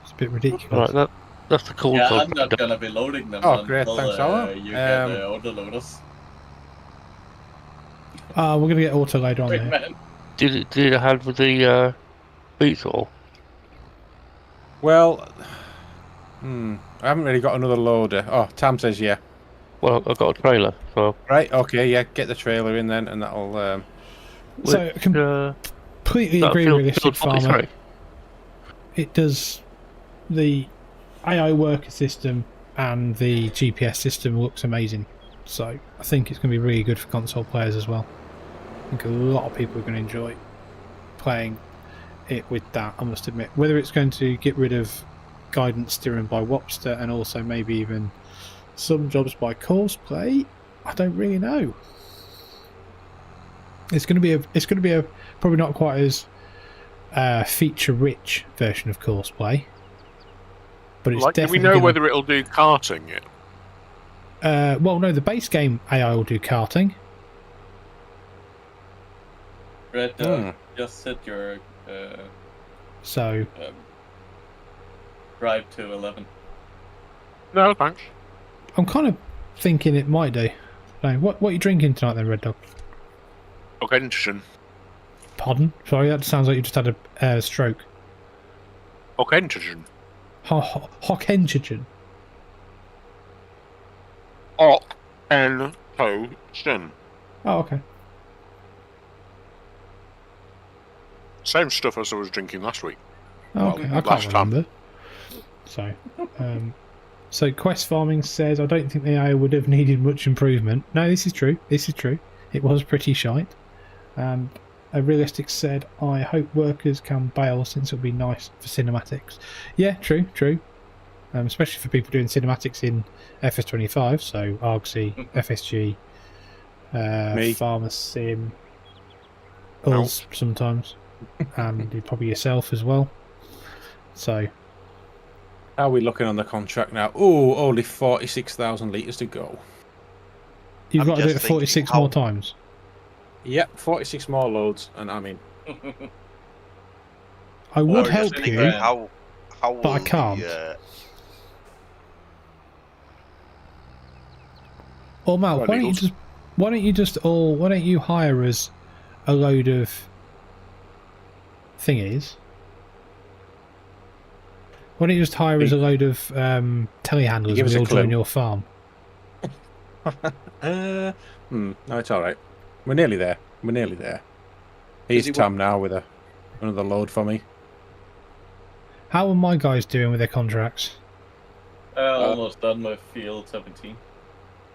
it's a bit ridiculous. Right, that's the call. Yeah, I'm not gonna be loading them Oh, great, until thanks, Alan. you get the autoloaders. We're going to get auto loader on there. Man. Did it have with the beats all? Well, I haven't really got another loader. Oh, Tam says yeah. Well, I've got a trailer, so... Right, okay, yeah, get the trailer in then, and that'll... So, completely agree with Realistic Farmer. It does... The AI worker system and the GPS system looks amazing. So, I think it's going to be really good for console players as well. I think a lot of people are going to enjoy playing it with that, I must admit. Whether it's going to get rid of guidance steering by Wopster and also maybe even some jobs by Courseplay, I don't really know. It's going to be a probably not quite as feature-rich version of Courseplay, but it's definitely. Do we know whether it'll do karting yet? Well, no, the base game AI will do karting. Red, just set your drive to 11. No, thanks. I'm kind of thinking it might do. No, what are you drinking tonight then, Red Dog? Oxygen. Pardon? Sorry, that sounds like you just had a stroke. Oxygen. Hockengine. Oxygen. Oh, okay. Same stuff as I was drinking last week. Oh, okay, I can't remember. So, so Quest Farming says, I don't think the AI would have needed much improvement. No, this is true. This is true. It was pretty shite. A Realistic said, I hope workers can bail since it'll be nice for cinematics. Yeah, true. Especially for people doing cinematics in FS25, so ArgC, FSG, Farmer Sim, us sometimes, and probably yourself as well. So, how are we looking on the contract now? Oh, only 46,000 litres to go. You've got to do it 46 more times. Yep, 46 more loads, and I mean, I would help you, how but I can't. Or Mal, why don't you hire us a load of thingies? Why don't you just hire us a load of telehandlers and we'll join your farm? No, it's all right. We're nearly there. Here's Tom now with another load for me. How are my guys doing with their contracts? Almost done with field 17.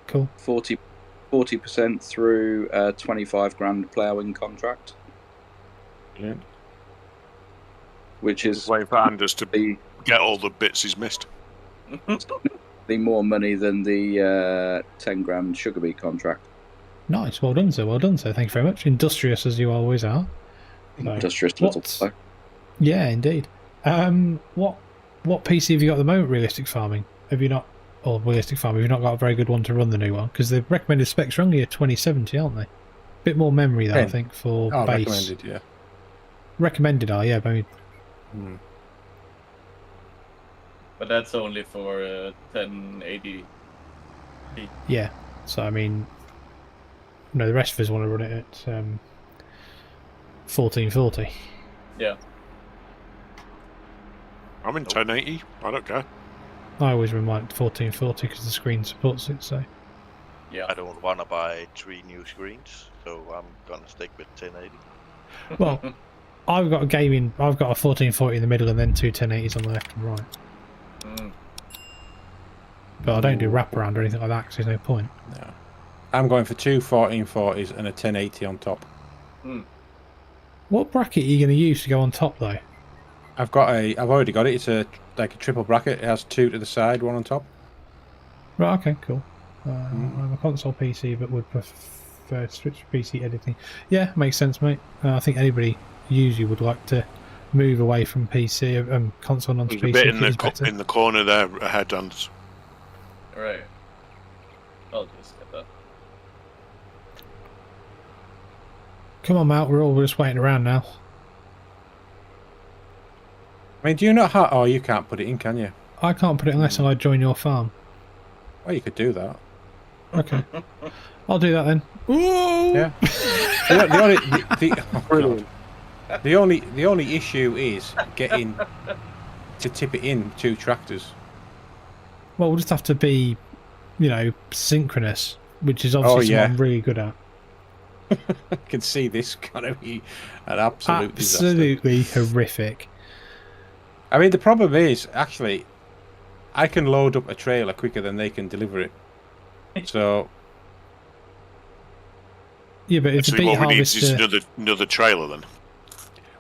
Cool. 40% through 25 grand ploughing contract. Brilliant. Which is waiting for Anders to get all the bits he's missed. The more money than the 10 grand sugar beet contract. Nice, well done, sir. Well done, sir. Thank you very much. Industrious as you always are. So, industrious little play. Yeah, indeed. What PC have you got at the moment? Realistic Farming? Have you not? Or Realistic Farming? Have you not got a very good one to run the new one? Because the recommended specs are only a 2070, aren't they? Bit more memory though, I think, for base. Recommended, yeah. Recommended are, yeah, but But that's only for 1080p. Yeah, so I mean, no, the rest of us want to run it at 1440. Yeah. I'm in 1080. I don't care. I always run mine at 1440 because the screen supports it. So. Yeah. I don't want to buy 3 new screens, so I'm gonna stick with 1080. Well, I've got I've got a 1440 in the middle and then 2 1080s on the left and right. But I don't do wraparound or anything like that because there's no point. No. I'm going for 2 1440s and a 1080 on top. What bracket are you going to use to go on top though? I've already got it. It's like a triple bracket. It has 2 to the side, 1 on top. Right, okay, cool. I'm a console PC but would prefer to switch to PC editing. Yeah, makes sense, mate. I think anybody usually would like to move away from PC, console onto PC. There's a bit in the corner there ahead, Anders. Right. I'll just get that. Come on, Matt. We're just waiting around now. I mean, do you not have... Oh, you can't put it in, can you? I can't put it unless I join your farm. Well, you could do that. Okay. I'll do that then. Ooh! Yeah. The only issue is getting to tip it in 2 tractors. Well, we'll just have to be, synchronous, which is obviously something I'm really good at. I can see this going to be an absolute absolutely disaster. Horrific. I mean, the problem is, actually, I can load up a trailer quicker than they can deliver it. So... Yeah, but it's a beet harvester... Is another trailer then?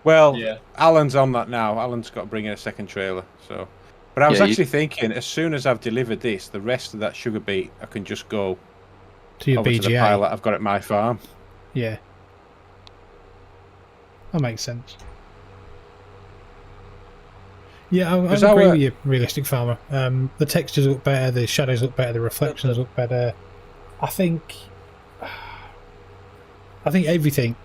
Well, yeah. Alan's on that now. Alan's got to bring in a second trailer. So, but I was actually thinking, as soon as I've delivered this, the rest of that sugar beet, I can just go to your over BGA. To the pile that I've got at my farm. Yeah, that makes sense. Yeah, I agree with you, realistic farmer. The textures look better, the shadows look better, the reflections look better. I think everything.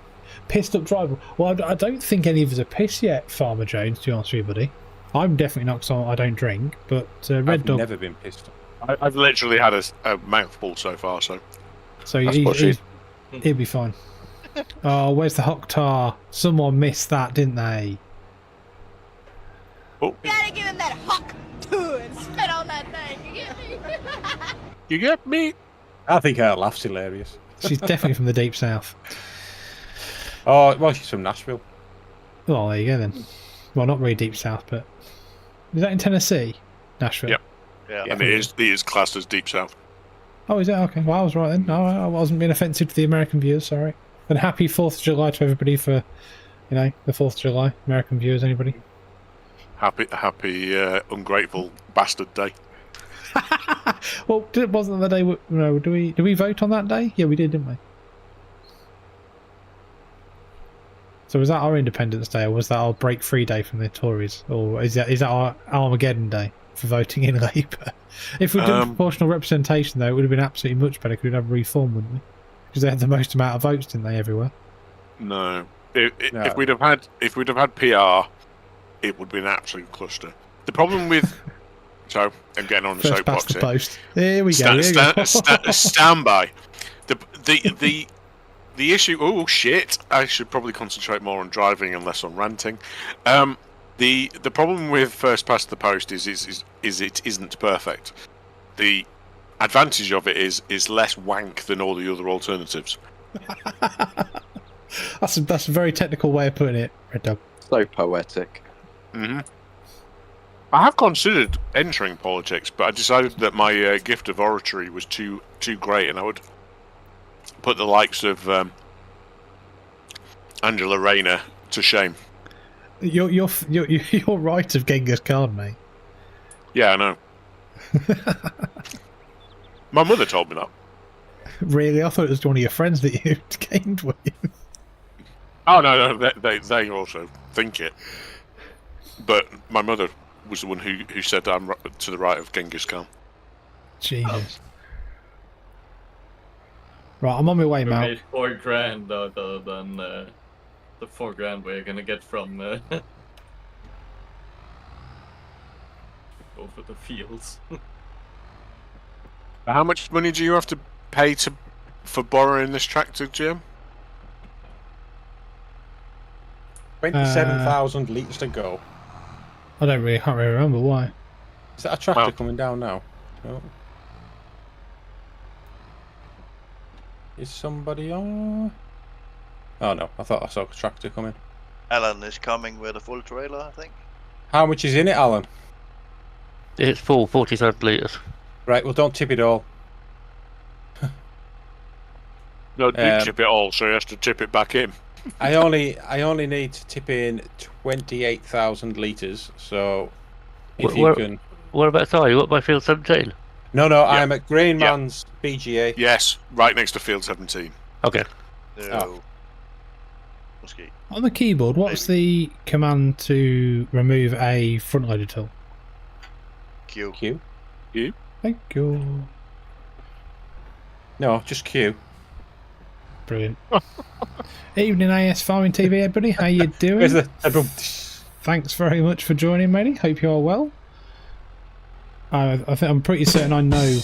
Pissed up driver. Well, I don't think any of us are pissed yet, Farmer Jones, to be honest with you, buddy. I'm definitely not, because I don't drink, but Red Dog... I've never been pissed. I've literally had a mouthful so far, so he'll be fine. Oh, where's the Hoktar? Someone missed that, didn't they? Oh. Gotta give him that hock too and spit on that thing. You get me? You get me? I think her laugh's hilarious. She's definitely from the deep south. Oh, well, she's from Nashville. Well, there you go then. Well, not really deep south, but is that in Tennessee? Nashville. Yep. Yeah, and it is classed as deep south. Oh, is it? Okay. Well, I was right then. No, I wasn't being offensive to the American viewers. Sorry. And happy 4th of July to everybody for, the 4th of July. American viewers, anybody? Happy ungrateful bastard day. Well, wasn't the day? No, did we vote on that day? Yeah, we did, didn't we? So was that our Independence Day, or was that our break free day from the Tories, or is that our Armageddon Day for voting in Labour? If we'd done proportional representation, though, it would have been absolutely much better. We'd have a reform, wouldn't we? Because they had the most amount of votes, didn't they, everywhere? No. If we'd have had PR, it would be an absolute cluster. The problem with so I'm getting on the First soapbox past the here. Post. Here we go. Stand by. The issue. Oh shit! I should probably concentrate more on driving and less on ranting. The problem with first past the post is it isn't perfect. The advantage of it is less wank than all the other alternatives. That's a very technical way of putting it, Red Dog. So poetic. Mm-hmm. I have considered entering politics, but I decided that my gift of oratory was too great, and I would put the likes of Angela Rayner to shame. You're right of Genghis Khan, mate. Yeah, I know. My mother told me that. Really? I thought it was one of your friends that you gamed with. Oh no, they also think it. But my mother was the one who said that I'm to the right of Genghis Khan. Jesus. Right, I'm on my way, We Mal. made $4,000 other than the $4,000 we're gonna get from over the fields. How much money do you have to pay for borrowing this tractor, Jim? 27,000 litres to go. I can't really remember why. Is that a tractor coming down now? No. Is somebody on? Oh no, I thought I saw a tractor coming. Alan is coming with a full trailer, I think. How much is in it, Alan? It's full, 47 litres. Right, well don't tip it all. No, you tip it all, so he has to tip it back in. I only need to tip in 28,000 litres, so if you can... Whereabouts are you? What, by field 17? No, I'm at Grainman's BGA. Yes, right next to field 17. Okay. No. On the keyboard, what's the command to remove a front loader tool? Q. Q? Thank you. No, just Q. Brilliant. Evening AS Farming TV, everybody. How you doing? Thanks very much for joining, matey. Hope you are well. I think I'm pretty certain I know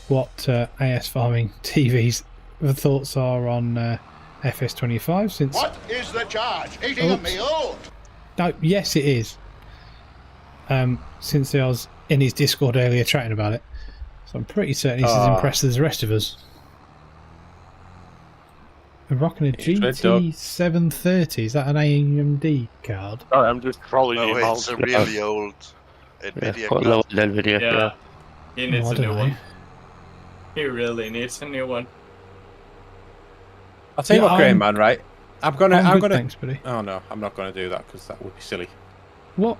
what AS Farming TV's thoughts are on FS25. Since What is the charge? Eating a meal? No, yes, it is. Since I was in his Discord earlier chatting about it, so I'm pretty certain he's as impressed as the rest of us. We're rocking a GT730. Is that an AMD card? Sorry, I'm just trolling you. No, it's a really old NVIDIA quite low NVIDIA. Yeah. He needs a new know. one. He really needs a new one. I'll tell you what, Grainman, right? I'm gonna. Thanks, buddy. Oh no, I'm not gonna do that because that would be silly. What?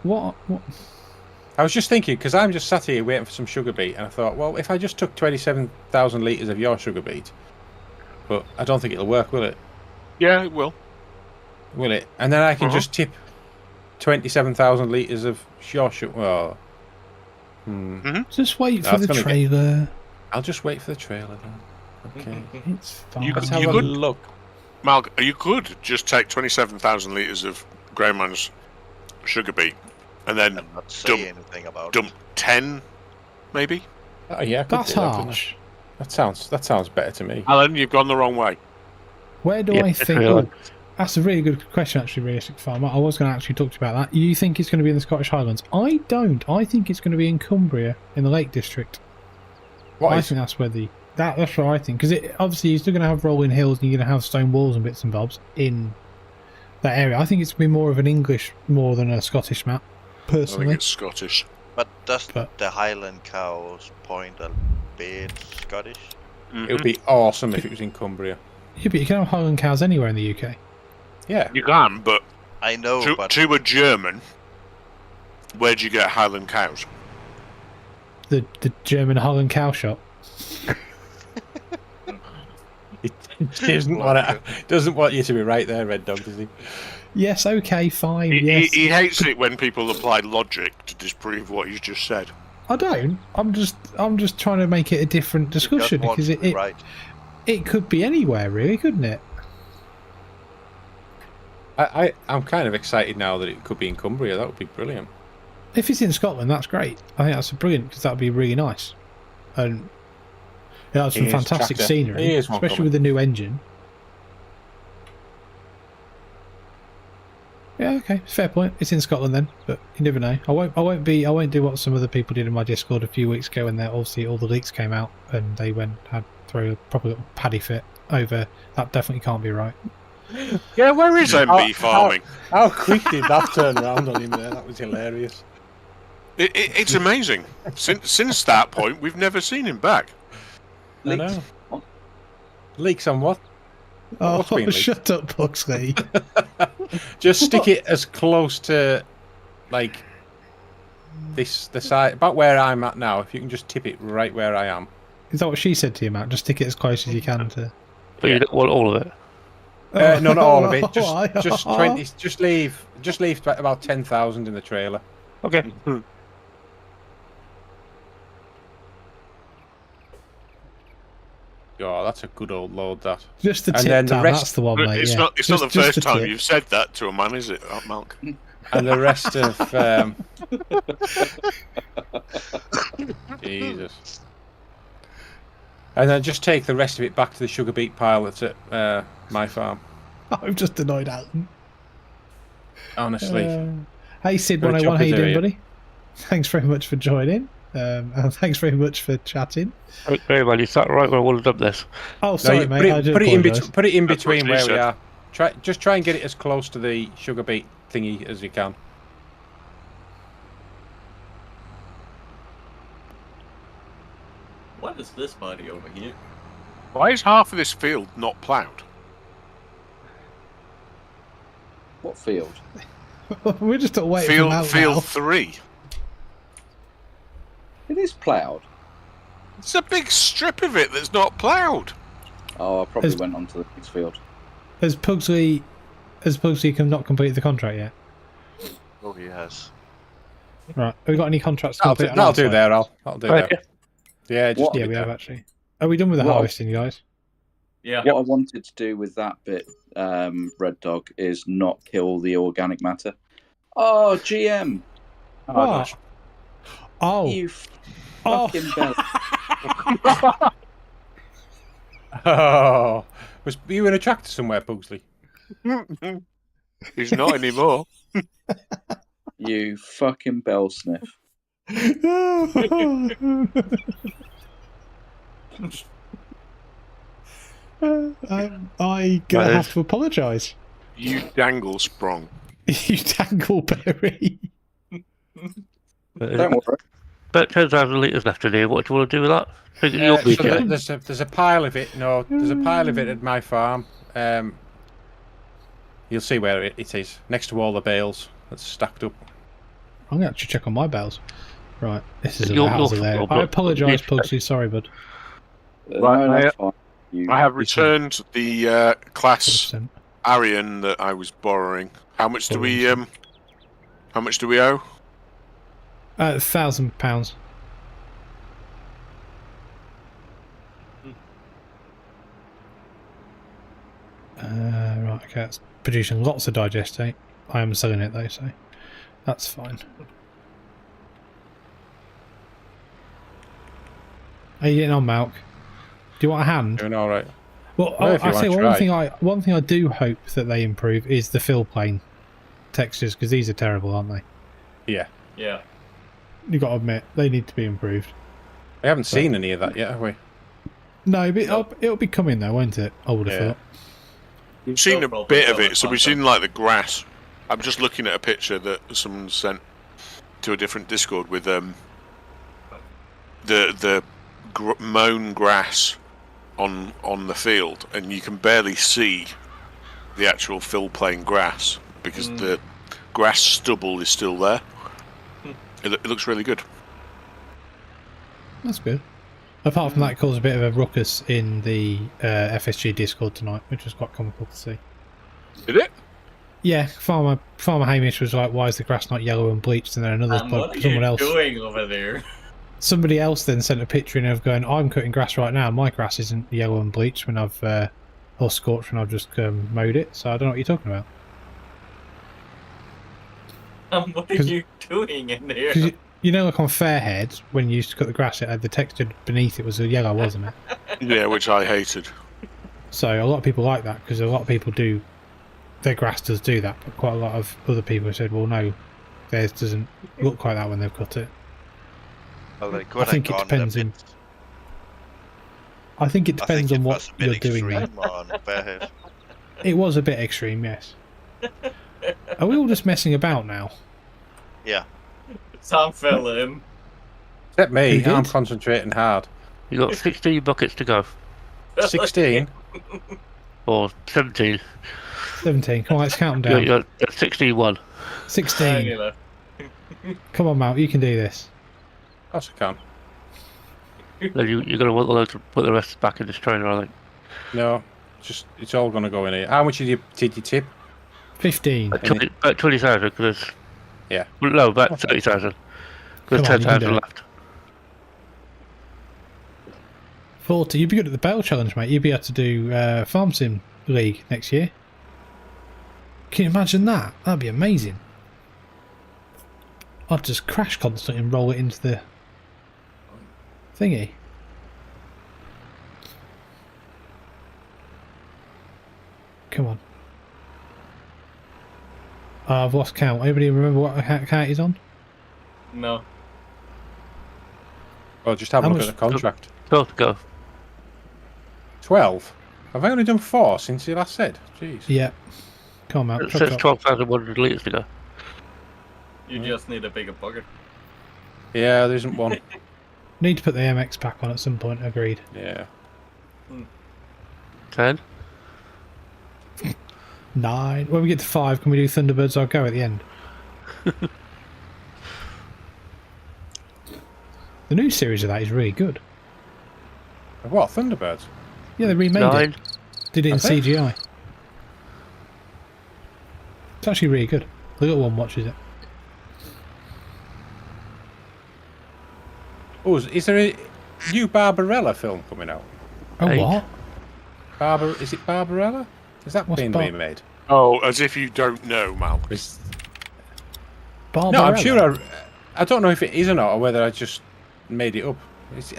I was just thinking because I'm just sat here waiting for some sugar beet, and I thought, well, if I just took 27,000 litres of your sugar beet, but I don't think it'll work, will it? Yeah, it will. Will it? And then I can just tip 27,000 litres of shore sugar. Well, Just wait for the trailer. I'll just wait for the trailer then. Okay. It's fine. You Let's could- have a could- look. Malc, you could just take 27,000 litres of Grainman's sugar beet and then And not say anything about dump it. 10, maybe? Oh yeah, I could That's do that, couldn't I? harsh. That sounds better to me. Alan, you've gone the wrong way. Where do Yeah, I it's think? really- Oh, that's a really good question, actually, Realistic Farmer. I was going to actually talk to you about that. You think it's going to be in the Scottish Highlands? I don't. I think it's going to be in Cumbria, in the Lake District. I think that's where that's what I think. Because obviously you're still going to have rolling hills and you're going to have stone walls and bits and bobs in that area. I think it's going to be more of an English more than a Scottish map, I think personally. it's Scottish. But does the Highland cows point a bit Scottish? It would be awesome if it was in Cumbria. Yeah, but you can have Highland cows anywhere in the UK. Yeah. You can, but I know, but to a German, where do you get Highland cows? The German Highland cow shop. It doesn't want you to be right there, Red Dog, does he? Yes, okay, fine. Yes. He hates it when people apply logic to disprove what you just said. I don't. I'm just trying to make it a different discussion just want because to be right. it could be anywhere, really, couldn't it? I'm kind of excited now that it could be in Cumbria. That would be brilliant. If it's in Scotland, that's great. I think that's brilliant because that would be really nice. And it has some Here's fantastic tractor. scenery, Here's one especially coming. with the new engine. Yeah, okay, fair point. It's in Scotland then, but you never know. I won't do what some other people did in my Discord a few weeks ago when obviously all the leaks came out and they had throw a proper little paddy fit over. That definitely can't be right. Yeah, where is MB farming? How quick did that turn around on him there? That was hilarious. It's amazing. Since that point, we've never seen him back. I know. Leaks on what? Oh, What's been leaked? shut up, Puxley. Just stick it as close to, like, the side, about where I'm at now. If you can just tip it right where I am. Is that what she said to you, Matt? Just stick it as close as you can to. But you don't want all of it. No, not all of it. Why? Just 20. Just leave about 10,000 in the trailer. Okay. Oh, that's a good old load. That. Just the And tip, then the Dan, rest- that's the one, mate. It's yeah. not. It's not the Just first time tip. you've said that to a man, is it, Malc? And the rest of Jesus. And then just take the rest of it back to the sugar beet pile that's at my farm. I'm just annoyed at them. Honestly. Hey, Sid Got a 101, job how to you do doing, here. buddy? Thanks very much for joining. And thanks very much for chatting. Okay, man, you sat right where I wanted up this. Oh, No, sorry, you mate. I do put it in apologise. put it in That's what between she where we said. are. Just try and get it as close to the sugar beet thingy as you can. What is this body over here? Why is half of this field not ploughed? What field? We're just at waiting for Mal now. Field 3. It is ploughed. It's a big strip of it that's not ploughed. Oh, I probably Is- went on to the next field. Has Pugsley not completed the contract yet? Oh, he has. Right. Have we got any contracts That'll complete? do, on our that'll do side? there, Al. That'll do Okay. there. Yeah, just What? do Yeah, it we there. have actually. Are we done with the What? harvesting, guys? Yeah. What I wanted to do with that bit, Red Dog, is not kill the organic matter. Oh, GM, What? Oh. you Oh. fucking bell. Oh, were you in a tractor somewhere, Pugsley? He's not anymore. You fucking bell sniff. I gonna have to apologise. You dangle sprung. You dangleberry. Don't worry. About 10,000 litres left in here. What do you want to do with that? Think you'll So be okay. there's a pile of it. No, there's a pile of it at my farm. You'll see where it is, next to all the bales that's stacked up. I'm gonna actually check on my bells. Right, this is You're- hilarious. you're- I apologise, Pugsley. Sorry, bud. Right, No, that's fine. You, I have returned the class 100%. Arian that I was borrowing. How much do we How much do we owe? £1,000. Right, okay, it's producing lots of digestate. I am selling it though, so that's fine. How are you getting on, Malc? Do you want a hand? Doing all right. Well, I say one thing I do hope that they improve is the fill plane textures, because these are terrible, aren't they? Yeah. Yeah. You got to admit they need to be improved. We haven't seen any of that yet, have we? No, but it'll be coming though, won't it? I would have thought. We've seen a bit of it, so we've seen like the grass. I'm just looking at a picture that someone sent to a different Discord with the mown grass on the field, and you can barely see the actual fill plane grass because the grass stubble is still there. It looks really good. That's good. Apart from that, it caused a bit of a ruckus in the FSG Discord tonight, which was quite comical to see. Did it? Yeah, Farmer Hamish was like, "Why is the grass not yellow and bleached?" And then someone else doing over there? Somebody else then sent a picture in of going, "I'm cutting grass right now. My grass isn't yellow and bleached when I've or scorched when I've just mowed it. So I don't know what you're talking about." What are you doing in there? You know, like on Fairhead, when you used to cut the grass, it had the texture beneath it was a yellow, wasn't it? Yeah, which I hated. So a lot of people like that, because a lot of people do, their grass does do that, but quite a lot of other people said, well, no, theirs doesn't look like that when they've cut it. Well, I think it depends on. I think it depends on what you're doing. It was a bit extreme, yes. Are we all just messing about now? Yeah. Sam fell in. Except me, I'm concentrating hard. You got 16 buckets to go. 16? Or 17. 17, come on, let's count them down. You got 16-1. 16. Come on, Mal, you can do this. Of course I can. Then you're going to want to put the rest back in this trainer, I think. No, it's all going to go in here. How much did you tip? 15. About 20,000, because... Yeah. No, about 30,000. There's 10,000 left. 40. You'd be good at the Battle Challenge, mate. You'd be able to do Farm Sim League next year. Can you imagine that? That'd be amazing. I'd just crash constantly and roll it into the thingy. Come on. I've lost count. Anybody remember what account he's on? No. Well, just have a look at the contract. 12 to go. 12? Have I only done 4 since you last said? Jeez. Yeah. Come on, It says 12,100 litres to go. You just need a bigger bucket. Yeah, there isn't one. Need to put the MX pack on at some point, agreed. Yeah. 10? 9. When we get to 5, can we do Thunderbirds I'll Go at the end? The new series of that is really good. What, Thunderbirds? Yeah, they remade 9. it. Did it in CGI. It's actually really good. The little one watches it. Oh, is there a new Barbarella film coming out? Oh, 8. What? Is it Barbarella? Is that being remade? Oh, as if you don't know, Mal. Barbarella? No, I'm sure. I don't know if it is or not, or whether I just made it up.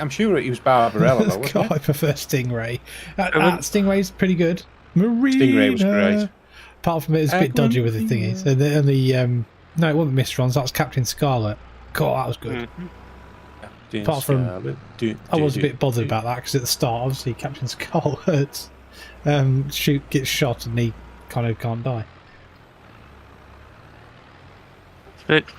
I'm sure it was Barbarella, though, wasn't God, I prefer Stingray. Stingray's pretty good. Marina. Stingray was great. Apart from it's a bit dodgy with the thingies. And the no, it wasn't Mistrons. That was Captain Scarlet. God, that was good. Apart from, I was a bit bothered about that because at the start, obviously, Captain Scarlet gets shot and he kind of can't die. 6.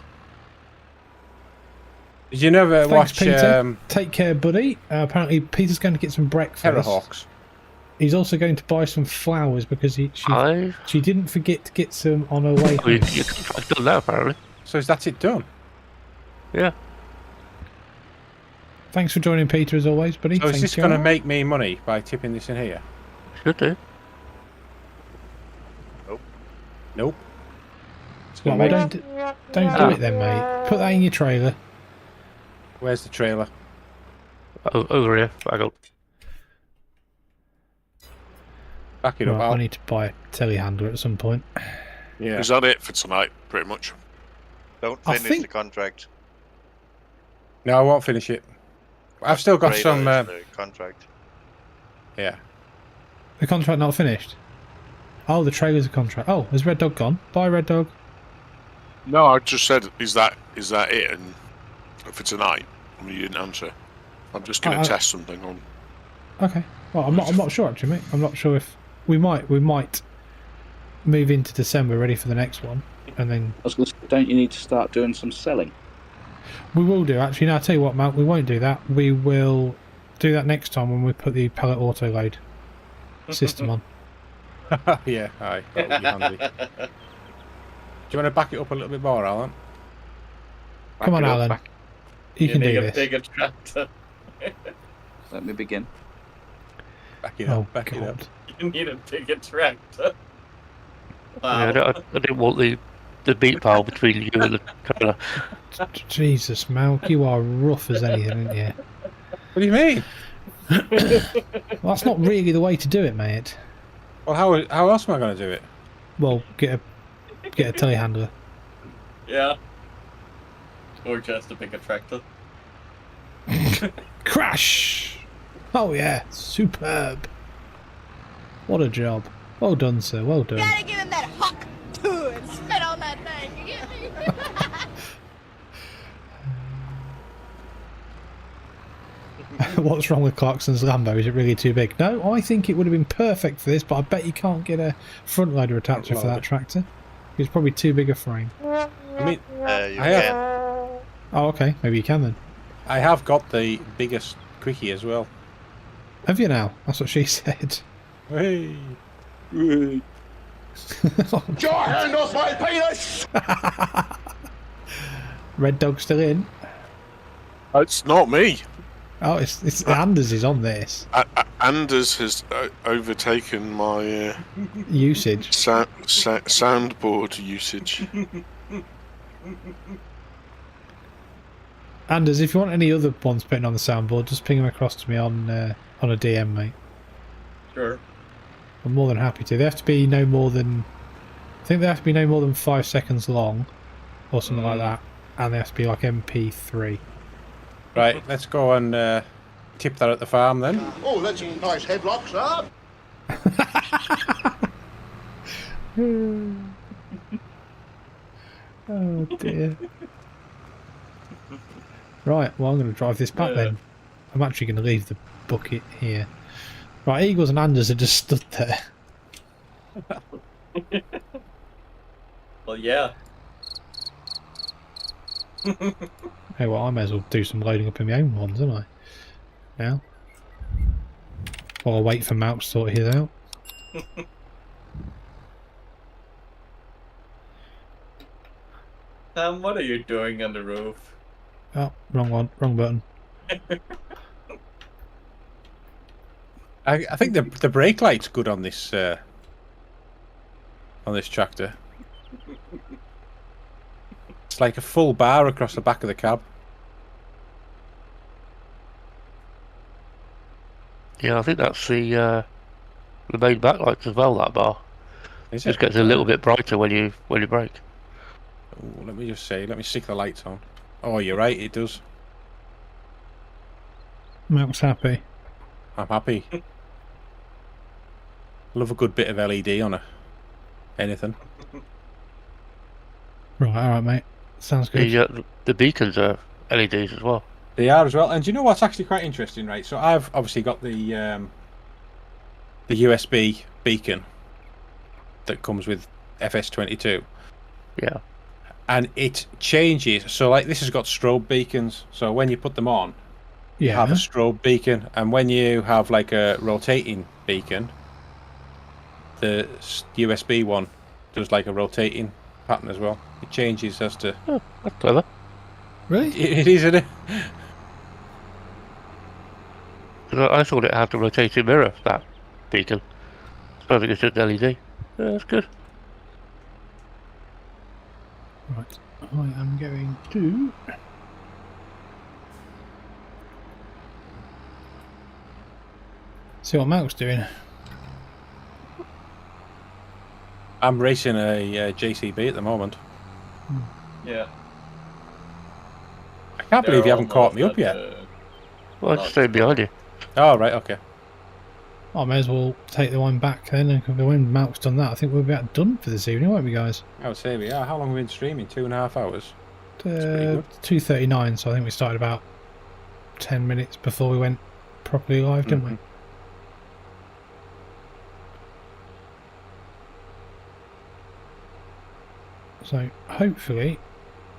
Did you never watch Peter? Take care, buddy. Apparently, Peter's going to get some breakfast. Terrorhawks. He's also going to buy some flowers because she didn't forget to get some on her way home. I've done that, apparently. So is that it done? Yeah. Thanks for joining, Peter, as always, buddy. So is this going to make me money by tipping this in here? Should do. Nope. gonna Well, make. don't do it then, mate. Put that in your trailer. Where's the trailer? Over here. Back up. Back it up, Right, Al. I need to buy a telehandler at some point. Yeah. Is that it for tonight, pretty much? Don't I finish think- the contract. No, I won't finish it. I've still got Radar some. is the contract. Yeah. The contract not finished? Oh, the trailer's a contract. Oh, has Red Dog gone? Bye, Red Dog. No, I just said, is that it? And for tonight, I mean, you didn't answer. I'm just going to test something on. Okay. Well, I'm not sure actually, mate. I'm not sure if we might move into December ready for the next one, and then I was gonna say, don't you need to start doing some selling? we will do actually. No, I'll tell you what, Matt. We won't do that. We will do that next time when we put the pallet auto load system on. Yeah, aye. That would be handy. Do you want to back it up a little bit more, Alan? Come on, Alan. You can do need a this. bigger tractor. Let me begin. Back it up. Oh Back it up. God. You need a bigger tractor. Yeah, Wow. I didn't want the beat pile between you and the trailer. Jesus, Malc, you are rough as anything, aren't you? What do you mean? Well, that's not really the way to do it, mate. Well, how else am I going to do it? Well, get a telehandler. Yeah. Or just a bigger tractor. Crash! Oh yeah, superb. What a job. Well done, sir. Well done. Gotta give him that huck too and spit on that thing. You get me? What's wrong with Clarkson's Lambo? Is it really too big? No, I think it would have been perfect for this, but I bet you can't get a front loader attacher for that tractor. It's probably too big a frame. I mean, You I have, can. Oh, okay. Maybe you can then. I have got the biggest quickie as well. Have you now? That's what she said. Hey. Get your hand off my penis! Red Dog still in? It's not me. Oh, it's Anders is on this. Anders has overtaken my Usage. soundboard usage. Anders, if you want any other ones putting on the soundboard, just ping them across to me on a DM, mate. Sure. I'm more than happy to. They have to be no more than... I think they have to be no more than 5 seconds long, or something like that. And they have to be like MP3. Right, let's go and tip that at the farm then. Oh, that's a nice headlock, sir. Oh dear. Right, well I'm going to drive this back then. I'm actually going to leave the bucket here. Right, Eagles and Anders are just stood there. Well, yeah. Hey, well I may as well do some loading up in my own ones, don't I? Now. While I wait for Malc to sort his out. Sam, what are you doing on the roof? Oh, wrong one, wrong button. I think the brake light's good on this tractor. It's like a full bar across the back of the cab. Yeah, I think that's the main backlights as well. That bar Is just it? gets a little bit brighter when you brake. Ooh, let me just say, let me stick the lights on. Oh, you're right, it does. Malc's happy. I'm happy. Love a good bit of LED on anything. Right, alright mate. Sounds good. The beacons are LEDs as well. They are as well. And do you know what's actually quite interesting, right? So I've obviously got the USB beacon that comes with FS22. Yeah. And it changes. So like this has got strobe beacons. So when you put them on, you have a strobe beacon. And when you have like a rotating beacon, the USB one does like a rotating pattern as well. It changes as to... Oh, that's clever. Really? It is, isn't it? I thought it had the rotating mirror, that beacon. I suppose it's just LED. Yeah, that's good. Right, I am going to... see what Malc's doing. I'm racing a JCB at the moment. Yeah. I can't believe you haven't caught me up yet. Well, I stayed behind you. Oh, right, okay. I may as well take the one back then, and when Malc's done that, I think we'll be about done for this evening, won't we, guys? I would say we are. How long have we been streaming? 2.5 hours? 2:39, so I think we started about 10 minutes before we went properly live, didn't we? So, hopefully,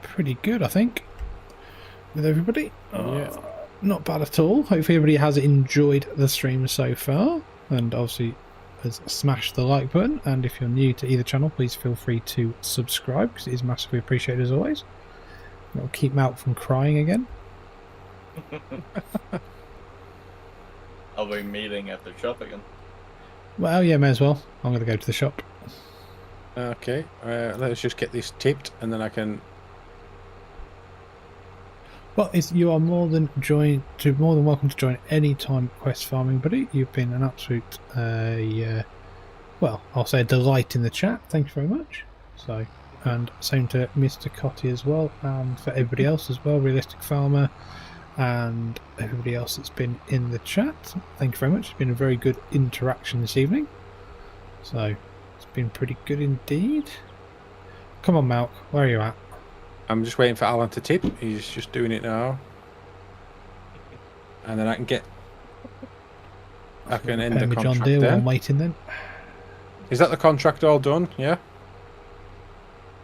pretty good, I think, with everybody. Yeah. Not bad at all. Hopefully everybody has enjoyed the stream so far, and obviously has smashed the like button. And if you're new to either channel, please feel free to subscribe, because it is massively appreciated as always. It'll keep Malc from crying again. Are we meeting at the shop again? Well, yeah, may as well. I'm going to go to the shop. Okay, let's just get this tipped, and then I can... Well, you are more than welcome to join any time Quest Farming, buddy. You've been an absolute, well, I'll say a delight in the chat. Thank you very much. So, and same to Mr. Cotty as well, and for everybody else as well, Realistic Farmer, and everybody else that's been in the chat. Thank you very much. It's been a very good interaction this evening. So, it's been pretty good indeed. Come on, Malc, where are you at? I'm just waiting for Alan to tip. He's just doing it now. And then I can end the contract John Deere while then. I'm waiting then. Is that the contract all done? Yeah?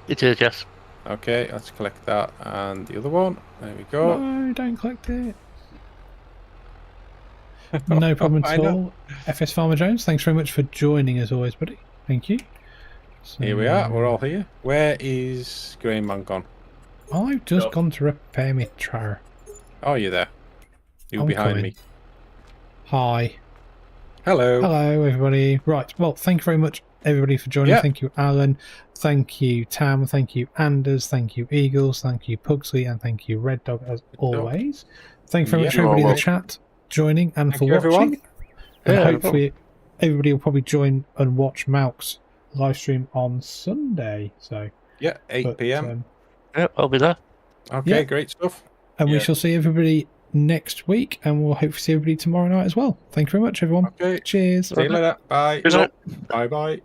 It is, yes. Okay, let's collect that. And the other one. There we go. No, don't collect it. No problem at all. FS Farmer Jones, thanks very much for joining as always, buddy. Thank you. So, here we are. We're all here. Where is Grainman gone? I've just gone to repair my tractor. Oh, you're there. You're I'm behind coming. me. Hi. Hello. Hello, everybody. Right. Well, thank you very much, everybody, for joining. Yeah. Thank you, Alan. Thank you, Tam. Thank you, Anders. Thank you, Eagles. Thank you, Pugsley. And thank you, Red Dog, as always. Thank you very much, everybody in the chat, joining and for watching. Everyone. And Yeah, hopefully, everybody will probably join and watch Malc's live stream on Sunday. So yeah, 8 p.m. Yep, I'll be there. Okay, yeah. great stuff. And we shall see everybody next week, and we'll hopefully see everybody tomorrow night as well. Thank you very much, everyone. Okay. Cheers. See you later. Bye. Good night. Bye-bye.